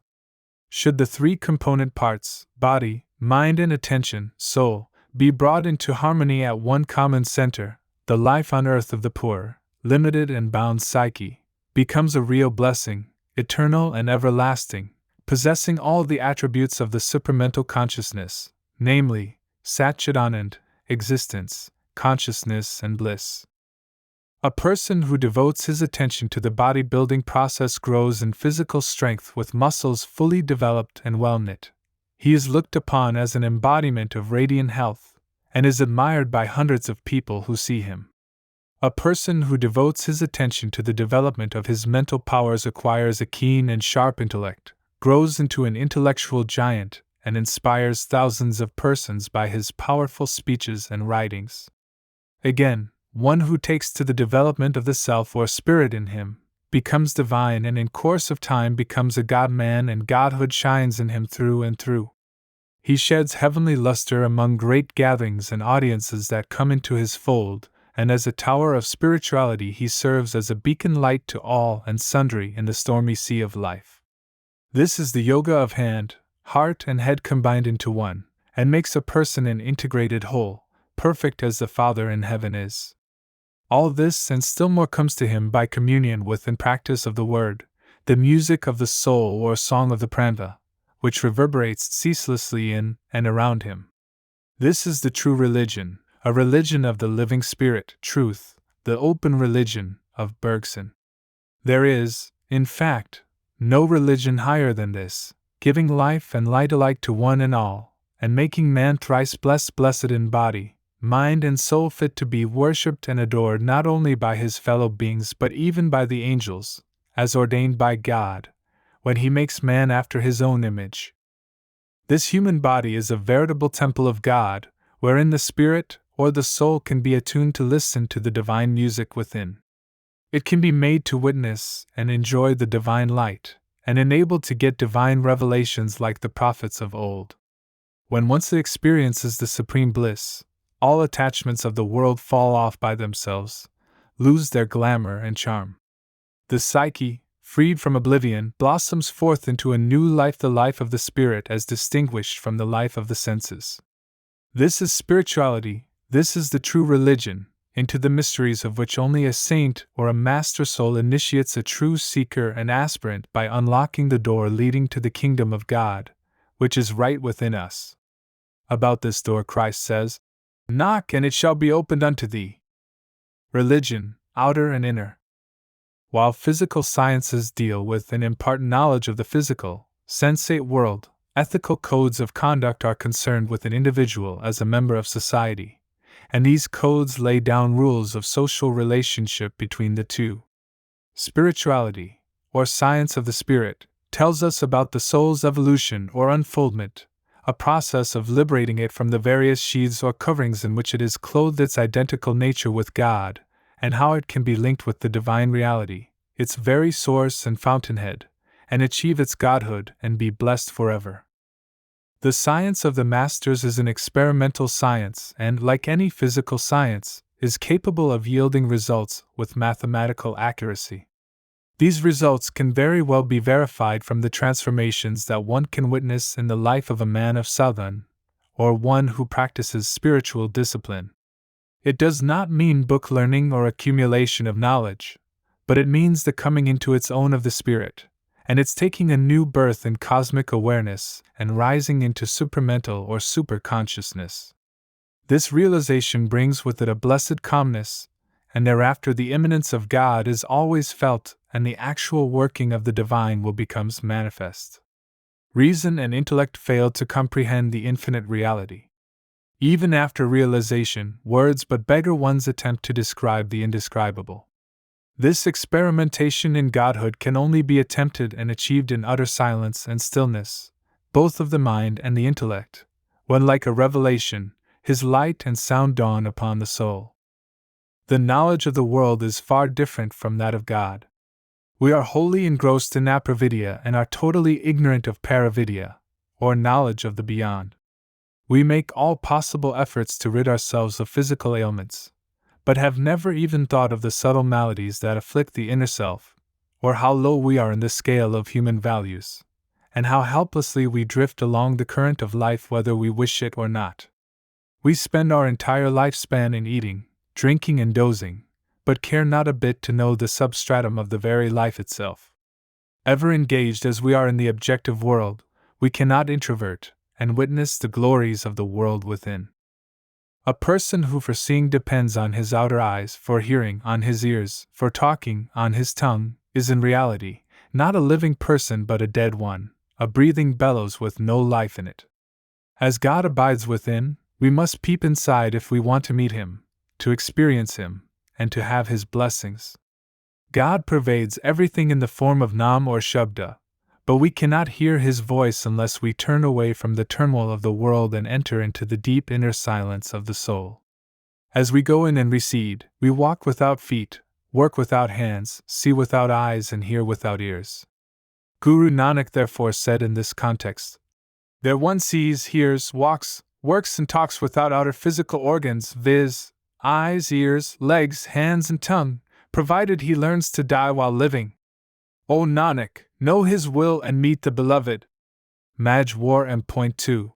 Should the 3 component parts, body, mind and attention, soul, be brought into harmony at one common center, the life on earth of the poor, limited and bound psyche becomes a real blessing, eternal and everlasting, possessing all the attributes of the supramental consciousness, namely, Satchidanand, existence, consciousness and bliss. A person who devotes his attention to the body-building process grows in physical strength with muscles fully developed and well-knit. He is looked upon as an embodiment of radiant health, and is admired by hundreds of people who see him. A person who devotes his attention to the development of his mental powers acquires a keen and sharp intellect, grows into an intellectual giant, and inspires thousands of persons by his powerful speeches and writings. Again, one who takes to the development of the self or spirit in him becomes divine and in course of time becomes a God-man, and godhood shines in him through and through. He sheds heavenly luster among great gatherings and audiences that come into his fold, and as a tower of spirituality he serves as a beacon light to all and sundry in the stormy sea of life. This is the yoga of hand, heart and head combined into one, and makes a person an integrated whole, perfect as the Father in heaven is. All this and still more comes to him by communion with and practice of the word, the music of the soul or song of the pranava, which reverberates ceaselessly in and around him. This is the true religion, a religion of the living spirit, truth, the open religion of Bergson. There is, in fact, no religion higher than this, giving life and light alike to one and all, and making man thrice blessed in body, mind and soul, fit to be worshipped and adored not only by his fellow beings but even by the angels, as ordained by God, when he makes man after his own image. This human body is a veritable temple of God, wherein the spirit or the soul can be attuned to listen to the divine music within. It can be made to witness and enjoy the divine light, and enabled to get divine revelations like the prophets of old. When once it experiences the supreme bliss, all attachments of the world fall off by themselves, lose their glamour and charm. The psyche, freed from oblivion, blossoms forth into a new life, the life of the spirit as distinguished from the life of the senses. This is spirituality, this is the true religion, into the mysteries of which only a saint or a master soul initiates a true seeker and aspirant by unlocking the door leading to the kingdom of God, which is right within us. About this door Christ says, "Knock, and it shall be opened unto thee." Religion, outer and inner. While physical sciences deal with and impart knowledge of the physical, sensate world, ethical codes of conduct are concerned with an individual as a member of society, and these codes lay down rules of social relationship between the two. Spirituality, or science of the spirit, tells us about the soul's evolution or unfoldment, a process of liberating it from the various sheaths or coverings in which it has clothed its identical nature with God, and how it can be linked with the divine reality, its very source and fountainhead, and achieve its godhood and be blessed forever. The science of the masters is an experimental science and, like any physical science, is capable of yielding results with mathematical accuracy. These results can very well be verified from the transformations that one can witness in the life of a man of Southern, or one who practices spiritual discipline. It does not mean book learning or accumulation of knowledge, but it means the coming into its own of the spirit, and its taking a new birth in cosmic awareness and rising into supramental or superconsciousness. This realization brings with it a blessed calmness, and thereafter the immanence of God is always felt, and the actual working of the divine will become manifest. Reason and intellect fail to comprehend the infinite reality. Even after realization, words but beggar one's attempt to describe the indescribable. This experimentation in Godhood can only be attempted and achieved in utter silence and stillness, both of the mind and the intellect, when, like a revelation, His light and sound dawn upon the soul. The knowledge of the world is far different from that of God. We are wholly engrossed in apravidya and are totally ignorant of paravidya, or knowledge of the beyond. We make all possible efforts to rid ourselves of physical ailments, but have never even thought of the subtle maladies that afflict the inner self, or how low we are in the scale of human values, and how helplessly we drift along the current of life whether we wish it or not. We spend our entire lifespan in eating, drinking, and dozing, but care not a bit to know the substratum of the very life itself. Ever engaged as we are in the objective world, we cannot introvert and witness the glories of the world within. A person who for seeing depends on his outer eyes, for hearing on his ears, for talking on his tongue, is in reality not a living person but a dead one, a breathing bellows with no life in it. As God abides within, we must peep inside if we want to meet Him, to experience Him, and to have His blessings. God pervades everything in the form of Nam or Shabda, but we cannot hear His voice unless we turn away from the turmoil of the world and enter into the deep inner silence of the soul. As we go in and recede, we walk without feet, work without hands, see without eyes, and hear without ears. Guru Nanak therefore said in this context, "There one sees, hears, walks, works and talks without outer physical organs, viz., eyes, ears, legs, hands, and tongue, provided he learns to die while living. O Nanak, know his will and meet the beloved." Maj War M.2.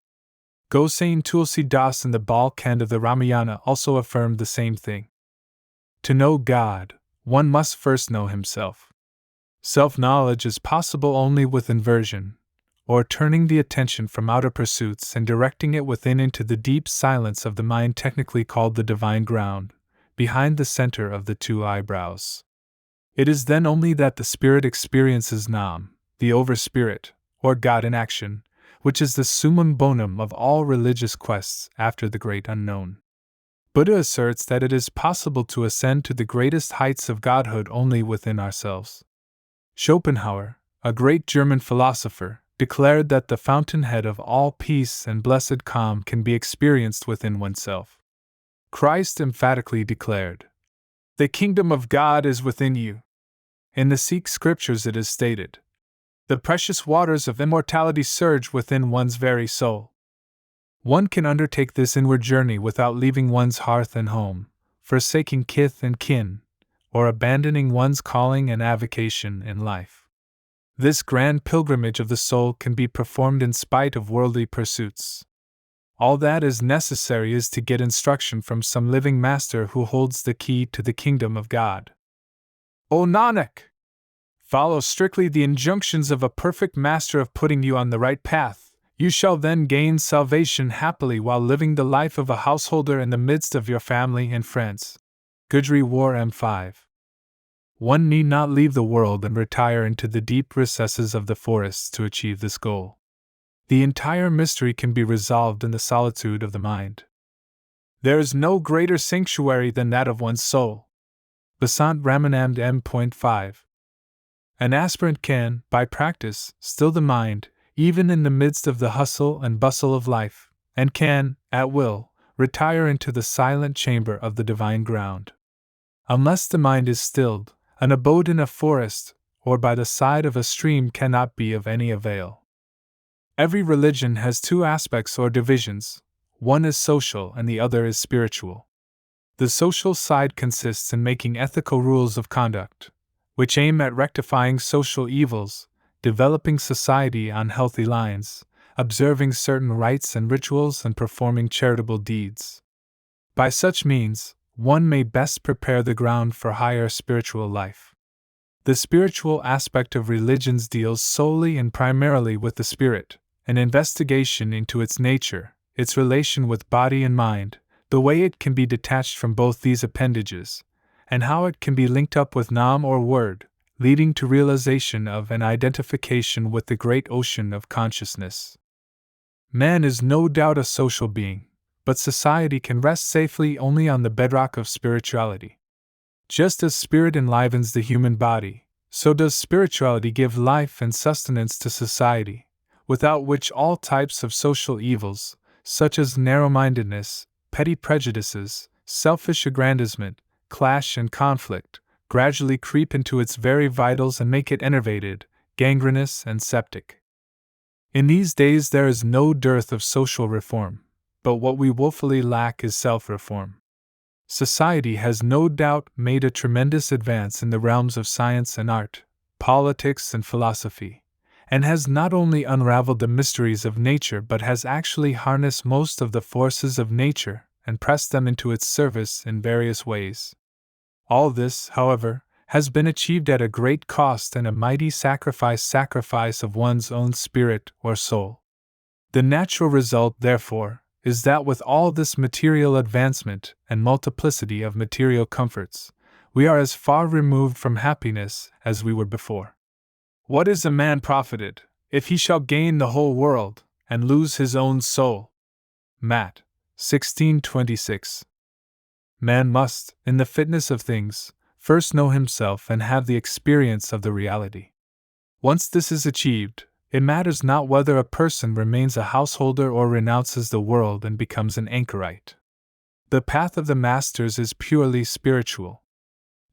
Gosain Tulsi Das in the Bal Khand of the Ramayana also affirmed the same thing. To know God, one must first know himself. Self-knowledge is possible only with inversion, or turning the attention from outer pursuits and directing it within into the deep silence of the mind, technically called the divine ground, behind the center of the two eyebrows. It is then only that the spirit experiences Nam, the over-spirit, or God in action, which is the summum bonum of all religious quests after the great unknown. Buddha asserts that it is possible to ascend to the greatest heights of godhood only within ourselves. Schopenhauer, a great German philosopher, declared that the fountainhead of all peace and blessed calm can be experienced within oneself. Christ emphatically declared, "The kingdom of God is within you." In the Sikh scriptures it is stated, "The precious waters of immortality surge within one's very soul." One can undertake this inward journey without leaving one's hearth and home, forsaking kith and kin, or abandoning one's calling and avocation in life. This grand pilgrimage of the soul can be performed in spite of worldly pursuits. All that is necessary is to get instruction from some living master who holds the key to the kingdom of God. O Nanak! Follow strictly the injunctions of a perfect master of putting you on the right path. You shall then gain salvation happily while living the life of a householder in the midst of your family and friends. Gujri War M5. One need not leave the world and retire into the deep recesses of the forests to achieve this goal. The entire mystery can be resolved in the solitude of the mind. There is no greater sanctuary than that of one's soul. Basant Ramanand M.5. An aspirant can, by practice, still the mind, even in the midst of the hustle and bustle of life, and can, at will, retire into the silent chamber of the divine ground. Unless the mind is stilled, an abode in a forest, or by the side of a stream cannot be of any avail. Every religion has two aspects or divisions, one is social and the other is spiritual. The social side consists in making ethical rules of conduct, which aim at rectifying social evils, developing society on healthy lines, observing certain rites and rituals, and performing charitable deeds. By such means, one may best prepare the ground for higher spiritual life. The spiritual aspect of religions deals solely and primarily with the spirit, an investigation into its nature, its relation with body and mind, the way it can be detached from both these appendages, and how it can be linked up with Nam or word, leading to realization of and identification with the great ocean of consciousness. Man is no doubt a social being, but society can rest safely only on the bedrock of spirituality. Just as spirit enlivens the human body, so does spirituality give life and sustenance to society, without which all types of social evils, such as narrow-mindedness, petty prejudices, selfish aggrandizement, clash and conflict, gradually creep into its very vitals and make it enervated, gangrenous, and septic. In these days there is no dearth of social reform, but what we woefully lack is self-reform. Society has no doubt made a tremendous advance in the realms of science and art, politics and philosophy, and has not only unraveled the mysteries of nature but has actually harnessed most of the forces of nature and pressed them into its service in various ways. All this, however, has been achieved at a great cost and a mighty sacrifice of one's own spirit or soul. The natural result, therefore, is that with all this material advancement and multiplicity of material comforts, we are as far removed from happiness as we were before. What is a man profited, if he shall gain the whole world, and lose his own soul? Matt. 16:26. Man must, in the fitness of things, first know himself and have the experience of the reality. Once this is achieved, it matters not whether a person remains a householder or renounces the world and becomes an anchorite. The path of the masters is purely spiritual.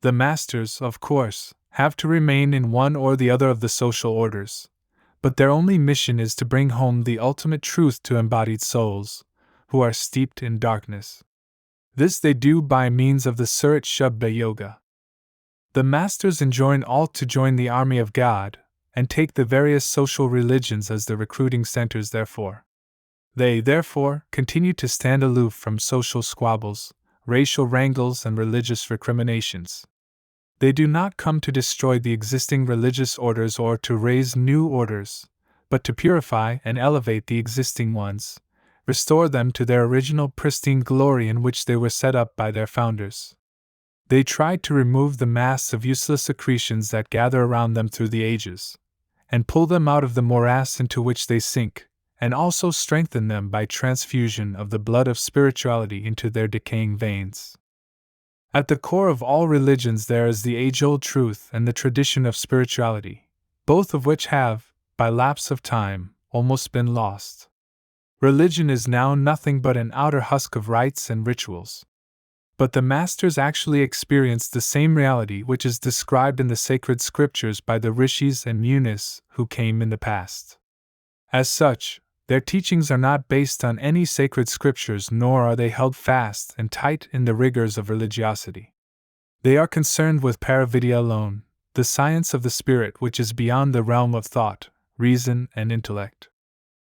The masters, of course, have to remain in one or the other of the social orders, but their only mission is to bring home the ultimate truth to embodied souls, who are steeped in darkness. This they do by means of the Surat Shabda Yoga. The masters enjoin all to join the army of God, and take the various social religions as the recruiting centers therefore. They, therefore, continue to stand aloof from social squabbles, racial wrangles, and religious recriminations. They do not come to destroy the existing religious orders or to raise new orders, but to purify and elevate the existing ones, restore them to their original pristine glory in which they were set up by their founders. They try to remove the mass of useless accretions that gather around them through the ages, and pull them out of the morass into which they sink, and also strengthen them by transfusion of the blood of spirituality into their decaying veins. At the core of all religions there is the age-old truth and the tradition of spirituality, both of which have, by lapse of time, almost been lost. Religion is now nothing but an outer husk of rites and rituals. But the masters actually experienced the same reality which is described in the sacred scriptures by the rishis and munis who came in the past. As such, their teachings are not based on any sacred scriptures, nor are they held fast and tight in the rigors of religiosity. They are concerned with paravidya alone, the science of the spirit which is beyond the realm of thought, reason, and intellect.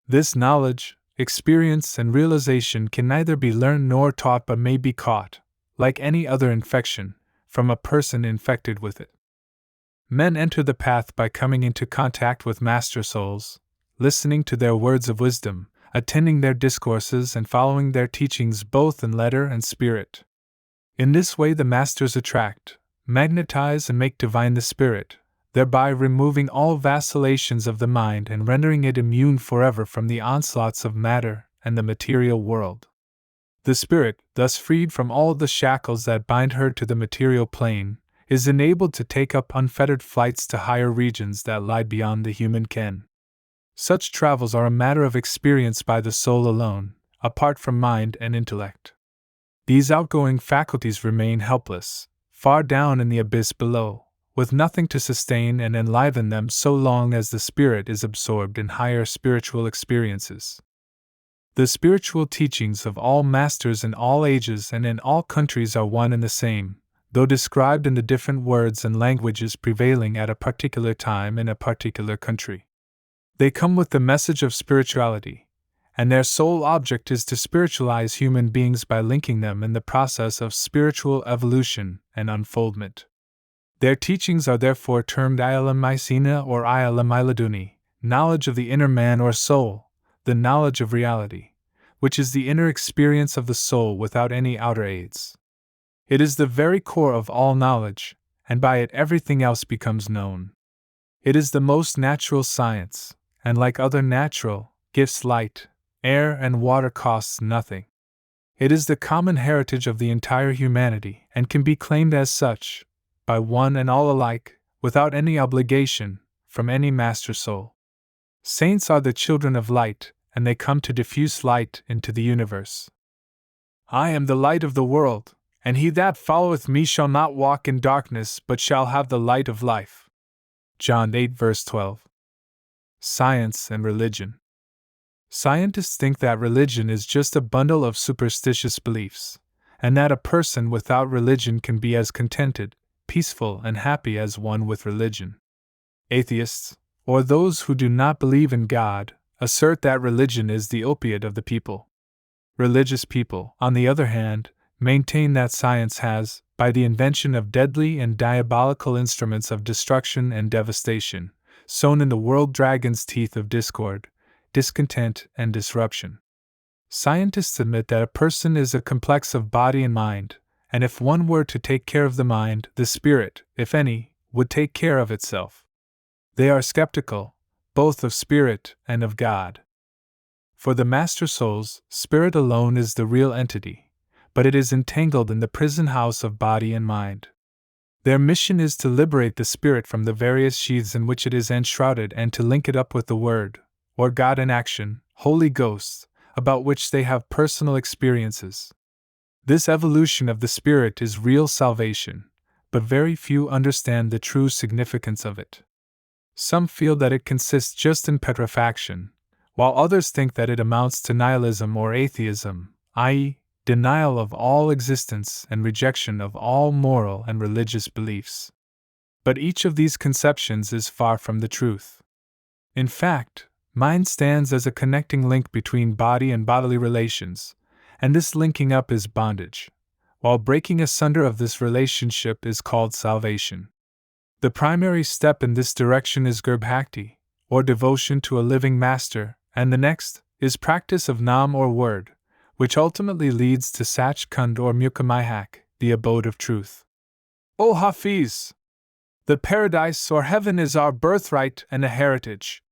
This knowledge, experience, and realization can neither be learned nor taught but may be caught, like any other infection, from a person infected with it. Men enter the path by coming into contact with master souls, listening to their words of wisdom, attending their discourses, and following their teachings both in letter and spirit. In this way the masters attract, magnetize, and make divine the spirit, thereby removing all vacillations of the mind and rendering it immune forever from the onslaughts of matter and the material world. The spirit, thus freed from all the shackles that bind her to the material plane, is enabled to take up unfettered flights to higher regions that lie beyond the human ken. Such travels are a matter of experience by the soul alone, apart from mind and intellect. These outgoing faculties remain helpless, far down in the abyss below, with nothing to sustain and enliven them so long as the spirit is absorbed in higher spiritual experiences. The spiritual teachings of all masters in all ages and in all countries are one and the same, though described in the different words and languages prevailing at a particular time in a particular country. They come with the message of spirituality, and their sole object is to spiritualize human beings by linking them in the process of spiritual evolution and unfoldment. Their teachings are therefore termed Ayalamysina or Ayalamiladuni, knowledge of the inner man or soul, the knowledge of reality, which is the inner experience of the soul without any outer aids. It is the very core of all knowledge, and by it everything else becomes known. It is the most natural science, and like other natural gifts, light, air, and water costs nothing. It is the common heritage of the entire humanity, and can be claimed as such, by one and all alike, without any obligation, from any master soul. Saints are the children of light, and they come to diffuse light into the universe. I am the light of the world, and he that followeth me shall not walk in darkness, but shall have the light of life. John 8 verse 12. Science and religion. Scientists think that religion is just a bundle of superstitious beliefs, and that a person without religion can be as contented, peaceful, and happy as one with religion. Atheists, or those who do not believe in God, assert that religion is the opiate of the people. Religious people, on the other hand, maintain that science has, by the invention of deadly and diabolical instruments of destruction and devastation, sown in the world dragon's teeth of discord, discontent, and disruption. Scientists admit that a person is a complex of body and mind, and if one were to take care of the mind, the spirit, if any, would take care of itself. They are skeptical, both of spirit and of God. For the master souls, spirit alone is the real entity, but it is entangled in the prison house of body and mind. Their mission is to liberate the spirit from the various sheaths in which it is enshrouded and to link it up with the Word, or God in action, Holy Ghost, about which they have personal experiences. This evolution of the spirit is real salvation, but very few understand the true significance of it. Some feel that it consists just in petrifaction, while others think that it amounts to nihilism or atheism, i.e., denial of all existence and rejection of all moral and religious beliefs. But each of these conceptions is far from the truth. In fact, mind stands as a connecting link between body and bodily relations, and this linking up is bondage, while breaking asunder of this relationship is called salvation. The primary step in this direction is Gurbhakti, or devotion to a living master, and the next is practice of Nam or word, which ultimately leads to Sachkhand or Mukhamihak, the abode of truth. O Hafiz! The paradise or heaven is our birthright and a heritage.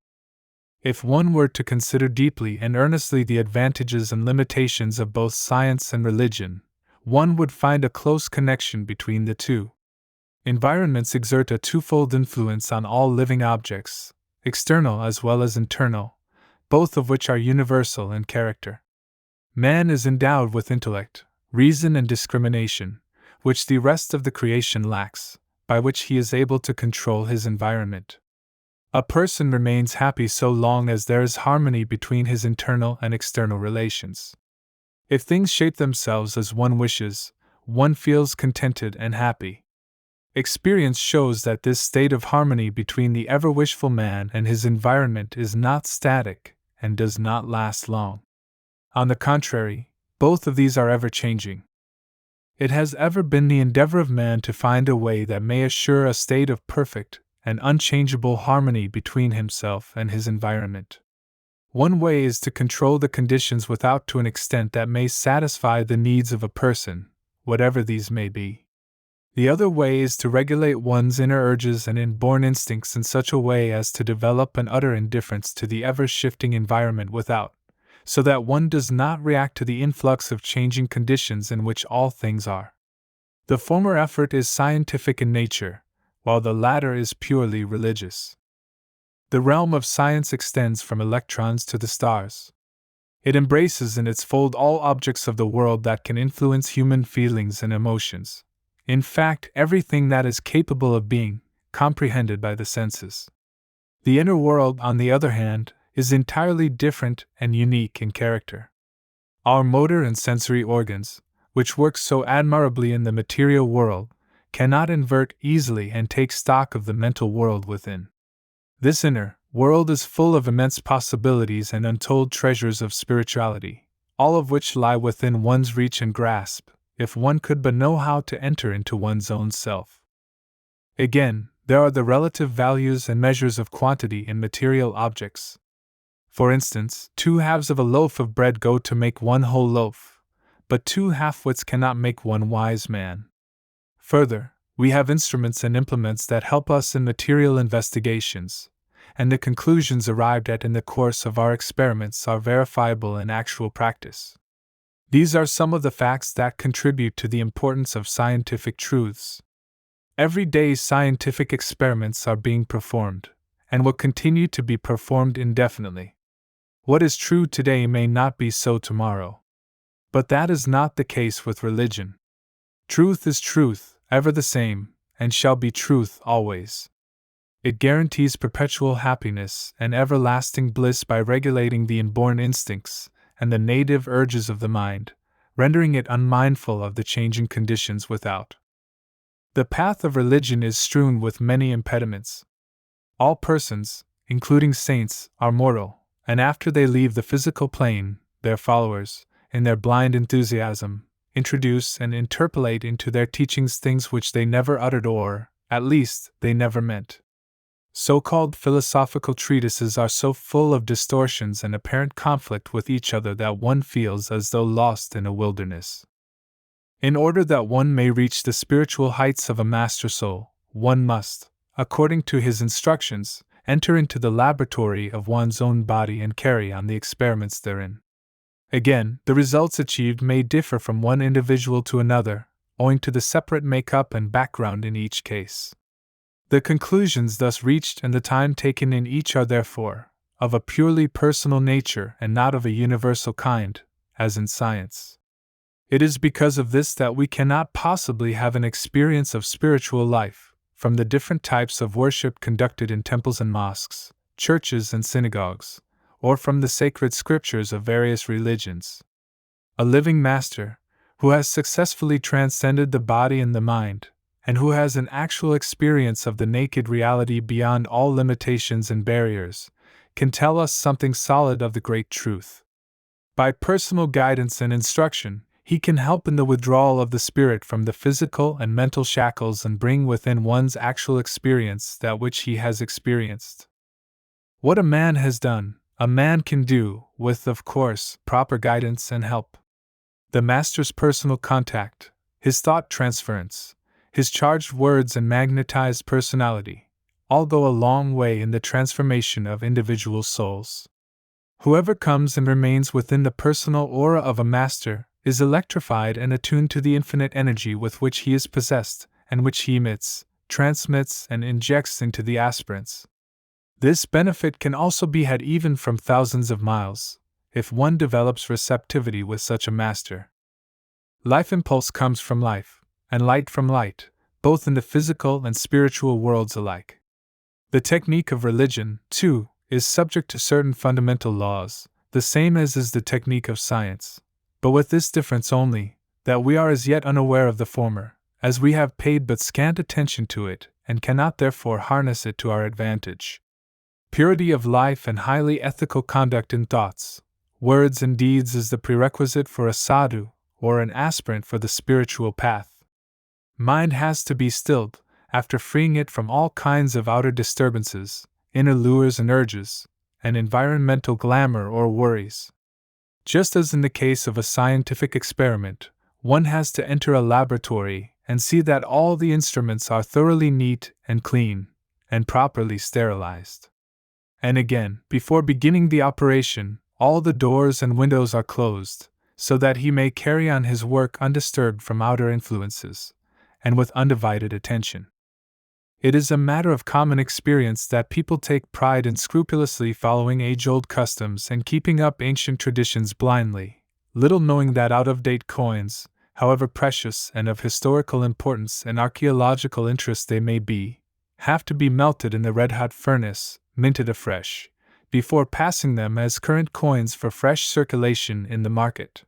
If one were to consider deeply and earnestly the advantages and limitations of both science and religion, one would find a close connection between the two. Environments exert a twofold influence on all living objects, external as well as internal, both of which are universal in character. Man is endowed with intellect, reason, and discrimination, which the rest of the creation lacks, by which he is able to control his environment. A person remains happy so long as there is harmony between his internal and external relations. If things shape themselves as one wishes, one feels contented and happy. Experience shows that this state of harmony between the ever-wishful man and his environment is not static and does not last long. On the contrary, both of these are ever-changing. It has ever been the endeavor of man to find a way that may assure a state of perfect and unchangeable harmony between himself and his environment. One way is to control the conditions without to an extent that may satisfy the needs of a person, whatever these may be. The other way is to regulate one's inner urges and inborn instincts in such a way as to develop an utter indifference to the ever-shifting environment without, so that one does not react to the influx of changing conditions in which all things are. The former effort is scientific in nature, while the latter is purely religious. The realm of science extends from electrons to the stars. It embraces in its fold all objects of the world that can influence human feelings and emotions. In fact, everything that is capable of being, comprehended by the senses. The inner world, on the other hand, is entirely different and unique in character. Our motor and sensory organs, which work so admirably in the material world, cannot invert easily and take stock of the mental world within. This inner world is full of immense possibilities and untold treasures of spirituality, all of which lie within one's reach and grasp, if one could but know how to enter into one's own self. Again, there are the relative values and measures of quantity in material objects. For instance, 2 halves of a loaf of bread go to make 1 whole loaf, but 2 half-wits cannot make 1 wise man. Further, we have instruments and implements that help us in material investigations, and the conclusions arrived at in the course of our experiments are verifiable in actual practice. These are some of the facts that contribute to the importance of scientific truths. Every day scientific experiments are being performed, and will continue to be performed indefinitely. What is true today may not be so tomorrow. But that is not the case with religion. Truth is truth, ever the same, and shall be truth always. It guarantees perpetual happiness and everlasting bliss by regulating the inborn instincts and the native urges of the mind, rendering it unmindful of the changing conditions without. The path of religion is strewn with many impediments. All persons, including saints, are mortal, and after they leave the physical plane, their followers, in their blind enthusiasm, introduce and interpolate into their teachings things which they never uttered or, at least, they never meant. So-called philosophical treatises are so full of distortions and apparent conflict with each other that one feels as though lost in a wilderness. In order that one may reach the spiritual heights of a master soul, one must, according to his instructions, enter into the laboratory of one's own body and carry on the experiments therein. Again, the results achieved may differ from one individual to another, owing to the separate make-up and background in each case. The conclusions thus reached and the time taken in each are therefore of a purely personal nature and not of a universal kind, as in science. It is because of this that we cannot possibly have an experience of spiritual life, from the different types of worship conducted in temples and mosques, churches and synagogues, or from the sacred scriptures of various religions. A living master, who has successfully transcended the body and the mind, and who has an actual experience of the naked reality beyond all limitations and barriers, can tell us something solid of the great truth. By personal guidance and instruction, he can help in the withdrawal of the spirit from the physical and mental shackles and bring within one's actual experience that which he has experienced. What a man has done, a man can do, with, of course, proper guidance and help. The master's personal contact, his thought transference, his charged words and magnetized personality, all go a long way in the transformation of individual souls. Whoever comes and remains within the personal aura of a master is electrified and attuned to the infinite energy with which he is possessed, and which he emits, transmits, and injects into the aspirants. This benefit can also be had even from thousands of miles, if one develops receptivity with such a master. Life impulse comes from life, and light from light, both in the physical and spiritual worlds alike. The technique of religion, too, is subject to certain fundamental laws, the same as is the technique of science, but with this difference only, that we are as yet unaware of the former, as we have paid but scant attention to it, and cannot therefore harness it to our advantage. Purity of life and highly ethical conduct in thoughts, words, and deeds is the prerequisite for a sadhu, or an aspirant for the spiritual path. Mind has to be stilled, after freeing it from all kinds of outer disturbances, inner lures and urges, and environmental glamour or worries. Just as in the case of a scientific experiment, one has to enter a laboratory and see that all the instruments are thoroughly neat and clean, and properly sterilized. And again, before beginning the operation, all the doors and windows are closed, so that he may carry on his work undisturbed from outer influences, and with undivided attention. It is a matter of common experience that people take pride in scrupulously following age-old customs and keeping up ancient traditions blindly, little knowing that out-of-date coins, however precious and of historical importance and archaeological interest they may be, have to be melted in the red-hot furnace, minted afresh, before passing them as current coins for fresh circulation in the market.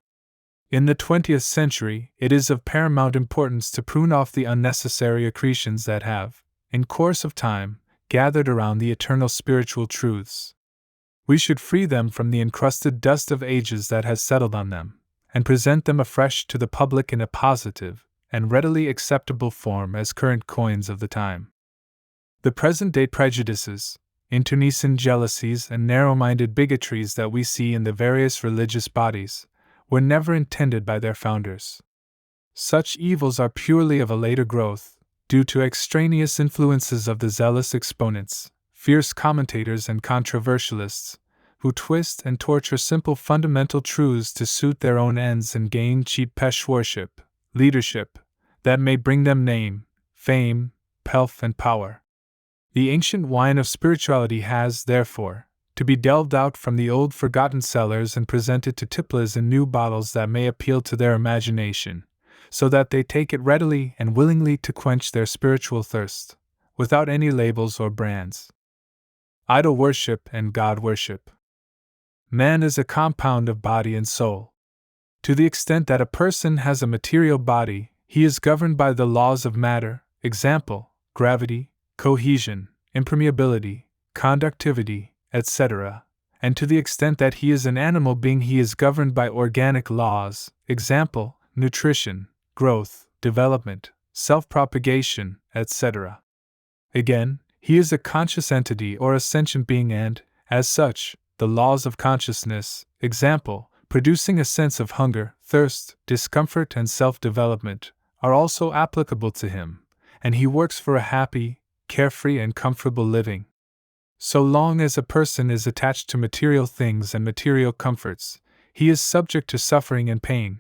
In the 20th century, it is of paramount importance to prune off the unnecessary accretions that have, in course of time, gathered around the eternal spiritual truths. We should free them from the encrusted dust of ages that has settled on them, and present them afresh to the public in a positive and readily acceptable form as current coins of the time. The present-day prejudices, internecine jealousies, and narrow-minded bigotries that we see in the various religious bodies were never intended by their founders. Such evils are purely of a later growth, due to extraneous influences of the zealous exponents, fierce commentators and controversialists, who twist and torture simple fundamental truths to suit their own ends and gain cheap pesh worship, leadership, that may bring them name, fame, pelf, and power. The ancient wine of spirituality has, therefore, to be delved out from the old forgotten cellars and presented to tipplers in new bottles that may appeal to their imagination, so that they take it readily and willingly to quench their spiritual thirst, without any labels or brands. Idol worship and God worship. Man is a compound of body and soul. To the extent that a person has a material body, he is governed by the laws of matter, example, gravity, cohesion, impermeability, conductivity, etc., and to the extent that he is an animal being, he is governed by organic laws, example, nutrition, growth, development, self-propagation, etc. Again, he is a conscious entity or a sentient being, and, as such, the laws of consciousness, example, producing a sense of hunger, thirst, discomfort, and self-development, are also applicable to him, and he works for a happy, carefree, and comfortable living. So long as a person is attached to material things and material comforts, he is subject to suffering and pain.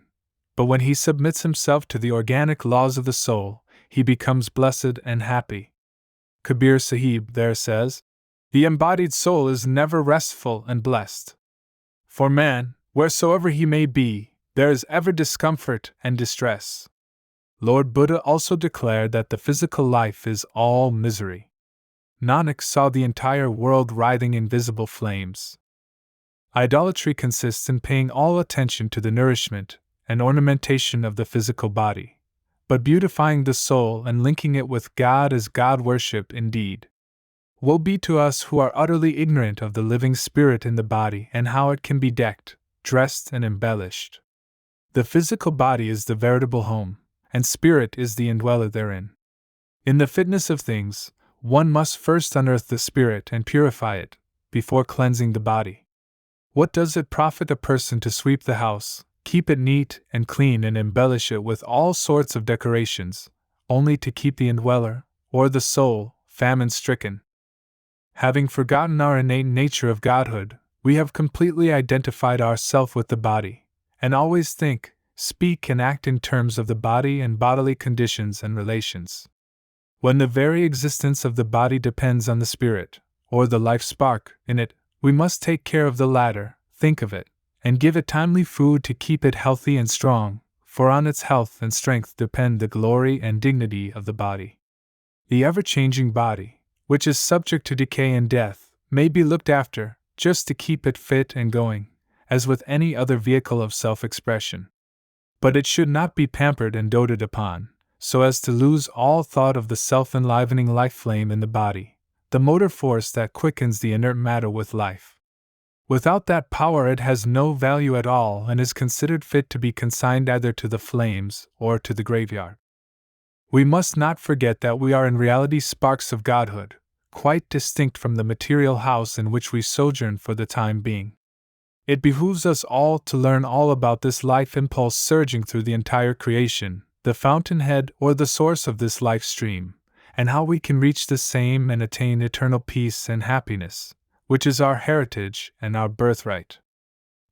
But when he submits himself to the organic laws of the soul, he becomes blessed and happy. Kabir Sahib there says, "The embodied soul is never restful and blessed. For man, wheresoever he may be, there is ever discomfort and distress." Lord Buddha also declared that the physical life is all misery. Nanak saw the entire world writhing in visible flames. Idolatry consists in paying all attention to the nourishment and ornamentation of the physical body, but beautifying the soul and linking it with God is God worship indeed. Woe be to us who are utterly ignorant of the living spirit in the body and how it can be decked, dressed, and embellished. The physical body is the veritable home, and spirit is the indweller therein. In the fitness of things, one must first unearth the spirit and purify it, before cleansing the body. What does it profit a person to sweep the house, keep it neat and clean, and embellish it with all sorts of decorations, only to keep the indweller, or the soul, famine-stricken? Having forgotten our innate nature of godhood, we have completely identified ourself with the body, and always think, speak, and act in terms of the body and bodily conditions and relations. When the very existence of the body depends on the spirit, or the life spark, in it, we must take care of the latter, think of it, and give it timely food to keep it healthy and strong, for on its health and strength depend the glory and dignity of the body. The ever-changing body, which is subject to decay and death, may be looked after, just to keep it fit and going, as with any other vehicle of self-expression. But it should not be pampered and doted upon, so as to lose all thought of the self-enlivening life flame in the body, the motor force that quickens the inert matter with life. Without that power it has no value at all and is considered fit to be consigned either to the flames or to the graveyard. We must not forget that we are in reality sparks of godhood, quite distinct from the material house in which we sojourn for the time being. It behooves us all to learn all about this life impulse surging through the entire creation, the fountainhead or the source of this life stream, and how we can reach the same and attain eternal peace and happiness, which is our heritage and our birthright.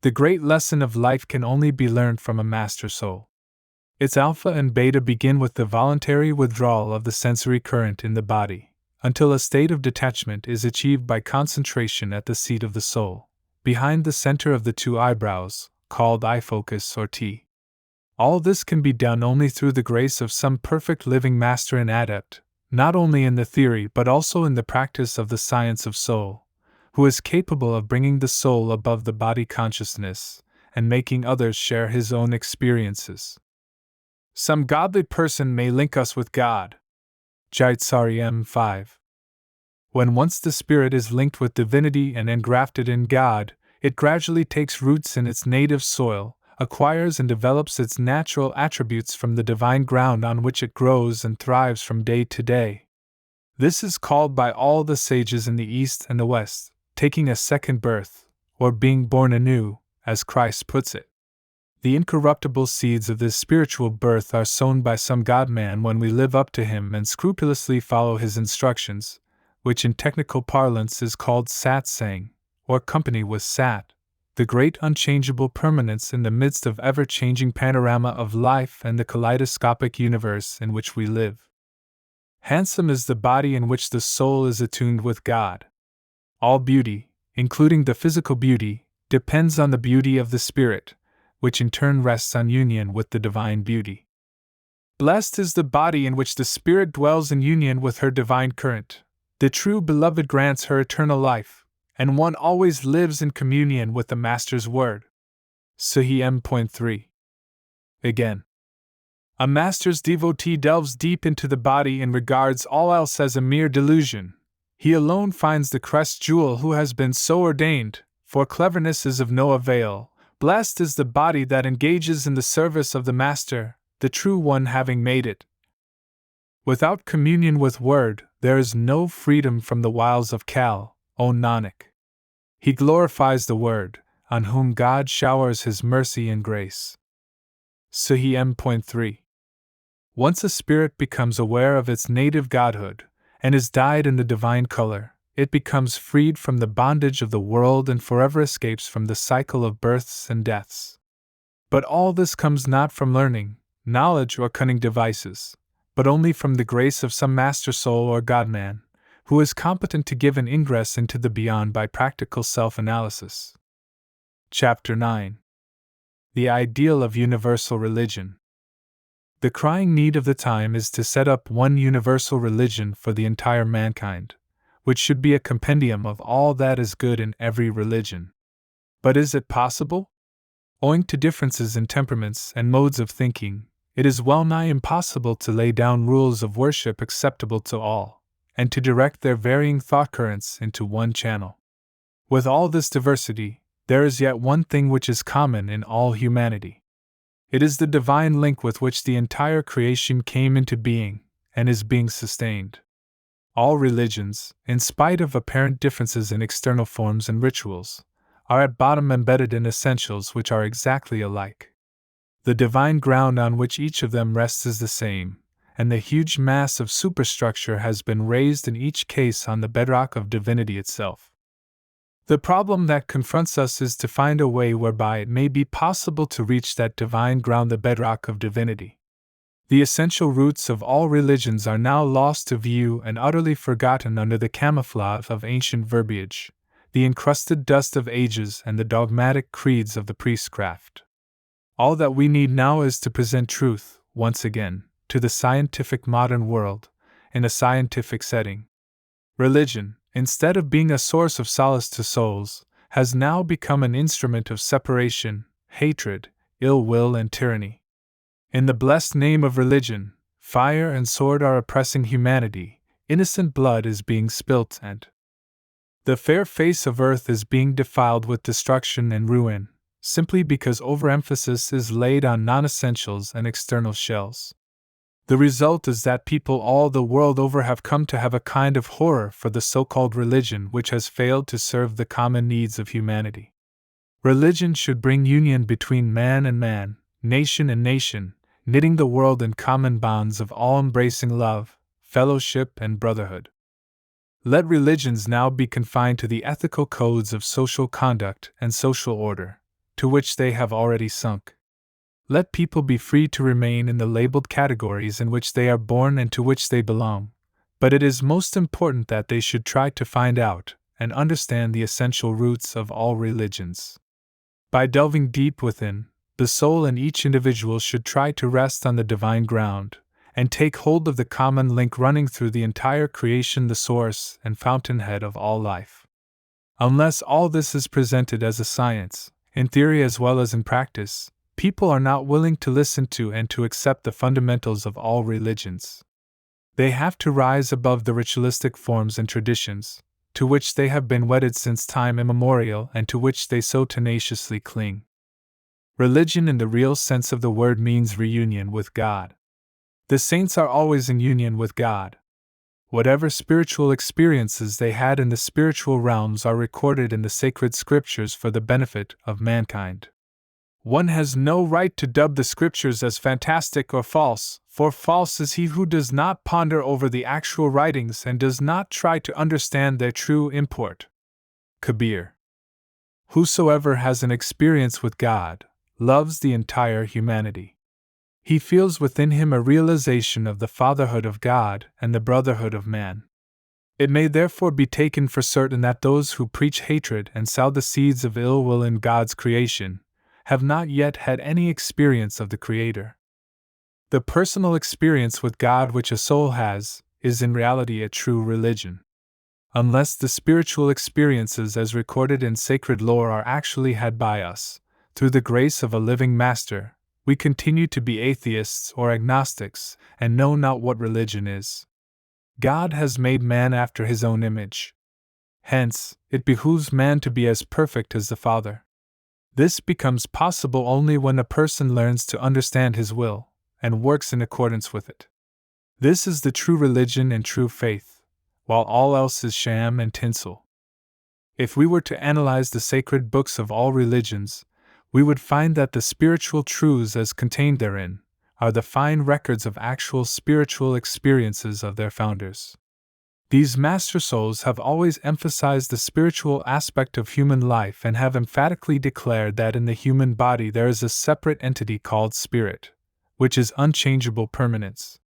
The great lesson of life can only be learned from a master soul. Its alpha and beta begin with the voluntary withdrawal of the sensory current in the body, until a state of detachment is achieved by concentration at the seat of the soul, behind the center of the two eyebrows, called eye focus or T. All this can be done only through the grace of some perfect living master and adept, not only in the theory but also in the practice of the science of soul, who is capable of bringing the soul above the body consciousness and making others share his own experiences. Some godly person may link us with God. Jaitsari M5. When once the spirit is linked with divinity and engrafted in God, it gradually takes roots in its native soil, acquires and develops its natural attributes from the divine ground on which it grows and thrives from day to day. This is called by all the sages in the East and the West, taking a second birth, or being born anew, as Christ puts it. The incorruptible seeds of this spiritual birth are sown by some God-man when we live up to him and scrupulously follow his instructions, which in technical parlance is called satsang, or company with Sat, the great unchangeable permanence in the midst of ever-changing panorama of life and the kaleidoscopic universe in which we live. Handsome is the body in which the soul is attuned with God. All beauty, including the physical beauty, depends on the beauty of the spirit, which in turn rests on union with the divine beauty. Blessed is the body in which the spirit dwells in union with her divine current. The true beloved grants her eternal life, and one always lives in communion with the Master's word. Suhi M.3. Again, a Master's devotee delves deep into the body and regards all else as a mere delusion. He alone finds the crest jewel who has been so ordained, for cleverness is of no avail. Blessed is the body that engages in the service of the Master, the True One having made it. Without communion with Word, there is no freedom from the wiles of Kal, O Nanak. He glorifies the Word, on whom God showers His mercy and grace. Suhi M.3. Once a spirit becomes aware of its native godhood, and is dyed in the divine color, it becomes freed from the bondage of the world and forever escapes from the cycle of births and deaths. But all this comes not from learning, knowledge, or cunning devices, but only from the grace of some master soul or God-man, who is competent to give an ingress into the beyond by practical self-analysis. Chapter 9. The Ideal of Universal Religion. The crying need of the time is to set up one universal religion for the entire mankind, which should be a compendium of all that is good in every religion. But is it possible? Owing to differences in temperaments and modes of thinking, it is well nigh impossible to lay down rules of worship acceptable to all, and to direct their varying thought currents into one channel. With all this diversity, there is yet one thing which is common in all humanity. It is the divine link with which the entire creation came into being, and is being sustained. All religions, in spite of apparent differences in external forms and rituals, are at bottom embedded in essentials which are exactly alike. The divine ground on which each of them rests is the same, and the huge mass of superstructure has been raised in each case on the bedrock of divinity itself. The problem that confronts us is to find a way whereby it may be possible to reach that divine ground, the bedrock of divinity. The essential roots of all religions are now lost to view and utterly forgotten under the camouflage of ancient verbiage, the encrusted dust of ages, and the dogmatic creeds of the priestcraft. All that we need now is to present truth, once again, to the scientific modern world, in a scientific setting. Religion, instead of being a source of solace to souls, has now become an instrument of separation, hatred, ill will, and tyranny. In the blessed name of religion, fire and sword are oppressing humanity, innocent blood is being spilt, and the fair face of earth is being defiled with destruction and ruin, simply because overemphasis is laid on non-essentials and external shells. The result is that people all the world over have come to have a kind of horror for the so-called religion which has failed to serve the common needs of humanity. Religion should bring union between man and man, nation and nation, knitting the world in common bonds of all-embracing love, fellowship, and brotherhood. Let religions now be confined to the ethical codes of social conduct and social order, to which they have already sunk. Let people be free to remain in the labeled categories in which they are born and to which they belong, but it is most important that they should try to find out and understand the essential roots of all religions. By delving deep within, the soul in each individual should try to rest on the divine ground, and take hold of the common link running through the entire creation, the source and fountainhead of all life. Unless all this is presented as a science, in theory as well as in practice, people are not willing to listen to and to accept the fundamentals of all religions. They have to rise above the ritualistic forms and traditions, to which they have been wedded since time immemorial and to which they so tenaciously cling. Religion in the real sense of the word means reunion with God. The saints are always in union with God. Whatever spiritual experiences they had in the spiritual realms are recorded in the sacred scriptures for the benefit of mankind. One has no right to dub the scriptures as fantastic or false, for false is he who does not ponder over the actual writings and does not try to understand their true import. Kabir. Whosoever has an experience with God loves the entire humanity. He feels within him a realization of the fatherhood of God and the brotherhood of man. It may therefore be taken for certain that those who preach hatred and sow the seeds of ill will in God's creation have not yet had any experience of the Creator. The personal experience with God which a soul has is in reality a true religion. Unless the spiritual experiences as recorded in sacred lore are actually had by us, through the grace of a living Master, we continue to be atheists or agnostics and know not what religion is. God has made man after his own image. Hence, it behooves man to be as perfect as the Father. This becomes possible only when a person learns to understand his will and works in accordance with it. This is the true religion and true faith, while all else is sham and tinsel. If we were to analyze the sacred books of all religions, we would find that the spiritual truths as contained therein are the fine records of actual spiritual experiences of their founders. These master souls have always emphasized the spiritual aspect of human life and have emphatically declared that in the human body there is a separate entity called spirit, which is unchangeable permanence.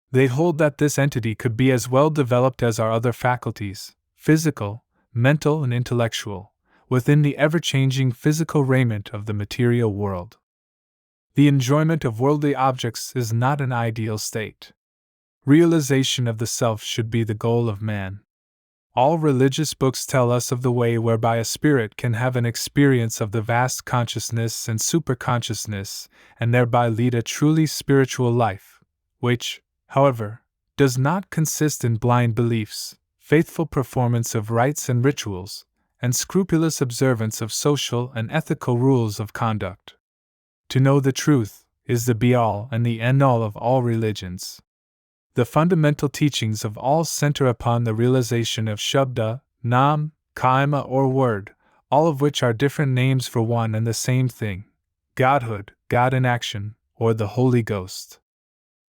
They hold that this entity could be as well developed as our other faculties, physical, mental, and intellectual, within the ever-changing physical raiment of the material world. The enjoyment of worldly objects is not an ideal state. Realization of the self should be the goal of man. All religious books tell us of the way whereby a spirit can have an experience of the vast consciousness and superconsciousness, and thereby lead a truly spiritual life, which, however, does not consist in blind beliefs, faithful performance of rites and rituals, and scrupulous observance of social and ethical rules of conduct. To know the truth is the be-all and the end-all of all religions. The fundamental teachings of all center upon the realization of Shabda, Nam, Kaima or Word, all of which are different names for one and the same thing: Godhood, God in action, or the Holy Ghost.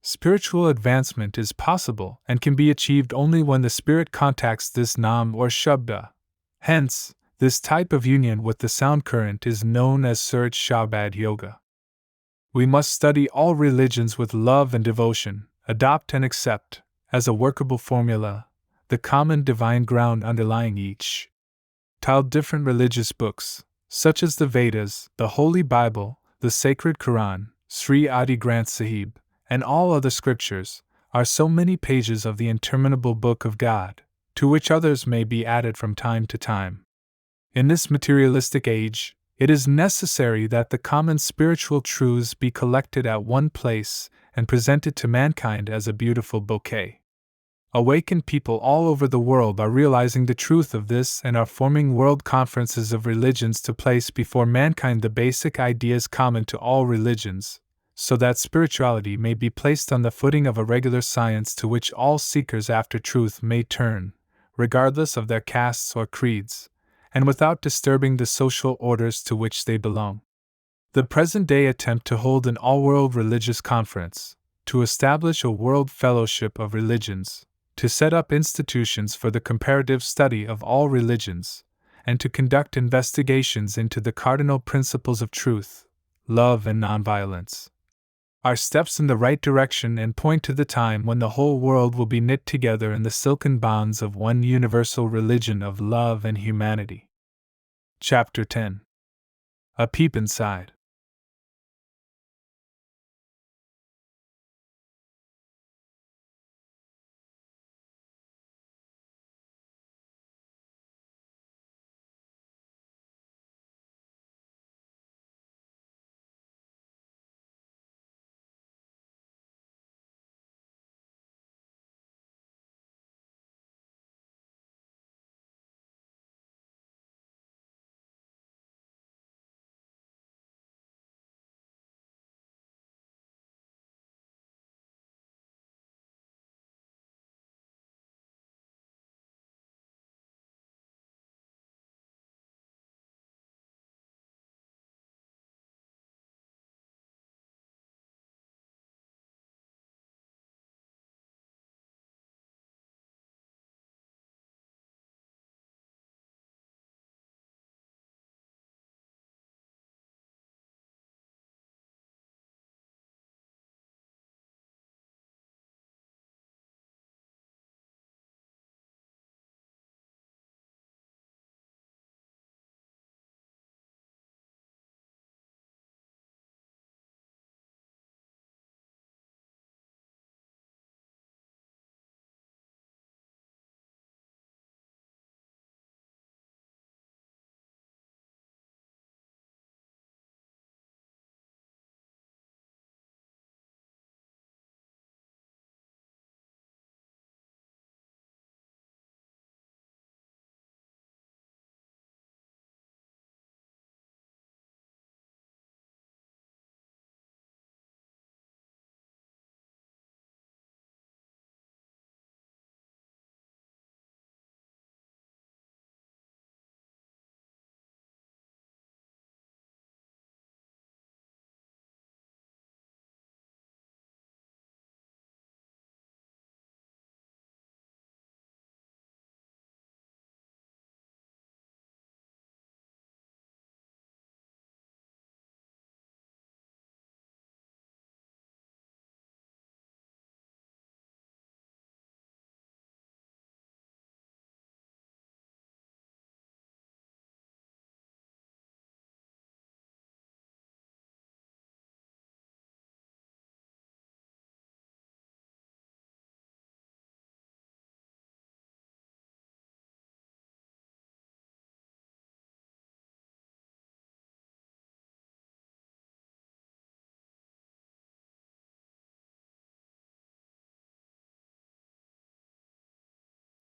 Spiritual advancement is possible and can be achieved only when the spirit contacts this Nam or Shabda. Hence, this type of union with the sound current is known as Suraj Shabad Yoga. We must study all religions with love and devotion, adopt and accept, as a workable formula, the common divine ground underlying each. Different religious books, such as the Vedas, the Holy Bible, the Sacred Quran, Sri Adi Granth Sahib, and all other scriptures, are so many pages of the interminable Book of God, to which others may be added from time to time. In this materialistic age, it is necessary that the common spiritual truths be collected at one place and presented to mankind as a beautiful bouquet. Awakened people all over the world are realizing the truth of this and are forming world conferences of religions to place before mankind the basic ideas common to all religions, so that spirituality may be placed on the footing of a regular science to which all seekers after truth may turn, regardless of their castes or creeds, and without disturbing the social orders to which they belong. The present-day attempt to hold an all-world religious conference, to establish a world fellowship of religions, to set up institutions for the comparative study of all religions, and to conduct investigations into the cardinal principles of truth, love, and nonviolence, are steps in the right direction and point to the time when the whole world will be knit together in the silken bonds of one universal religion of love and humanity. Chapter 10. A Peep Inside.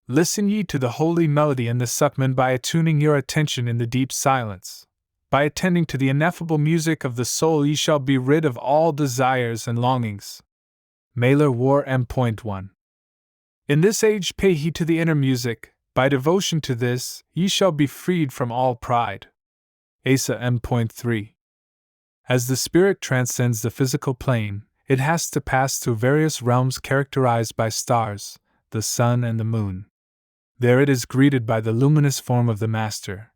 Listen ye to the holy melody and the Sukman by attuning your attention in the deep silence. By attending to the ineffable music of the soul ye shall be rid of all desires and longings. Mailer War M.1. In this age pay heed to the inner music, by devotion to this, ye shall be freed from all pride. Asa M.3. As the spirit transcends the physical plane, it has to pass through various realms characterized by stars, the sun and the moon. There it is greeted by the luminous form of the Master,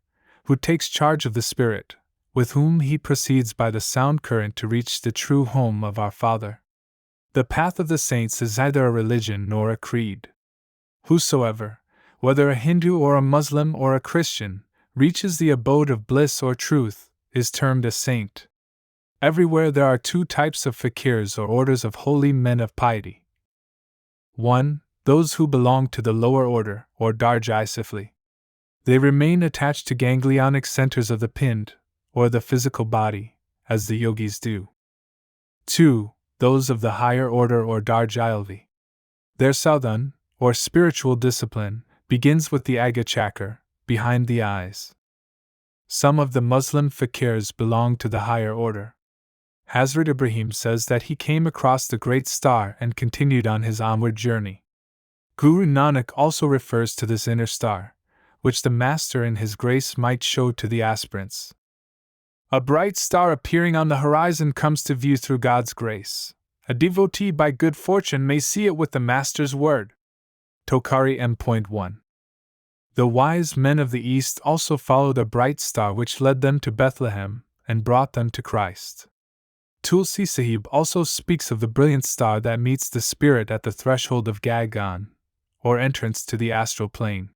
who takes charge of the spirit, with whom he proceeds by the sound current to reach the true home of our Father. The path of the saints is neither a religion nor a creed. Whosoever, whether a Hindu or a Muslim or a Christian, reaches the abode of bliss or truth, is termed a saint. Everywhere there are two types of fakirs or orders of holy men of piety. 1. Those who belong to the lower order, or Darja Sifli. They remain attached to ganglionic centers of the pind, or the physical body, as the yogis do. 2. Those of the higher order or Darja. Their sadhan, or spiritual discipline, begins with the Agga Chakra, behind the eyes. Some of the Muslim fakirs belong to the higher order. Hazrat Ibrahim says that he came across the great star and continued on his onward journey. Guru Nanak also refers to this inner star, which the Master in his grace might show to the aspirants. A bright star appearing on the horizon comes to view through God's grace. A devotee by good fortune may see it with the Master's word. Tokhari M.1. The wise men of the East also followed a bright star which led them to Bethlehem and brought them to Christ. Tulsi Sahib also speaks of the brilliant star that meets the spirit at the threshold of Gagan, or entrance to the astral plane.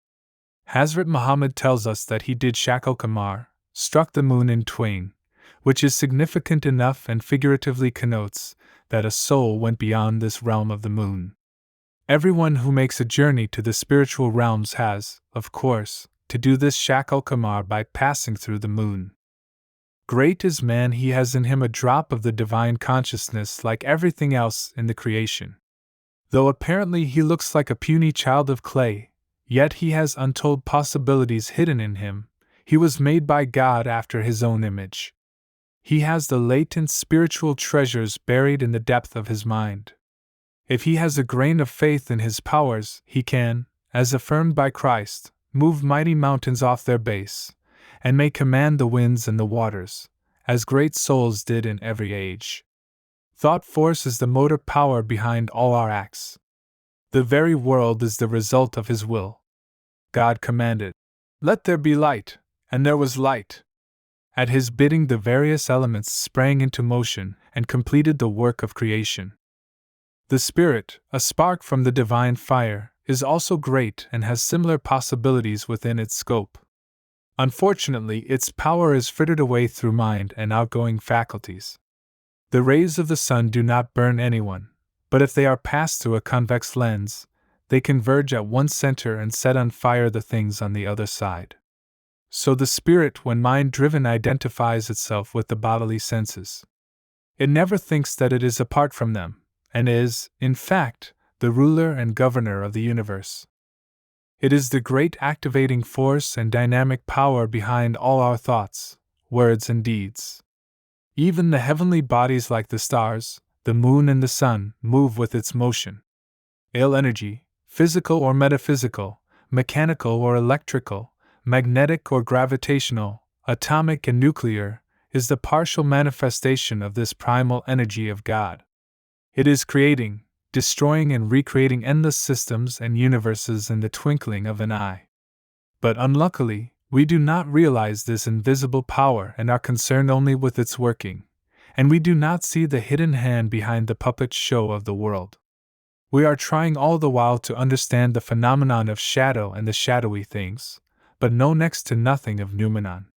Hazrat Muhammad tells us that he did Shakal Kamar, struck the moon in twain, which is significant enough and figuratively connotes that a soul went beyond this realm of the moon. Everyone who makes a journey to the spiritual realms has, of course, to do this Shakal Kamar by passing through the moon. Great is man, he has in him a drop of the divine consciousness like everything else in the creation. Though apparently he looks like a puny child of clay, yet he has untold possibilities hidden in him. He was made by God after his own image. He has the latent spiritual treasures buried in the depth of his mind. If he has a grain of faith in his powers, he can, as affirmed by Christ, move mighty mountains off their base, and may command the winds and the waters, as great souls did in every age. Thought force is the motor power behind all our acts. The very world is the result of his will. God commanded, "Let there be light," and there was light. At his bidding the various elements sprang into motion and completed the work of creation. The Spirit, a spark from the divine fire, is also great and has similar possibilities within its scope. Unfortunately, its power is frittered away through mind and outgoing faculties. The rays of the sun do not burn anyone, but if they are passed through a convex lens, they converge at one center and set on fire the things on the other side. So the spirit, when mind-driven, identifies itself with the bodily senses. It never thinks that it is apart from them, and is, in fact, the ruler and governor of the universe. It is the great activating force and dynamic power behind all our thoughts, words, and deeds. Even the heavenly bodies like the stars, the moon, and the sun move with its motion. Energy, physical or metaphysical, mechanical or electrical, magnetic or gravitational, atomic and nuclear, is the partial manifestation of this primal energy of God. It is creating, destroying, and recreating endless systems and universes in the twinkling of an eye. But unluckily, we do not realize this invisible power and are concerned only with its working, and we do not see the hidden hand behind the puppet show of the world. We are trying all the while to understand the phenomenon of shadow and the shadowy things, but know next to nothing of noumenon.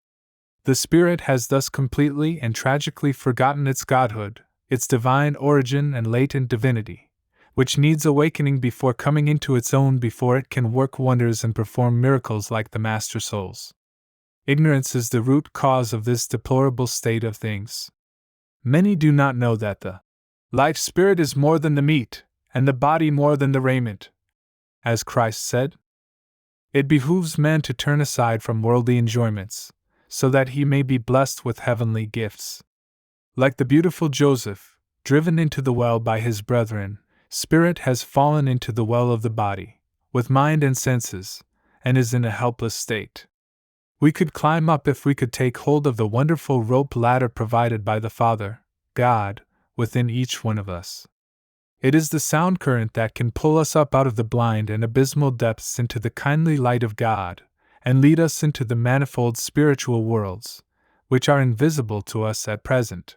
The spirit has thus completely and tragically forgotten its godhood, its divine origin and latent divinity, which needs awakening before coming into its own, before it can work wonders and perform miracles like the master souls. Ignorance is the root cause of this deplorable state of things. Many do not know that the life spirit is more than the meat, and the body more than the raiment. As Christ said, It behooves man to turn aside from worldly enjoyments, so that he may be blessed with heavenly gifts. Like the beautiful Joseph, driven into the well by his brethren, spirit has fallen into the well of the body, with mind and senses, and is in a helpless state. We could climb up if we could take hold of the wonderful rope ladder provided by the Father, God, within each one of us. It is the sound current that can pull us up out of the blind and abysmal depths into the kindly light of God, and lead us into the manifold spiritual worlds, which are invisible to us at present.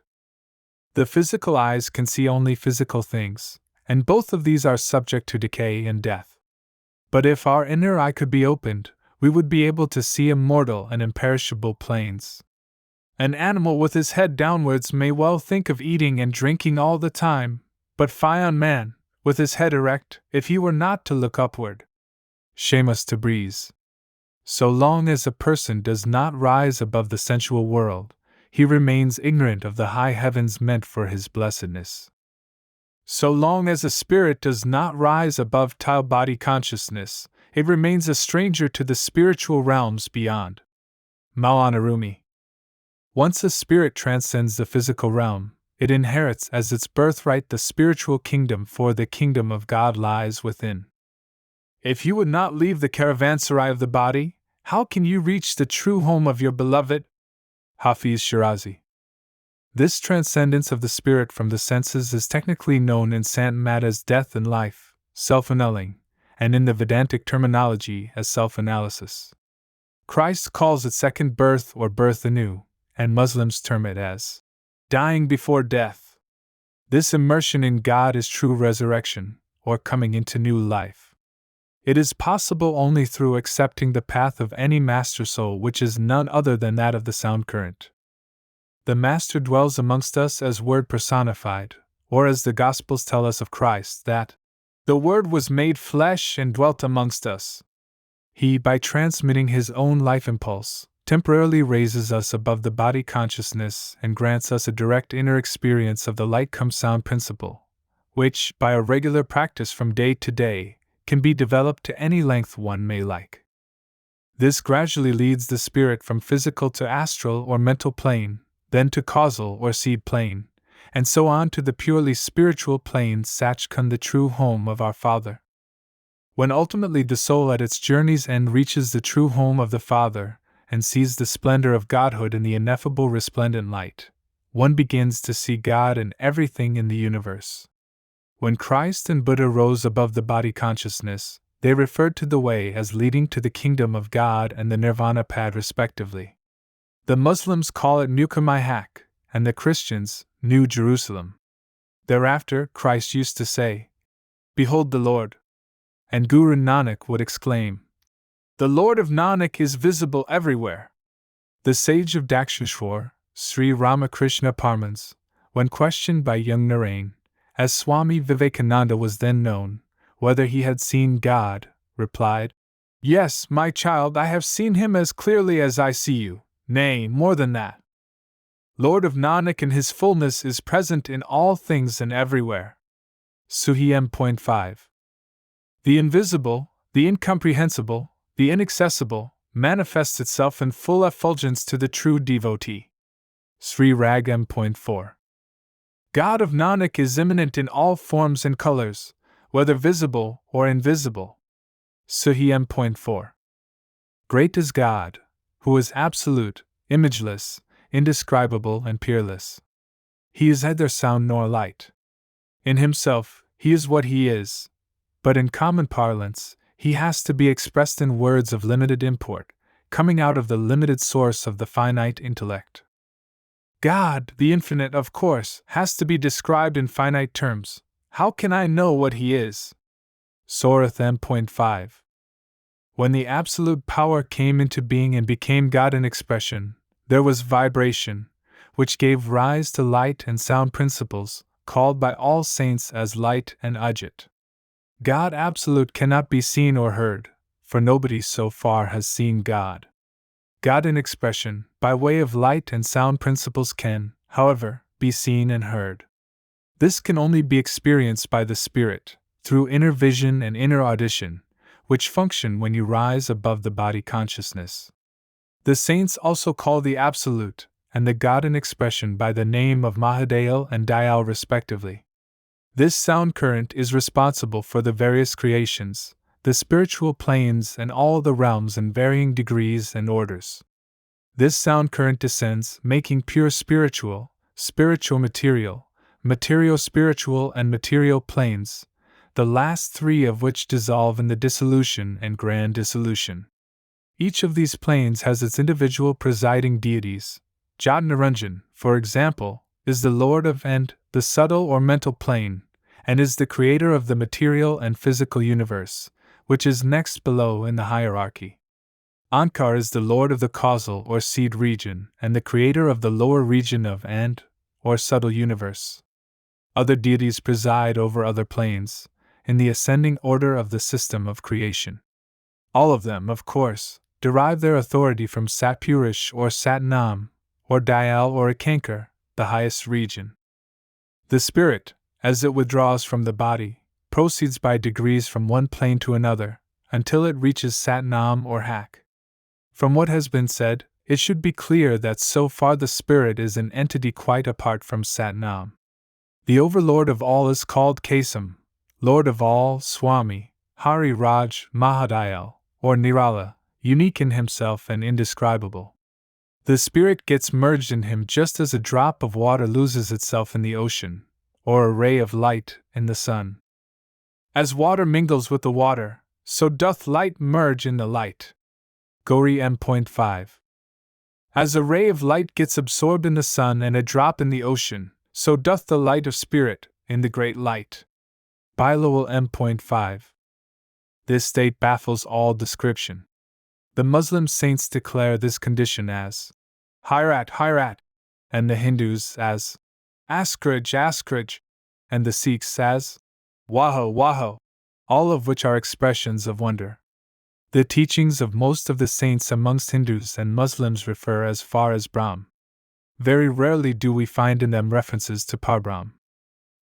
The physical eyes can see only physical things, and both of these are subject to decay and death. But if our inner eye could be opened, we would be able to see immortal and imperishable planes. An animal with his head downwards may well think of eating and drinking all the time, but fie on man, with his head erect, if he were not to look upward. Shame us to breeze. So long as a person does not rise above the sensual world, he remains ignorant of the high heavens meant for his blessedness. So long as a spirit does not rise above body consciousness, it remains a stranger to the spiritual realms beyond. Malanarumi. Once a spirit transcends the physical realm, it inherits as its birthright the spiritual kingdom, for the kingdom of God lies within. If you would not leave the caravanserai of the body, how can you reach the true home of your beloved? Hafiz Shirazi. This transcendence of the spirit from the senses is technically known in Sant Mat as death and life, self-annulling, and in the Vedantic terminology as self-analysis. Christ calls it second birth or birth anew, and Muslims term it as dying before death. This immersion in God is true resurrection, or coming into new life. It is possible only through accepting the path of any master soul, which is none other than that of the sound current. The Master dwells amongst us as Word personified, or as the Gospels tell us of Christ, that the Word was made flesh and dwelt amongst us. He, by transmitting his own life impulse, temporarily raises us above the body consciousness and grants us a direct inner experience of the light-come-sound principle, which, by a regular practice from day to day, can be developed to any length one may like. This gradually leads the spirit from physical to astral or mental plane, then to causal or seed plane, and so on to the purely spiritual plane, Sachkhand, the true home of our Father. When ultimately the soul at its journey's end reaches the true home of the Father, and sees the splendor of Godhood in the ineffable resplendent light, one begins to see God in everything in the universe. When Christ and Buddha rose above the body consciousness, they referred to the way as leading to the kingdom of God and the nirvana pad respectively. The Muslims call it Mukamai-hak, and the Christians, New Jerusalem. Thereafter, Christ used to say, "Behold the Lord." And Guru Nanak would exclaim, "The Lord of Nanak is visible everywhere." The sage of Daksheshwar, Sri Ramakrishna Parmans, when questioned by young Narain, as Swami Vivekananda was then known, whether he had seen God, replied, "Yes, my child, I have seen him as clearly as I see you, nay, more than that. Lord of Nanak in his fullness is present in all things and everywhere." Suhi M.5. The invisible, the incomprehensible, the inaccessible, manifests itself in full effulgence to the true devotee. Sri Rag M.4. God of Nanak is immanent in all forms and colors, whether visible or invisible. Suhi M.4. Great is God, who is absolute, imageless, indescribable, and peerless. He is neither sound nor light. In himself, he is what he is, but in common parlance, he has to be expressed in words of limited import, coming out of the limited source of the finite intellect. God, the infinite, of course, has to be described in finite terms. How can I know what he is? Sorath M.5. When the absolute power came into being and became God in expression, there was vibration, which gave rise to light and sound principles, called by all saints as light and ajit. God absolute cannot be seen or heard, for nobody so far has seen God. God in expression, by way of light and sound principles can, however, be seen and heard. This can only be experienced by the spirit, through inner vision and inner audition, which function when you rise above the body consciousness. The saints also call the Absolute and the God in expression by the name of Mahadayal and Dayal respectively. This sound current is responsible for the various creations, the spiritual planes, and all the realms in varying degrees and orders. This sound current descends, making pure spiritual, spiritual material, material spiritual, and material planes, the last three of which dissolve in the dissolution and grand dissolution. Each of these planes has its individual presiding deities. Jat Naranjan, for example, is the lord of the subtle or mental plane, and is the creator of the material and physical universe, which is next below in the hierarchy. Ankar is the lord of the causal or seed region, and the creator of the lower region of or subtle universe. Other deities preside over other planes, in the ascending order of the system of creation. All of them, of course, derive their authority from Satpurish or Satnam, or Dayal or Ikankar, the highest region. The spirit, as it withdraws from the body, proceeds by degrees from one plane to another, until it reaches Satnam or Hak. From what has been said, it should be clear that so far the spirit is an entity quite apart from Satnam. The overlord of all is called Kesam, Lord of all, Swami, Hari Raj, Mahadayal, or Nirala, unique in himself and indescribable. The spirit gets merged in him just as a drop of water loses itself in the ocean, or a ray of light in the sun. As water mingles with the water, so doth light merge in the light. Gauri M.5. As a ray of light gets absorbed in the sun and a drop in the ocean, so doth the light of spirit in the great light. Bilawal M.5. This state baffles all description. The Muslim saints declare this condition as Hirat, and the Hindus as Askraj, and the Sikhs as Waho, all of which are expressions of wonder. The teachings of most of the saints amongst Hindus and Muslims refer as far as Brahm. Very rarely do we find in them references to Parbrahm.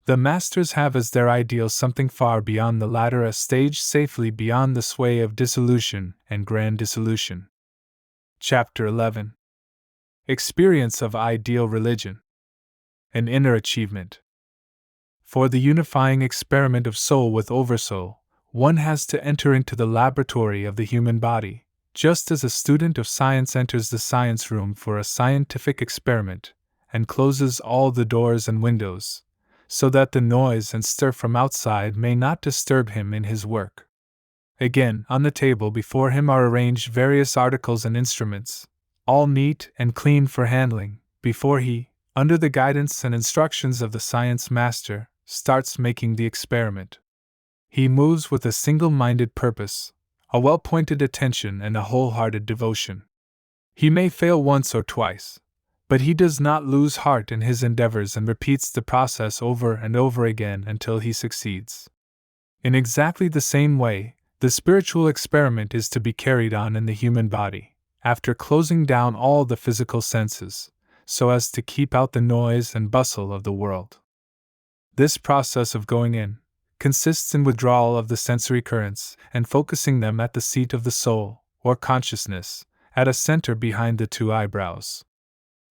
The masters have as their ideal something far beyond the latter, a stage safely beyond the sway of dissolution and grand dissolution. Chapter 11. Experience of Ideal Religion. An Inner Achievement. For the unifying experiment of soul with oversoul, one has to enter into the laboratory of the human body, just as a student of science enters the science room for a scientific experiment, and closes all the doors and windows, so that the noise and stir from outside may not disturb him in his work. Again, on the table before him are arranged various articles and instruments, all neat and clean for handling, before he, under the guidance and instructions of the science master, starts making the experiment. He moves with a single-minded purpose, a well-pointed attention, and a wholehearted devotion. He may fail once or twice, but he does not lose heart in his endeavors and repeats the process over and over again until he succeeds. In exactly the same way, the spiritual experiment is to be carried on in the human body, after closing down all the physical senses, so as to keep out the noise and bustle of the world. This process of going in consists in withdrawal of the sensory currents and focusing them at the seat of the soul, or consciousness, at a center behind the two eyebrows.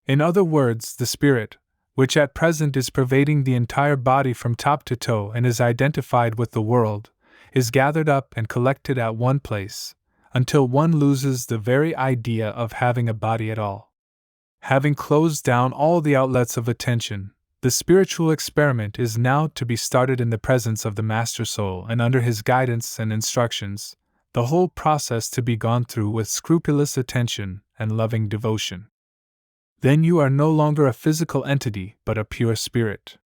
In other words, the spirit, which at present is pervading the entire body from top to toe and is identified with the world, is gathered up and collected at one place, until one loses the very idea of having a body at all. Having closed down all the outlets of attention, the spiritual experiment is now to be started in the presence of the Master Soul and under his guidance and instructions, the whole process to be gone through with scrupulous attention and loving devotion. Then you are no longer a physical entity but a pure spirit.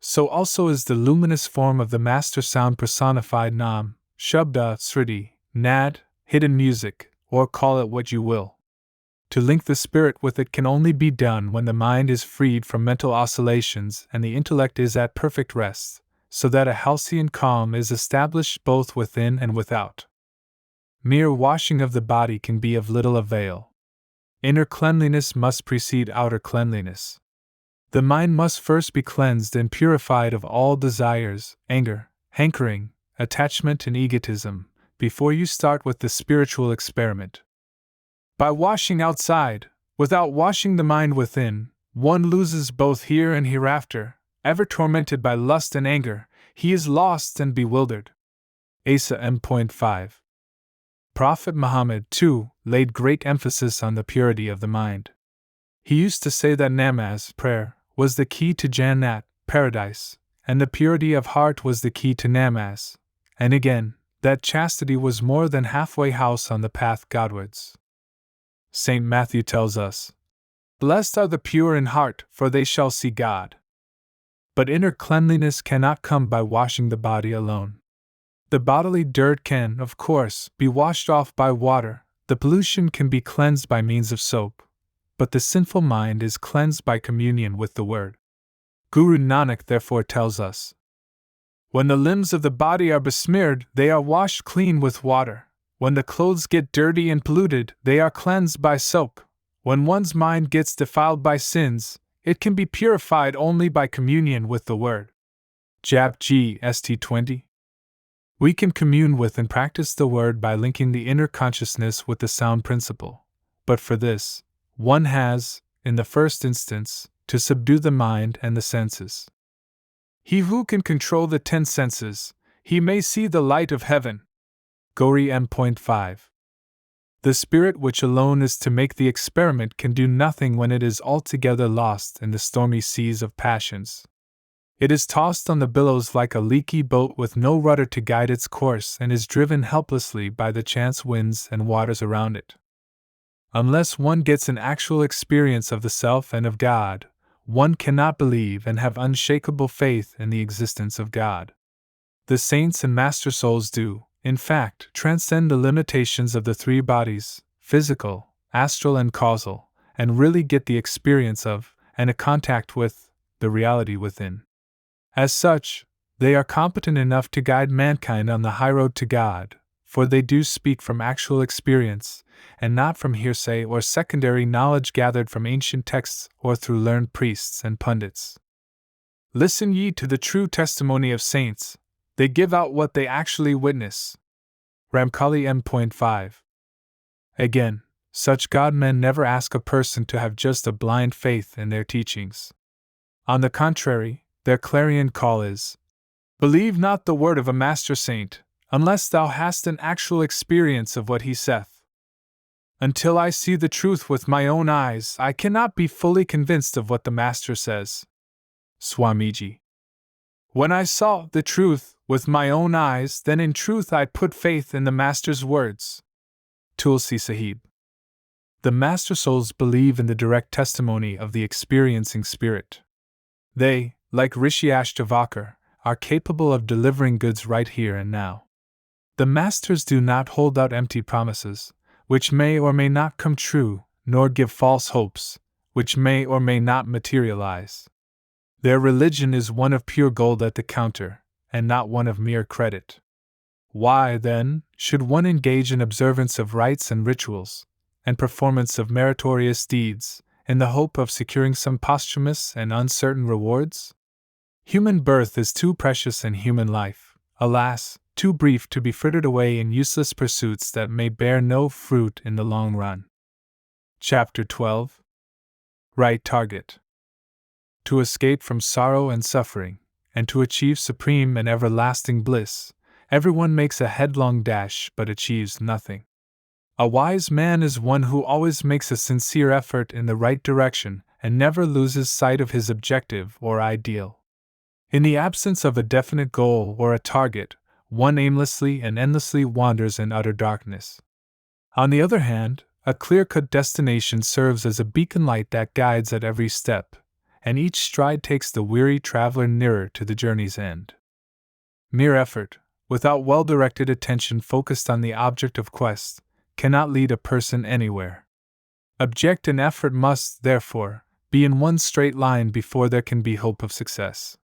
So also is the luminous form of the Master Sound personified Nam, Shabda, Sriti, Nad, hidden music, or call it what you will. To link the spirit with it can only be done when the mind is freed from mental oscillations and the intellect is at perfect rest, so that a halcyon calm is established both within and without. Mere washing of the body can be of little avail. Inner cleanliness must precede outer cleanliness. The mind must first be cleansed and purified of all desires, anger, hankering, attachment, and egotism, before you start with the spiritual experiment. By washing outside, without washing the mind within, one loses both here and hereafter. Ever tormented by lust and anger, he is lost and bewildered. Asa M.5. Prophet Muhammad, too, laid great emphasis on the purity of the mind. He used to say that namaz, prayer, was the key to Jannat, paradise, and the purity of heart was the key to namaz, and again, that chastity was more than halfway house on the path Godwards. St. Matthew tells us, "Blessed are the pure in heart, for they shall see God." But inner cleanliness cannot come by washing the body alone. The bodily dirt can, of course, be washed off by water, the pollution can be cleansed by means of soap, but the sinful mind is cleansed by communion with the Word. Guru Nanak therefore tells us, "When the limbs of the body are besmeared, they are washed clean with water. When the clothes get dirty and polluted, they are cleansed by soap. When one's mind gets defiled by sins, it can be purified only by communion with the Word." Jap G. St. 20. We can commune with and practice the Word by linking the inner consciousness with the sound principle, but for this, one has, in the first instance, to subdue the mind and the senses. He who can control the 10 senses, he may see the light of heaven. Gauri M.5. The spirit which alone is to make the experiment can do nothing when it is altogether lost in the stormy seas of passions. It is tossed on the billows like a leaky boat with no rudder to guide its course and is driven helplessly by the chance winds and waters around it. Unless one gets an actual experience of the self and of God, one cannot believe and have unshakable faith in the existence of God. The saints and master souls do, in fact, transcend the limitations of the three bodies, physical, astral, and causal, and really get the experience of, and a contact with, the reality within. As such, they are competent enough to guide mankind on the high road to God, for they do speak from actual experience, and not from hearsay or secondary knowledge gathered from ancient texts or through learned priests and pundits. Listen ye to the true testimony of saints, they give out what they actually witness. Ramkali M.5. Again, such God-men never ask a person to have just a blind faith in their teachings. On the contrary, their clarion call is, "Believe not the word of a master saint, unless thou hast an actual experience of what he saith. Until I see the truth with my own eyes, I cannot be fully convinced of what the master says." Swamiji. When I saw the truth with my own eyes, then in truth I put faith in the master's words. Tulsi Sahib. The master souls believe in the direct testimony of the experiencing spirit. They, like Rishi Ashtavakar, are capable of delivering goods right here and now. The masters do not hold out empty promises, which may or may not come true, nor give false hopes, which may or may not materialize. Their religion is one of pure gold at the counter, and not one of mere credit. Why, then, should one engage in observance of rites and rituals, and performance of meritorious deeds, in the hope of securing some posthumous and uncertain rewards? Human birth is too precious and human life, alas, too brief to be frittered away in useless pursuits that may bear no fruit in the long run. Chapter 12. Right Target. To escape from sorrow and suffering, and to achieve supreme and everlasting bliss, everyone makes a headlong dash but achieves nothing. A wise man is one who always makes a sincere effort in the right direction and never loses sight of his objective or ideal. In the absence of a definite goal or a target, one aimlessly and endlessly wanders in utter darkness. On the other hand, a clear-cut destination serves as a beacon light that guides at every step, and each stride takes the weary traveler nearer to the journey's end. Mere effort, without well-directed attention focused on the object of quest, cannot lead a person anywhere. Object and effort must, therefore, be in one straight line before there can be hope of success.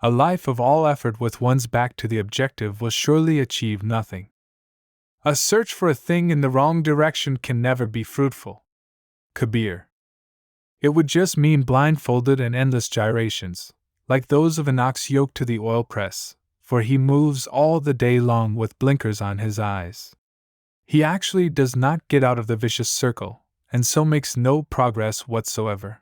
A life of all effort with one's back to the objective will surely achieve nothing. A search for a thing in the wrong direction can never be fruitful. Kabir. It would just mean blindfolded and endless gyrations, like those of an ox yoked to the oil press, for he moves all the day long with blinkers on his eyes. He actually does not get out of the vicious circle, and so makes no progress whatsoever.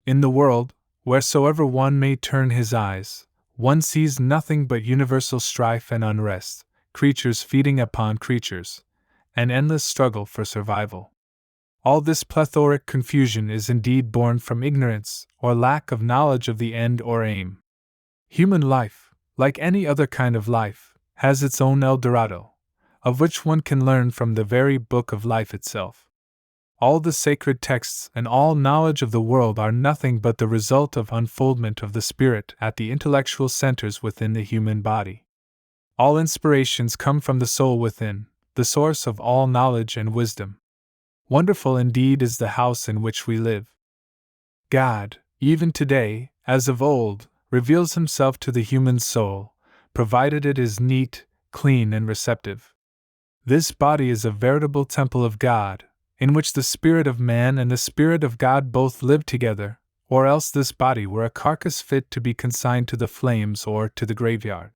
In the world, wheresoever one may turn his eyes, one sees nothing but universal strife and unrest, creatures feeding upon creatures, an endless struggle for survival. All this plethoric confusion is indeed born from ignorance or lack of knowledge of the end or aim. Human life, like any other kind of life, has its own El Dorado, of which one can learn from the very book of life itself. All the sacred texts and all knowledge of the world are nothing but the result of unfoldment of the spirit at the intellectual centers within the human body. All inspirations come from the soul within, the source of all knowledge and wisdom. Wonderful indeed is the house in which we live. God, even today, as of old, reveals himself to the human soul, provided it is neat, clean, and receptive. This body is a veritable temple of God, in which the spirit of man and the spirit of God both live together, or else this body were a carcass fit to be consigned to the flames or to the graveyard.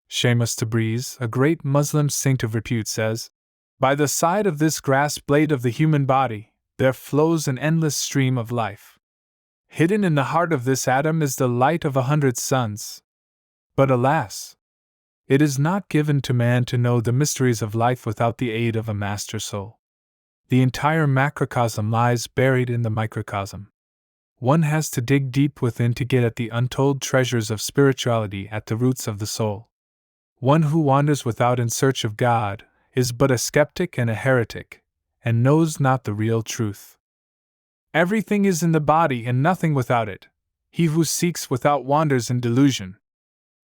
Shamus Tabriz, a great Muslim saint of repute, says, "By the side of this grass blade of the human body, there flows an endless stream of life. Hidden in the heart of this atom is the light of 100 suns. But alas! It is not given to man to know the mysteries of life without the aid of a master soul. The entire macrocosm lies buried in the microcosm. One has to dig deep within to get at the untold treasures of spirituality at the roots of the soul. One who wanders without in search of God is but a skeptic and a heretic, and knows not the real truth. Everything is in the body and nothing without it. He who seeks without wanders in delusion."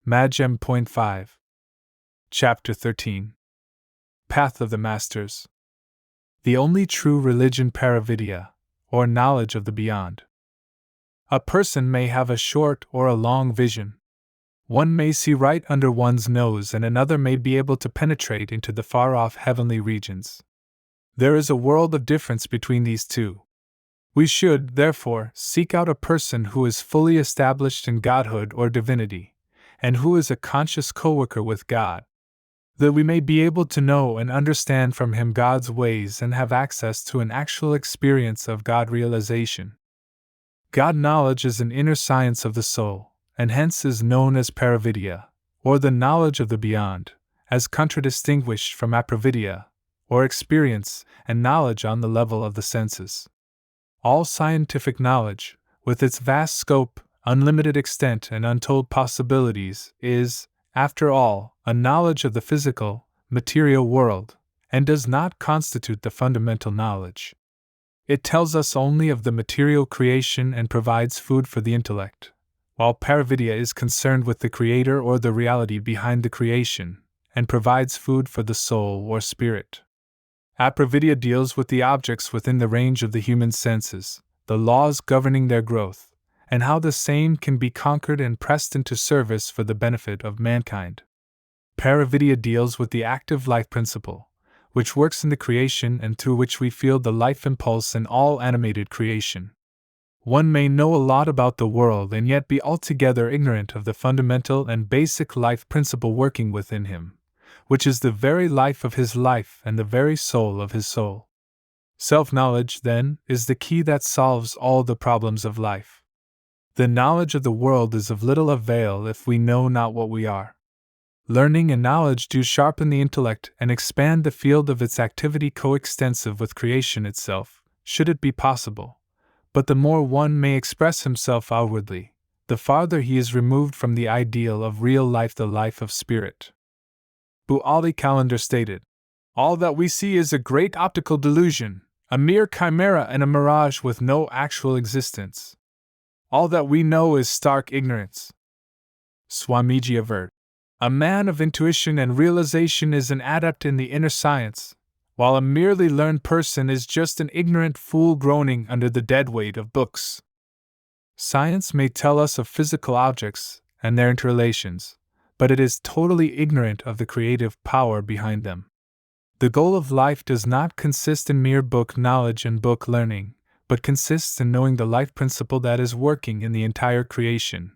Magem.5. Chapter 13. Path of the Masters. The only true religion Paravidya, or knowledge of the beyond. A person may have a short or a long vision. One may see right under one's nose and another may be able to penetrate into the far-off heavenly regions. There is a world of difference between these two. We should, therefore, seek out a person who is fully established in godhood or divinity, and who is a conscious co-worker with God, that we may be able to know and understand from him God's ways and have access to an actual experience of God realization. God knowledge is an inner science of the soul, and hence is known as Paravidya, or the knowledge of the beyond, as contradistinguished from Apravidya, or experience and knowledge on the level of the senses. All scientific knowledge, with its vast scope, unlimited extent, and untold possibilities, is, after all, a knowledge of the physical, material world, and does not constitute the fundamental knowledge. It tells us only of the material creation and provides food for the intellect, while Paravidya is concerned with the creator or the reality behind the creation, and provides food for the soul or spirit. Apravidya deals with the objects within the range of the human senses, the laws governing their growth, and how the same can be conquered and pressed into service for the benefit of mankind. Paravidya deals with the active life principle, which works in the creation and through which we feel the life impulse in all animated creation. One may know a lot about the world and yet be altogether ignorant of the fundamental and basic life principle working within him, which is the very life of his life and the very soul of his soul. Self-knowledge, then, is the key that solves all the problems of life. The knowledge of the world is of little avail if we know not what we are. Learning and knowledge do sharpen the intellect and expand the field of its activity coextensive with creation itself, should it be possible. But the more one may express himself outwardly, the farther he is removed from the ideal of real life, the life of spirit. Bu Ali Calendar stated, "All that we see is a great optical delusion, a mere chimera and a mirage with no actual existence. All that we know is stark ignorance." Swamiji averred, "A man of intuition and realization is an adept in the inner science, while a merely learned person is just an ignorant fool groaning under the dead weight of books." Science may tell us of physical objects and their interrelations, but it is totally ignorant of the creative power behind them. The goal of life does not consist in mere book knowledge and book learning, but consists in knowing the life principle that is working in the entire creation,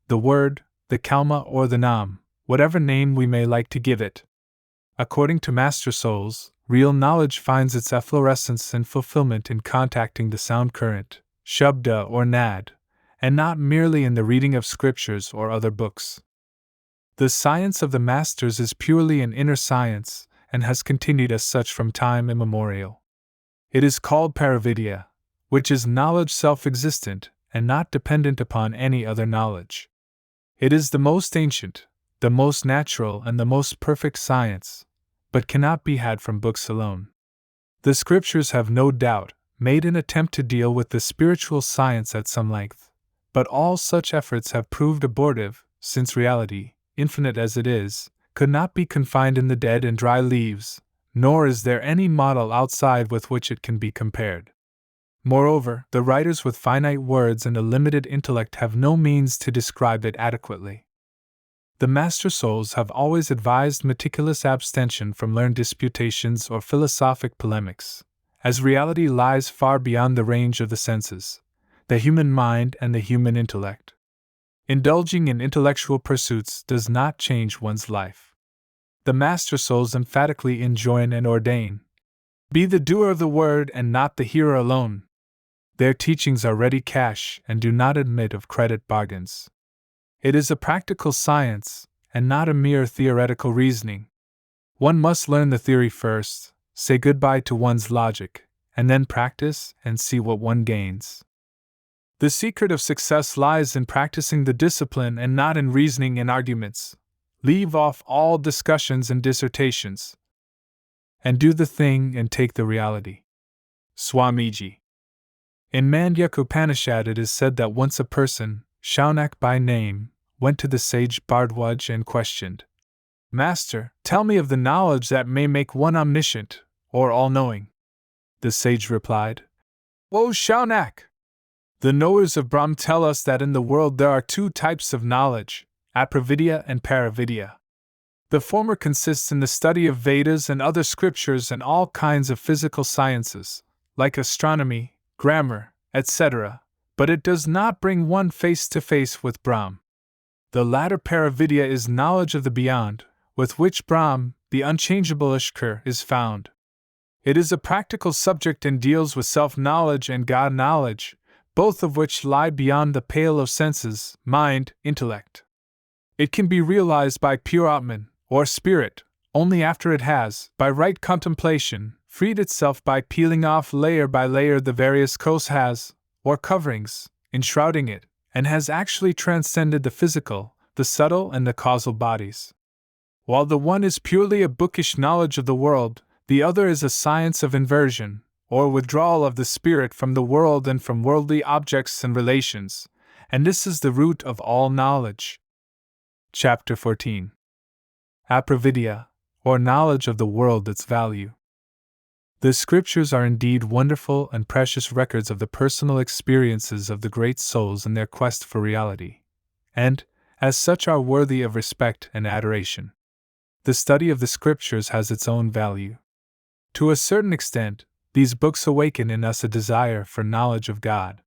the Word, the Kalma or the Nam, whatever name we may like to give it. According to Master Souls, real knowledge finds its efflorescence and fulfillment in contacting the sound current, Shabda or Nad, and not merely in the reading of scriptures or other books. The science of the Masters is purely an inner science, and has continued as such from time immemorial. It is called Paravidya, which is knowledge self-existent and not dependent upon any other knowledge. It is the most ancient, the most natural, and the most perfect science, but cannot be had from books alone. The scriptures have no doubt made an attempt to deal with the spiritual science at some length, but all such efforts have proved abortive, since reality, infinite as it is, could not be confined in the dead and dry leaves, nor is there any model outside with which it can be compared. Moreover, the writers with finite words and a limited intellect have no means to describe it adequately. The Master Souls have always advised meticulous abstention from learned disputations or philosophic polemics, as reality lies far beyond the range of the senses, the human mind, and the human intellect. Indulging in intellectual pursuits does not change one's life. The Master Souls emphatically enjoin and ordain: be the doer of the word and not the hearer alone. Their teachings are ready cash and do not admit of credit bargains. It is a practical science, and not a mere theoretical reasoning. One must learn the theory first, say goodbye to one's logic, and then practice and see what one gains. The secret of success lies in practicing the discipline and not in reasoning and arguments. Leave off all discussions and dissertations, and do the thing and take the reality. Swamiji. In Mandyak Upanishad it is said that once a person, Shaunak by name, went to the sage Bhardwaj and questioned, Master, tell me of the knowledge that may make one omniscient, or all-knowing. The sage replied, O Shaunak! The knowers of Brahm tell us that in the world there are two types of knowledge, apravidya and paravidya. The former consists in the study of Vedas and other scriptures and all kinds of physical sciences, like astronomy, grammar, etc., but it does not bring one face to face with Brahm. The latter paravidya is knowledge of the beyond, with which Brahm, the unchangeable Ishkur, is found. It is a practical subject and deals with self-knowledge and God-knowledge, both of which lie beyond the pale of senses, mind, intellect. It can be realized by pure Atman, or spirit, only after it has, by right contemplation, freed itself by peeling off layer by layer the various koshas, or coverings, enshrouding it, and has actually transcended the physical, the subtle, and the causal bodies. While the one is purely a bookish knowledge of the world, the other is a science of inversion, or withdrawal of the spirit from the world and from worldly objects and relations, and this is the root of all knowledge. Chapter 14. Apravidya, or knowledge of the world, its value. The scriptures are indeed wonderful and precious records of the personal experiences of the great souls in their quest for reality, and, as such, are worthy of respect and adoration. The study of the scriptures has its own value. To a certain extent, these books awaken in us a desire for knowledge of God.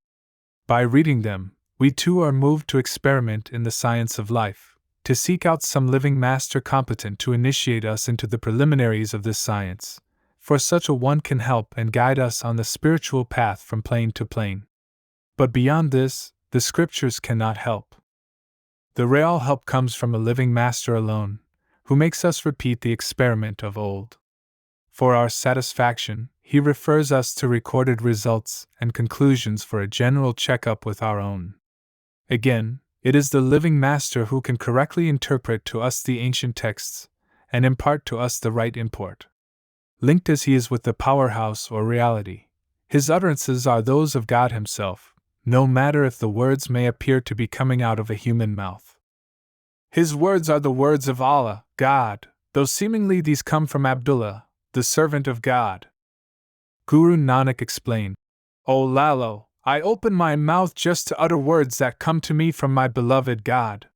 By reading them, we too are moved to experiment in the science of life, to seek out some living master competent to initiate us into the preliminaries of this science, for such a one can help and guide us on the spiritual path from plane to plane. But beyond this, the scriptures cannot help. The real help comes from a living master alone, who makes us repeat the experiment of old. For our satisfaction, he refers us to recorded results and conclusions for a general checkup with our own. Again, it is the living master who can correctly interpret to us the ancient texts, and impart to us the right import. Linked as he is with the powerhouse or reality, his utterances are those of God himself, no matter if the words may appear to be coming out of a human mouth. His words are the words of Allah, God, though seemingly these come from Abdullah, the servant of God. Guru Nanak explained, O Lalo, I open my mouth just to utter words that come to me from my beloved God.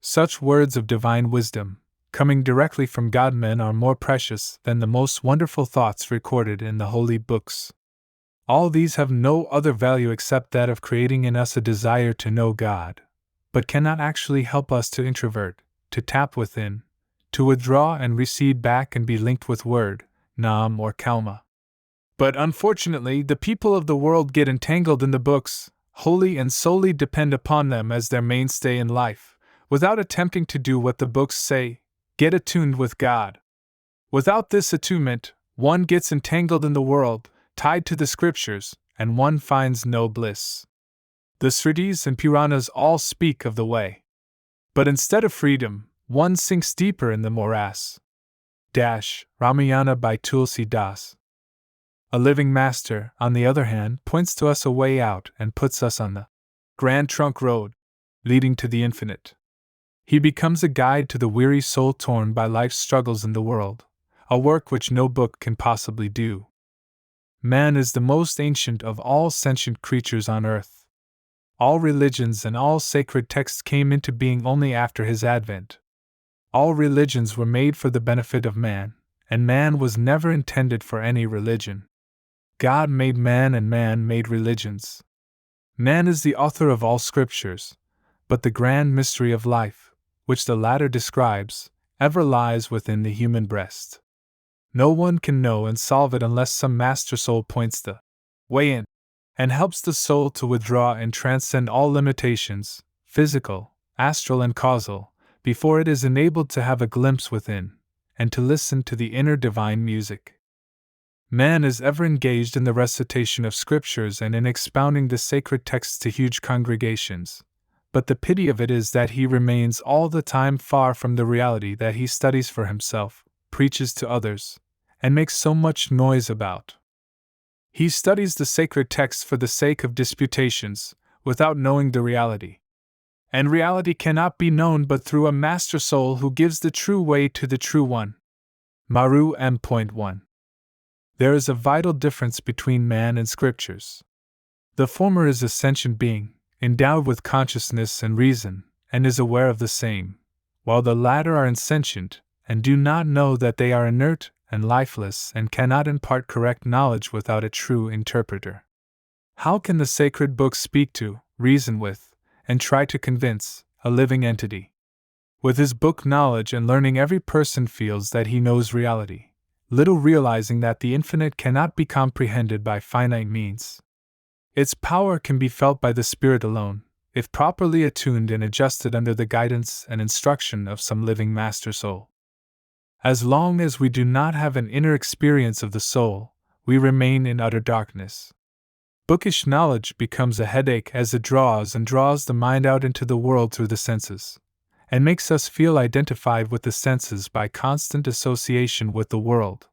Such words of divine wisdom, coming directly from God, men, are more precious than the most wonderful thoughts recorded in the holy books. All these have no other value except that of creating in us a desire to know God, but cannot actually help us to introvert, to tap within, to withdraw and recede back and be linked with word, nam or kalma. But unfortunately, the people of the world get entangled in the books, wholly and solely depend upon them as their mainstay in life, without attempting to do what the books say, get attuned with God. Without this attunement, one gets entangled in the world, tied to the scriptures, and one finds no bliss. The Sritis and Puranas all speak of the way. But instead of freedom, one sinks deeper in the morass. Ramayana by Tulsi Das. A living master, on the other hand, points to us a way out and puts us on the Grand Trunk Road, leading to the infinite. He becomes a guide to the weary soul torn by life's struggles in the world, a work which no book can possibly do. Man is the most ancient of all sentient creatures on earth. All religions and all sacred texts came into being only after his advent. All religions were made for the benefit of man, and man was never intended for any religion. God made man and man made religions. Man is the author of all scriptures, but the grand mystery of life, which the latter describes, ever lies within the human breast. No one can know and solve it unless some master soul points the way in, and helps the soul to withdraw and transcend all limitations, physical, astral and causal, before it is enabled to have a glimpse within, and to listen to the inner divine music. Man is ever engaged in the recitation of scriptures and in expounding the sacred texts to huge congregations, but the pity of it is that he remains all the time far from the reality that he studies for himself, preaches to others, and makes so much noise about. He studies the sacred texts for the sake of disputations, without knowing the reality. And reality cannot be known but through a master soul who gives the true way to the true one. Maru M.1. There is a vital difference between man and scriptures. The former is a sentient being, endowed with consciousness and reason, and is aware of the same, while the latter are insentient, and do not know that they are inert and lifeless and cannot impart correct knowledge without a true interpreter. How can the sacred books speak to, reason with, and try to convince, a living entity? With his book knowledge and learning, every person feels that he knows reality, little realizing that the infinite cannot be comprehended by finite means. Its power can be felt by the spirit alone, if properly attuned and adjusted under the guidance and instruction of some living master soul. As long as we do not have an inner experience of the soul, we remain in utter darkness. Bookish knowledge becomes a headache as it draws the mind out into the world through the senses, and makes us feel identified with the senses by constant association with the world,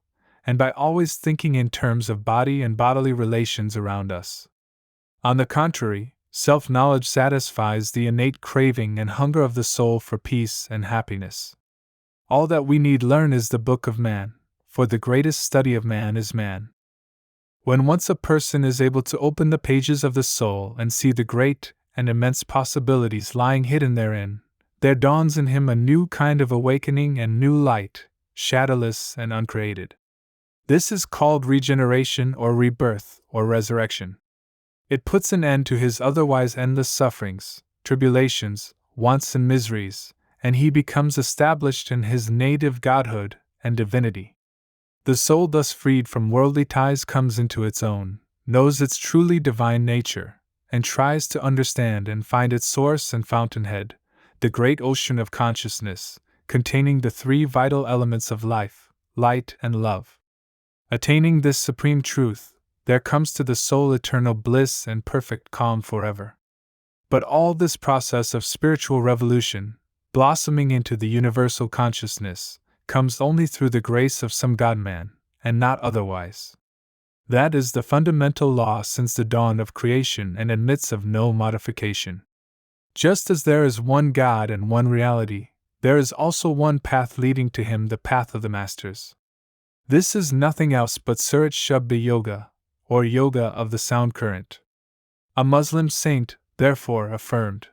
and by always thinking in terms of body and bodily relations around us. On the contrary, self-knowledge satisfies the innate craving and hunger of the soul for peace and happiness. All that we need learn is the book of man, for the greatest study of man is man. When once a person is able to open the pages of the soul and see the great and immense possibilities lying hidden therein, there dawns in him a new kind of awakening and new light, shadowless and uncreated. This is called regeneration or rebirth or resurrection. It puts an end to his otherwise endless sufferings, tribulations, wants and miseries, and he becomes established in his native godhood and divinity. The soul thus freed from worldly ties comes into its own, knows its truly divine nature, and tries to understand and find its source and fountainhead, the great ocean of consciousness, containing the three vital elements of life, light and love. Attaining this supreme truth, there comes to the soul eternal bliss and perfect calm forever. But all this process of spiritual revolution, blossoming into the universal consciousness, comes only through the grace of some God-man, and not otherwise. That is the fundamental law since the dawn of creation and admits of no modification. Just as there is one God and one reality, there is also one path leading to him, the path of the masters. This is nothing else but Surat Shabda Yoga, or yoga of the sound current. A Muslim saint, therefore, affirmed,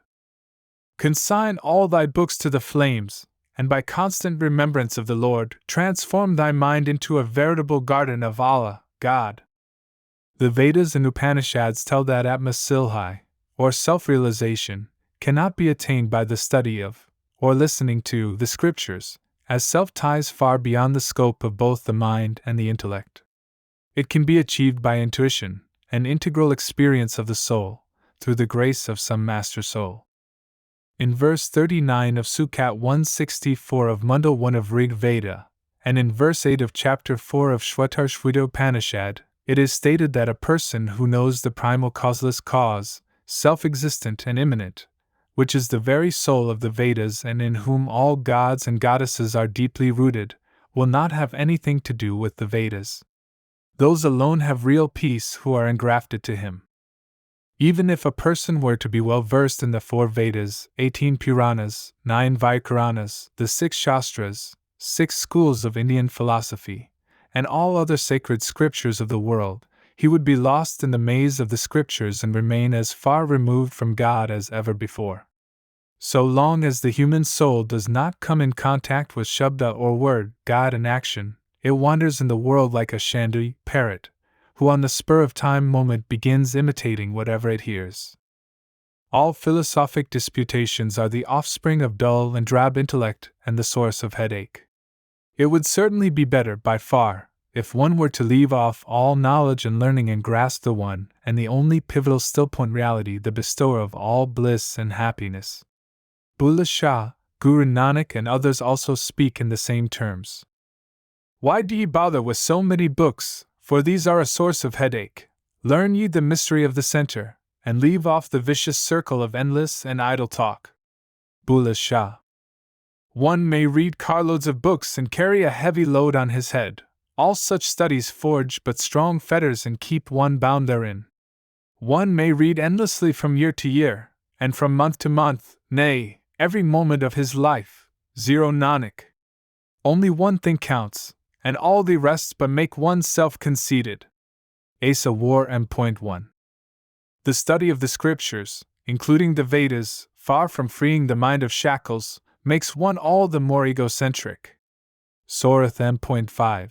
"Consign all thy books to the flames, and by constant remembrance of the Lord, transform thy mind into a veritable garden of Allah, God." The Vedas and Upanishads tell that Atma Silhai, or self-realization, cannot be attained by the study of, or listening to, the scriptures, as self ties far beyond the scope of both the mind and the intellect. It can be achieved by intuition, an integral experience of the soul, through the grace of some master soul. In verse 39 of Sukat 164 of Mundal 1 of Rig Veda, and in verse 8 of chapter 4 of Shvatarshvidopanishad, it is stated that a person who knows the primal causeless cause, self-existent and immanent, which is the very soul of the Vedas and in whom all gods and goddesses are deeply rooted, will not have anything to do with the Vedas. Those alone have real peace who are engrafted to him. Even if a person were to be well versed in the 4 Vedas, 18 Puranas, 9 Vaikaranas, the 6 Shastras, 6 schools of Indian philosophy, and all other sacred scriptures of the world, he would be lost in the maze of the scriptures and remain as far removed from God as ever before. So long as the human soul does not come in contact with Shabda or word, God in action, it wanders in the world like a Shandui parrot, who on the spur of time moment begins imitating whatever it hears. All philosophic disputations are the offspring of dull and drab intellect and the source of headache. It would certainly be better, by far, if one were to leave off all knowledge and learning and grasp the one and the only pivotal stillpoint reality, the bestower of all bliss and happiness. Bulleh Shah, Guru Nanak and others also speak in the same terms. Why do ye bother with so many books, for these are a source of headache? Learn ye the mystery of the center, and leave off the vicious circle of endless and idle talk. Bulleh Shah. One may read carloads of books and carry a heavy load on his head. All such studies forge but strong fetters and keep one bound therein. One may read endlessly from year to year, and from month to month, nay, every moment of his life. Zero Nanak. Only one thing counts, and all the rest but make one's self conceited. Asa War M.1. The study of the scriptures, including the Vedas, far from freeing the mind of shackles, makes one all the more egocentric. Sorath M.5.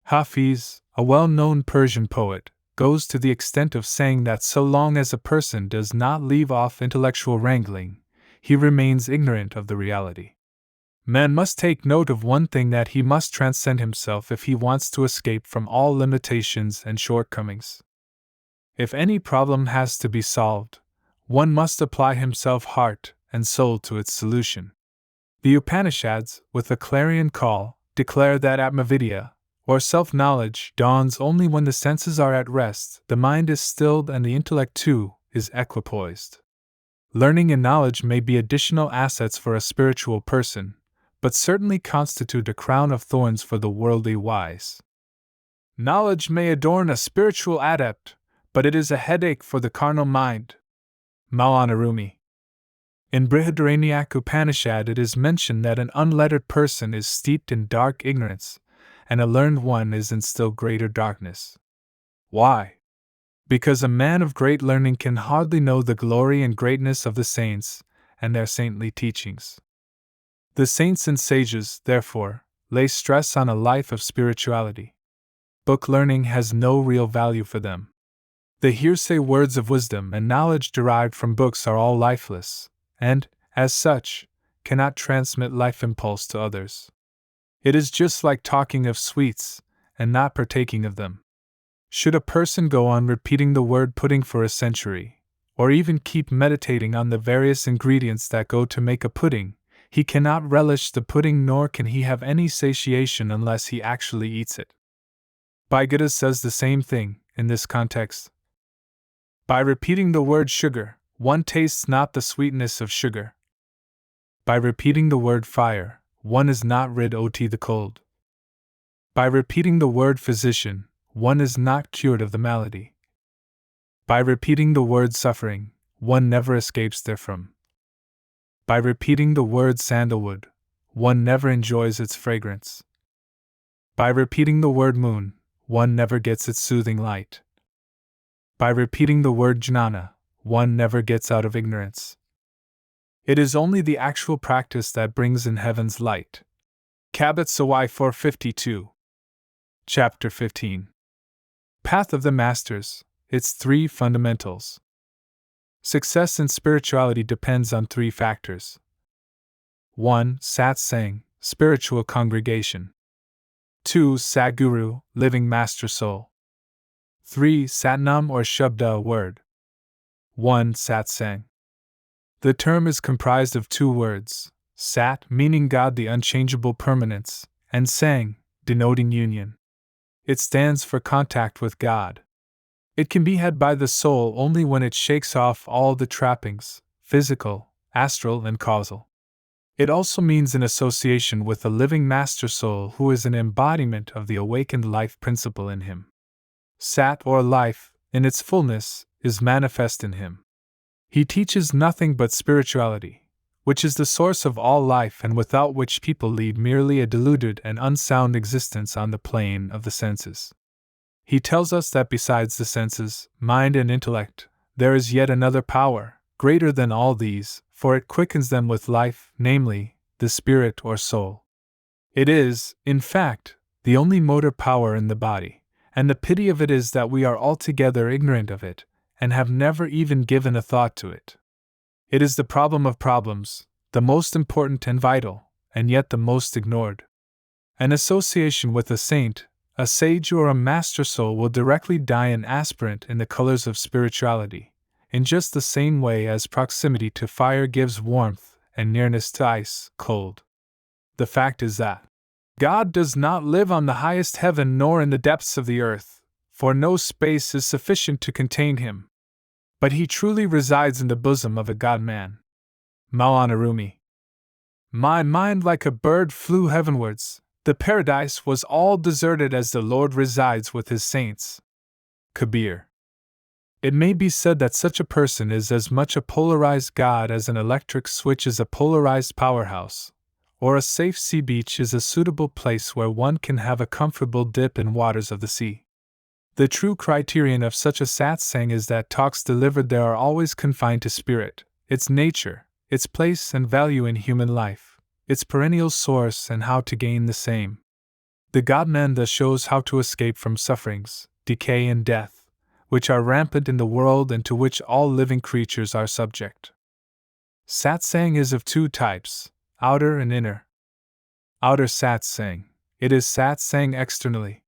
Hafiz, a well-known Persian poet, goes to the extent of saying that so long as a person does not leave off intellectual wrangling, he remains ignorant of the reality. Man must take note of one thing, that he must transcend himself if he wants to escape from all limitations and shortcomings. If any problem has to be solved, one must apply himself heart and soul to its solution. The Upanishads, with a clarion call, declare that Atmavidya, or self-knowledge, dawns only when the senses are at rest, the mind is stilled and the intellect too is equipoised. Learning and knowledge may be additional assets for a spiritual person, but certainly constitute a crown of thorns for the worldly wise. Knowledge may adorn a spiritual adept, but it is a headache for the carnal mind. Malanarumi. In Brihadaranyaka Upanishad it is mentioned that an unlettered person is steeped in dark ignorance, and a learned one is in still greater darkness. Why? Because a man of great learning can hardly know the glory and greatness of the saints and their saintly teachings. The saints and sages, therefore, lay stress on a life of spirituality. Book learning has no real value for them. The hearsay words of wisdom and knowledge derived from books are all lifeless, and, as such, cannot transmit life impulse to others. It is just like talking of sweets and not partaking of them. Should a person go on repeating the word pudding for a century, or even keep meditating on the various ingredients that go to make a pudding, he cannot relish the pudding nor can he have any satiation unless he actually eats it. Bhagavad says the same thing in this context. By repeating the word sugar, one tastes not the sweetness of sugar. By repeating the word fire, one is not rid ot the cold. By repeating the word physician, one is not cured of the malady. By repeating the word suffering, one never escapes therefrom. By repeating the word sandalwood, one never enjoys its fragrance. By repeating the word moon, one never gets its soothing light. By repeating the word jnana, one never gets out of ignorance. It is only the actual practice that brings in heaven's light. Kabbat Sawai 452. Chapter 15. Path of the Masters, its 3 fundamentals. Success in spirituality depends on 3 factors. 1. Satsang, spiritual congregation. 2. Sadguru, living master soul. 3. Satnam or Shabda, word. 1. Satsang. The term is comprised of two words, Sat, meaning God, the unchangeable permanence, and Sang, denoting union. It stands for contact with God. It can be had by the soul only when it shakes off all the trappings, physical, astral, and causal. It also means an association with the living master soul who is an embodiment of the awakened life principle in him. Sat, or life, in its fullness, is manifest in him. He teaches nothing but spirituality, which is the source of all life and without which people lead merely a deluded and unsound existence on the plane of the senses. He tells us that besides the senses, mind, and intellect, there is yet another power, greater than all these, for it quickens them with life, namely, the spirit or soul. It is, in fact, the only motor power in the body, and the pity of it is that we are altogether ignorant of it, and have never even given a thought to it. It is the problem of problems, the most important and vital, and yet the most ignored. An association with a saint, a sage, or a master soul will directly dye an aspirant in the colors of spirituality, in just the same way as proximity to fire gives warmth and nearness to ice, cold. The fact is that God does not live on the highest heaven nor in the depths of the earth, for no space is sufficient to contain him. But he truly resides in the bosom of a God-man. Mawanarumi. My mind like a bird flew heavenwards. The paradise was all deserted as the Lord resides with his saints. Kabir. It may be said that such a person is as much a polarized God as an electric switch is a polarized powerhouse, or a safe sea beach is a suitable place where one can have a comfortable dip in waters of the sea. The true criterion of such a satsang is that talks delivered there are always confined to spirit, its nature, its place and value in human life, its perennial source and how to gain the same. The God-man thus shows how to escape from sufferings, decay and death, which are rampant in the world and to which all living creatures are subject. Satsang is of two types, outer and inner. Outer satsang. It is satsang externally.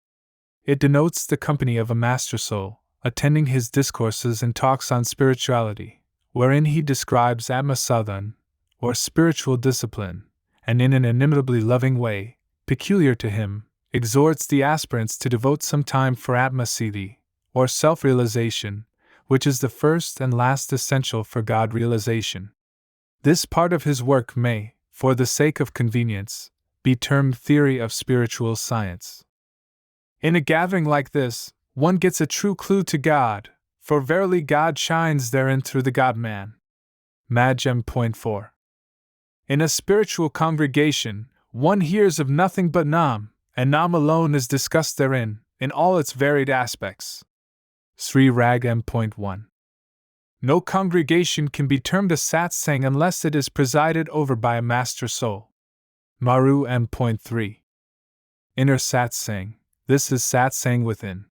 It denotes the company of a master soul, attending his discourses and talks on spirituality, wherein he describes Atma Sadhan, or spiritual discipline, and in an inimitably loving way, peculiar to him, exhorts the aspirants to devote some time for Atma Siddhi, or self-realization, which is the first and last essential for God realization. This part of his work may, for the sake of convenience, be termed theory of spiritual science. In a gathering like this, one gets a true clue to God, for verily God shines therein through the God-man. Maj M.4. In a spiritual congregation, one hears of nothing but Nam, and Nam alone is discussed therein, in all its varied aspects. Sri Rag M.1. No congregation can be termed a satsang unless it is presided over by a master soul. Maru M.3. Inner satsang. This is satsang within.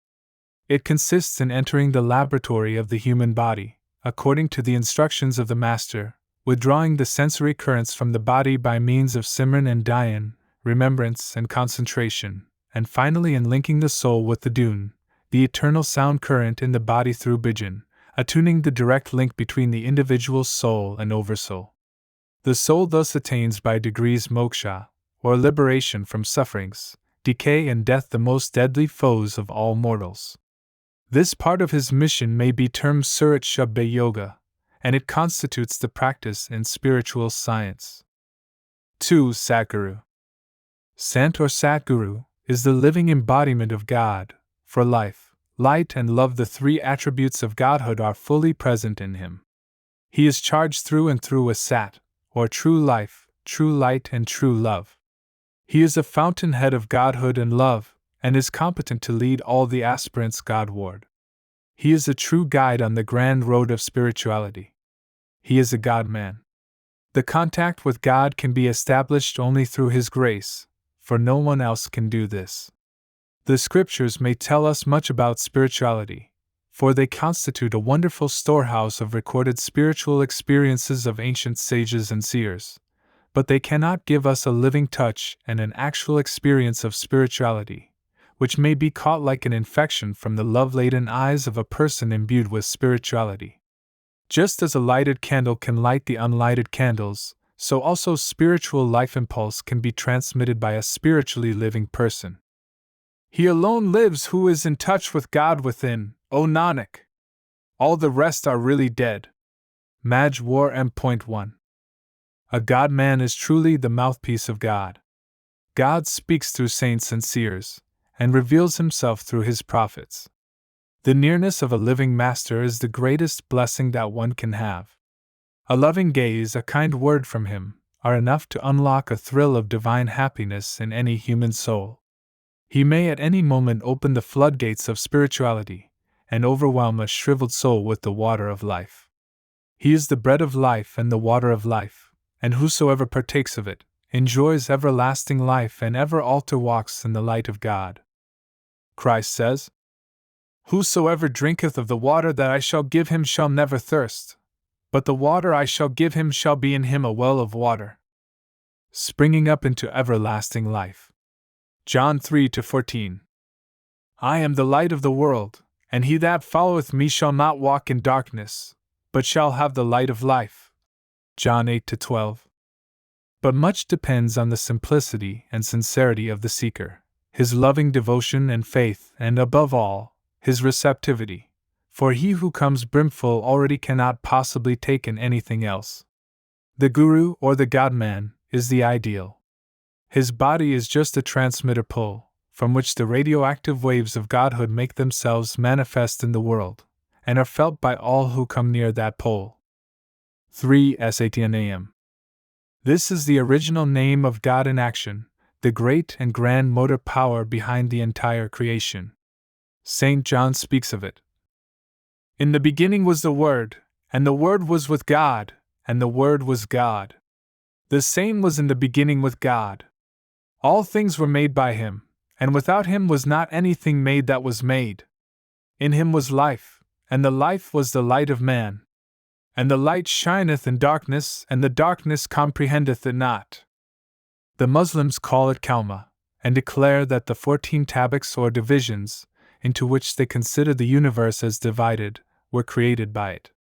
It consists in entering the laboratory of the human body, according to the instructions of the master, withdrawing the sensory currents from the body by means of Simran and Dhyan, remembrance and concentration, and finally in linking the soul with the Dun, the eternal sound current in the body through Bhajan, attuning the direct link between the individual soul and oversoul. The soul thus attains by degrees moksha, or liberation from sufferings, decay and death, the most deadly foes of all mortals. This part of his mission may be termed Surat Shabda Yoga, and it constitutes the practice in spiritual science. 2. Satguru. Sant or Satguru is the living embodiment of God, for life, light and love, the three attributes of Godhood, are fully present in him. He is charged through and through with Sat, or true life, true light and true love. He is a fountainhead of Godhood and love, and is competent to lead all the aspirants Godward. He is a true guide on the grand road of spirituality. He is a God-man. The contact with God can be established only through His grace, for no one else can do this. The scriptures may tell us much about spirituality, for they constitute a wonderful storehouse of recorded spiritual experiences of ancient sages and seers, but they cannot give us a living touch and an actual experience of spirituality, which may be caught like an infection from the love-laden eyes of a person imbued with spirituality. Just as a lighted candle can light the unlighted candles, so also spiritual life impulse can be transmitted by a spiritually living person. He alone lives who is in touch with God within, O Nanak. All the rest are really dead. Maj War M.1. A God-man is truly the mouthpiece of God. God speaks through saints and seers, and reveals himself through his prophets. The nearness of a living master is the greatest blessing that one can have. A loving gaze, a kind word from him, are enough to unlock a thrill of divine happiness in any human soul. He may at any moment open the floodgates of spirituality, and overwhelm a shriveled soul with the water of life. He is the bread of life and the water of life, and whosoever partakes of it, enjoys everlasting life and ever after walks in the light of God. Christ says, "Whosoever drinketh of the water that I shall give him shall never thirst, but the water I shall give him shall be in him a well of water, springing up into everlasting life." John 3-14. I am the light of the world, and he that followeth me shall not walk in darkness, but shall have the light of life. John 8-12. But much depends on the simplicity and sincerity of the seeker, his loving devotion and faith, and above all, his receptivity, for he who comes brimful already cannot possibly take in anything else. The Guru, or the God-man, is the ideal. His body is just a transmitter pole, from which the radioactive waves of Godhood make themselves manifest in the world, and are felt by all who come near that pole. 3 Satyanam. This is the original name of God in action, the great and grand motor power behind the entire creation. St. John speaks of it. In the beginning was the Word, and the Word was with God, and the Word was God. The same was in the beginning with God. All things were made by him, and without him was not anything made that was made. In him was life, and the life was the light of man. And the light shineth in darkness, and the darkness comprehendeth it not. The Muslims call it Kalma, and declare that the 14 tabaks or divisions, into which they consider the universe as divided, were created by it.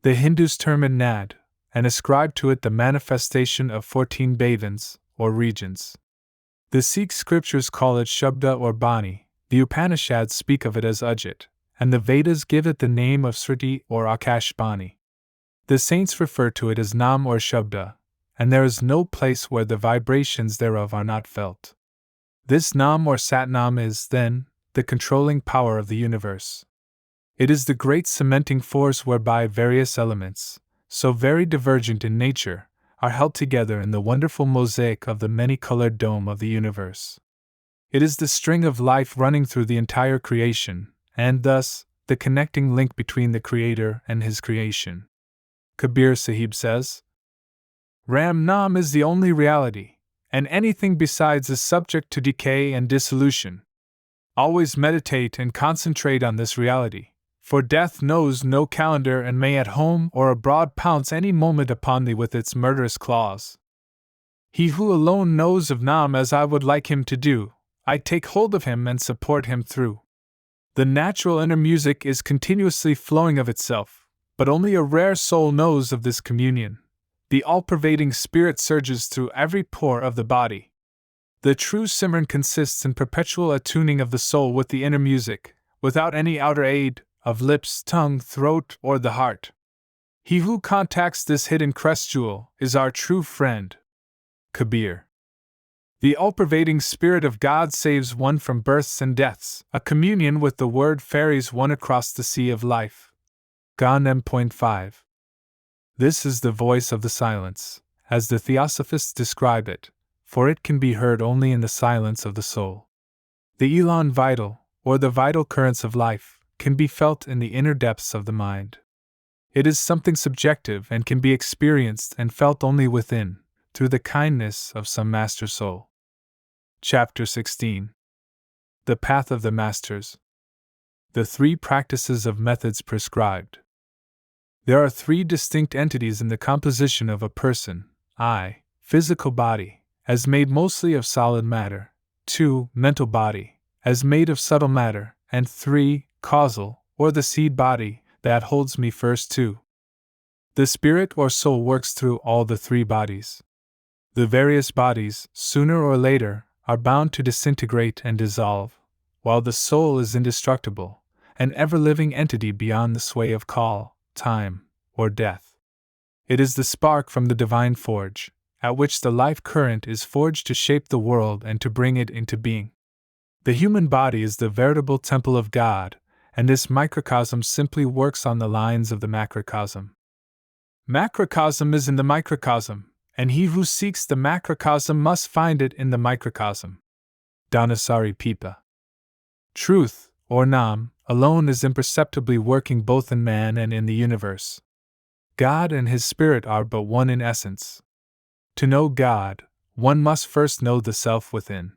The Hindus term it Nad, and ascribe to it the manifestation of 14 bhavans, or regions. The Sikh scriptures call it Shabda or Bani, the Upanishads speak of it as Ajit, and the Vedas give it the name of Sriti or Akash Bani. The saints refer to it as Nam or Shabda, and there is no place where the vibrations thereof are not felt. This Nam or Satnam is, then, the controlling power of the universe. It is the great cementing force whereby various elements, so very divergent in nature, are held together in the wonderful mosaic of the many-colored dome of the universe. It is the string of life running through the entire creation, and thus, the connecting link between the Creator and His creation. Kabir Sahib says, Ram Nam is the only reality, and anything besides is subject to decay and dissolution. Always meditate and concentrate on this reality, for death knows no calendar and may at home or abroad pounce any moment upon thee with its murderous claws. He who alone knows of Nam as I would like him to do, I take hold of him and support him through. The natural inner music is continuously flowing of itself, but only a rare soul knows of this communion. The all-pervading spirit surges through every pore of the body. The true Simran consists in perpetual attuning of the soul with the inner music, without any outer aid, of lips, tongue, throat, or the heart. He who contacts this hidden crest jewel is our true friend. Kabir. The all-pervading Spirit of God saves one from births and deaths. A communion with the Word ferries one across the sea of life. Gan M.5. This is the voice of the silence, as the Theosophists describe it, for it can be heard only in the silence of the soul. The Elan vital, or the vital currents of life, can be felt in the inner depths of the mind. It is something subjective and can be experienced and felt only within, through the kindness of some master soul. Chapter 16. The Path of the Masters. The 3 practices of methods prescribed. There are 3 distinct entities in the composition of a person: I, physical body, as made mostly of solid matter, 2. Mental body, as made of subtle matter, and 3. Causal, or the seed body, that holds me first 2. The spirit or soul works through all the three bodies. The various bodies, sooner or later, are bound to disintegrate and dissolve, while the soul is indestructible, an ever-living entity beyond the sway of call, time, or death. It is the spark from the divine forge, at which the life current is forged to shape the world and to bring it into being. The human body is the veritable temple of God, and this microcosm simply works on the lines of the macrocosm. Macrocosm is in the microcosm, and he who seeks the macrocosm must find it in the microcosm. Dhanasari Pipa. Truth, or Nam, alone is imperceptibly working both in man and in the universe. God and his spirit are but one in essence. To know God, one must first know the self within.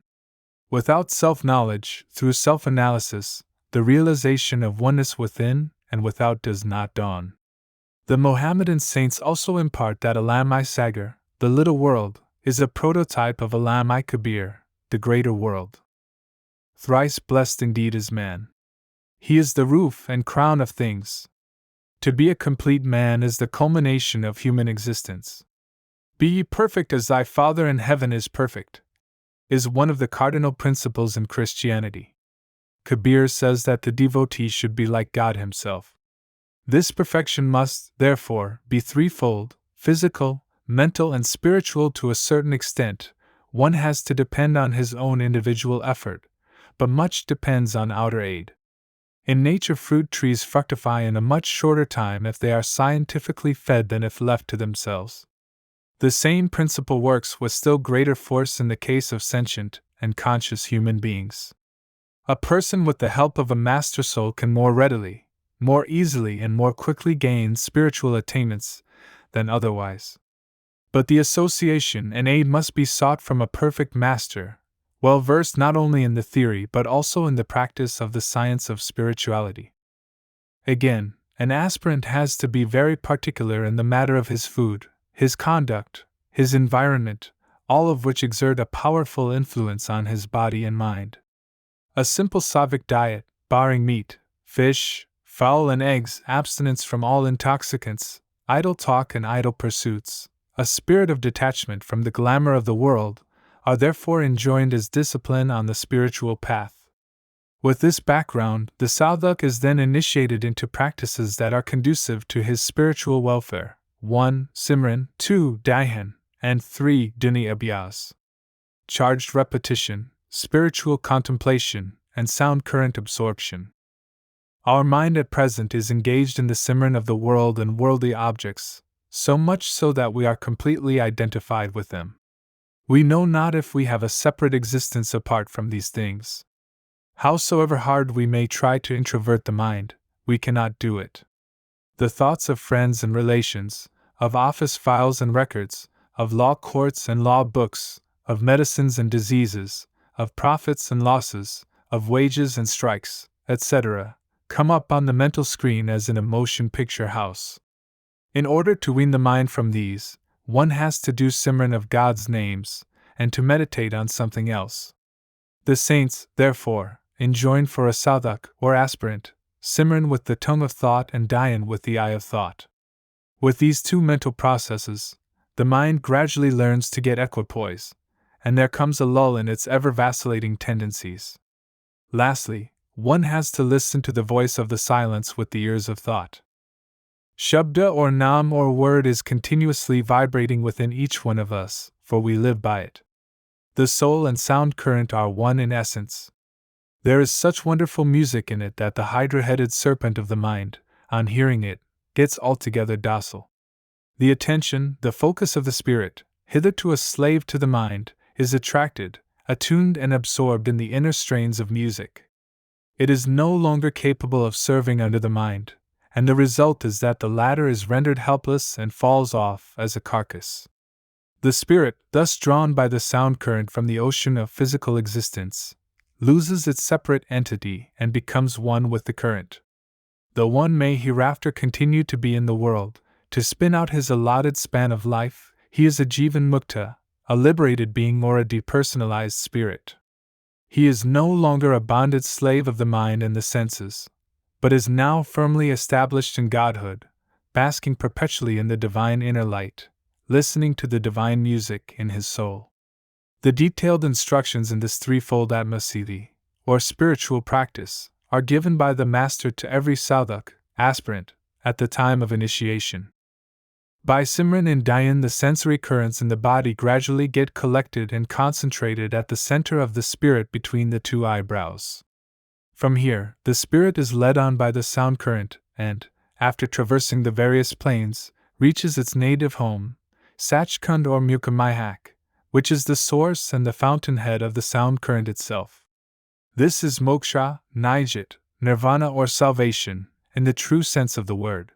Without self-knowledge, through self-analysis, the realization of oneness within and without does not dawn. The Mohammedan saints also impart that Alam-i Sagar, the little world, is a prototype of Alam-i Kabir, the greater world. Thrice blessed indeed is man. He is the roof and crown of things. To be a complete man is the culmination of human existence. Be ye perfect as thy Father in heaven is perfect, is one of the cardinal principles in Christianity. Kabir says that the devotee should be like God himself. This perfection must, therefore, be threefold: physical, mental, and spiritual. To a certain extent, one has to depend on his own individual effort, but much depends on outer aid. In nature, fruit trees fructify in a much shorter time if they are scientifically fed than if left to themselves. The same principle works with still greater force in the case of sentient and conscious human beings. A person with the help of a master soul can more readily, more easily, and more quickly gain spiritual attainments than otherwise. But the association and aid must be sought from a perfect master, well versed not only in the theory but also in the practice of the science of spirituality. Again, an aspirant has to be very particular in the matter of his food, his conduct, his environment, all of which exert a powerful influence on his body and mind. A simple Sattvic diet, barring meat, fish, fowl, and eggs, abstinence from all intoxicants, idle talk and idle pursuits, a spirit of detachment from the glamour of the world, are therefore enjoined as discipline on the spiritual path. With this background, the sadhak is then initiated into practices that are conducive to his spiritual welfare: 1. Simran, 2. Dhyan, and 3. Dini Abhyas. Charged repetition, spiritual contemplation, and sound current absorption. Our mind at present is engaged in the Simran of the world and worldly objects, so much so that we are completely identified with them. We know not if we have a separate existence apart from these things. Howsoever hard we may try to introvert the mind, we cannot do it. The thoughts of friends and relations, of office files and records, of law courts and law books, of medicines and diseases, of profits and losses, of wages and strikes, etc., come up on the mental screen as in a motion picture house. In order to wean the mind from these, one has to do Simran of God's names, and to meditate on something else. The saints, therefore, enjoin for a sadhak or aspirant, Simran with the tongue of thought and Dhyan with the eye of thought. With these two mental processes, the mind gradually learns to get equipoise, and there comes a lull in its ever-vacillating tendencies. Lastly, one has to listen to the voice of the silence with the ears of thought. Shabda or Nam or word is continuously vibrating within each one of us, for we live by it. The soul and sound current are one in essence. There is such wonderful music in it that the hydra-headed serpent of the mind, on hearing it, gets altogether docile. The attention, the focus of the spirit, hitherto a slave to the mind, is attracted, attuned, and absorbed in the inner strains of music. It is no longer capable of serving under the mind, and the result is that the latter is rendered helpless and falls off as a carcass. The spirit, thus drawn by the sound current from the ocean of physical existence, loses its separate entity and becomes one with the current. Though one may hereafter continue to be in the world, to spin out his allotted span of life, he is a Jivan Mukta, a liberated being or a depersonalized spirit. He is no longer a bonded slave of the mind and the senses, but is now firmly established in Godhood, basking perpetually in the divine inner light, listening to the divine music in his soul. The detailed instructions in this threefold atmasiddhi, or spiritual practice, are given by the Master to every sadhak, aspirant, at the time of initiation. By Simran and Dhyan, the sensory currents in the body gradually get collected and concentrated at the center of the spirit between the two eyebrows. From here, the spirit is led on by the sound current and, after traversing the various planes, reaches its native home, Sachkhand or Mukamihak, which is the source and the fountainhead of the sound current itself. This is moksha, nijit, nirvana or salvation, in the true sense of the word.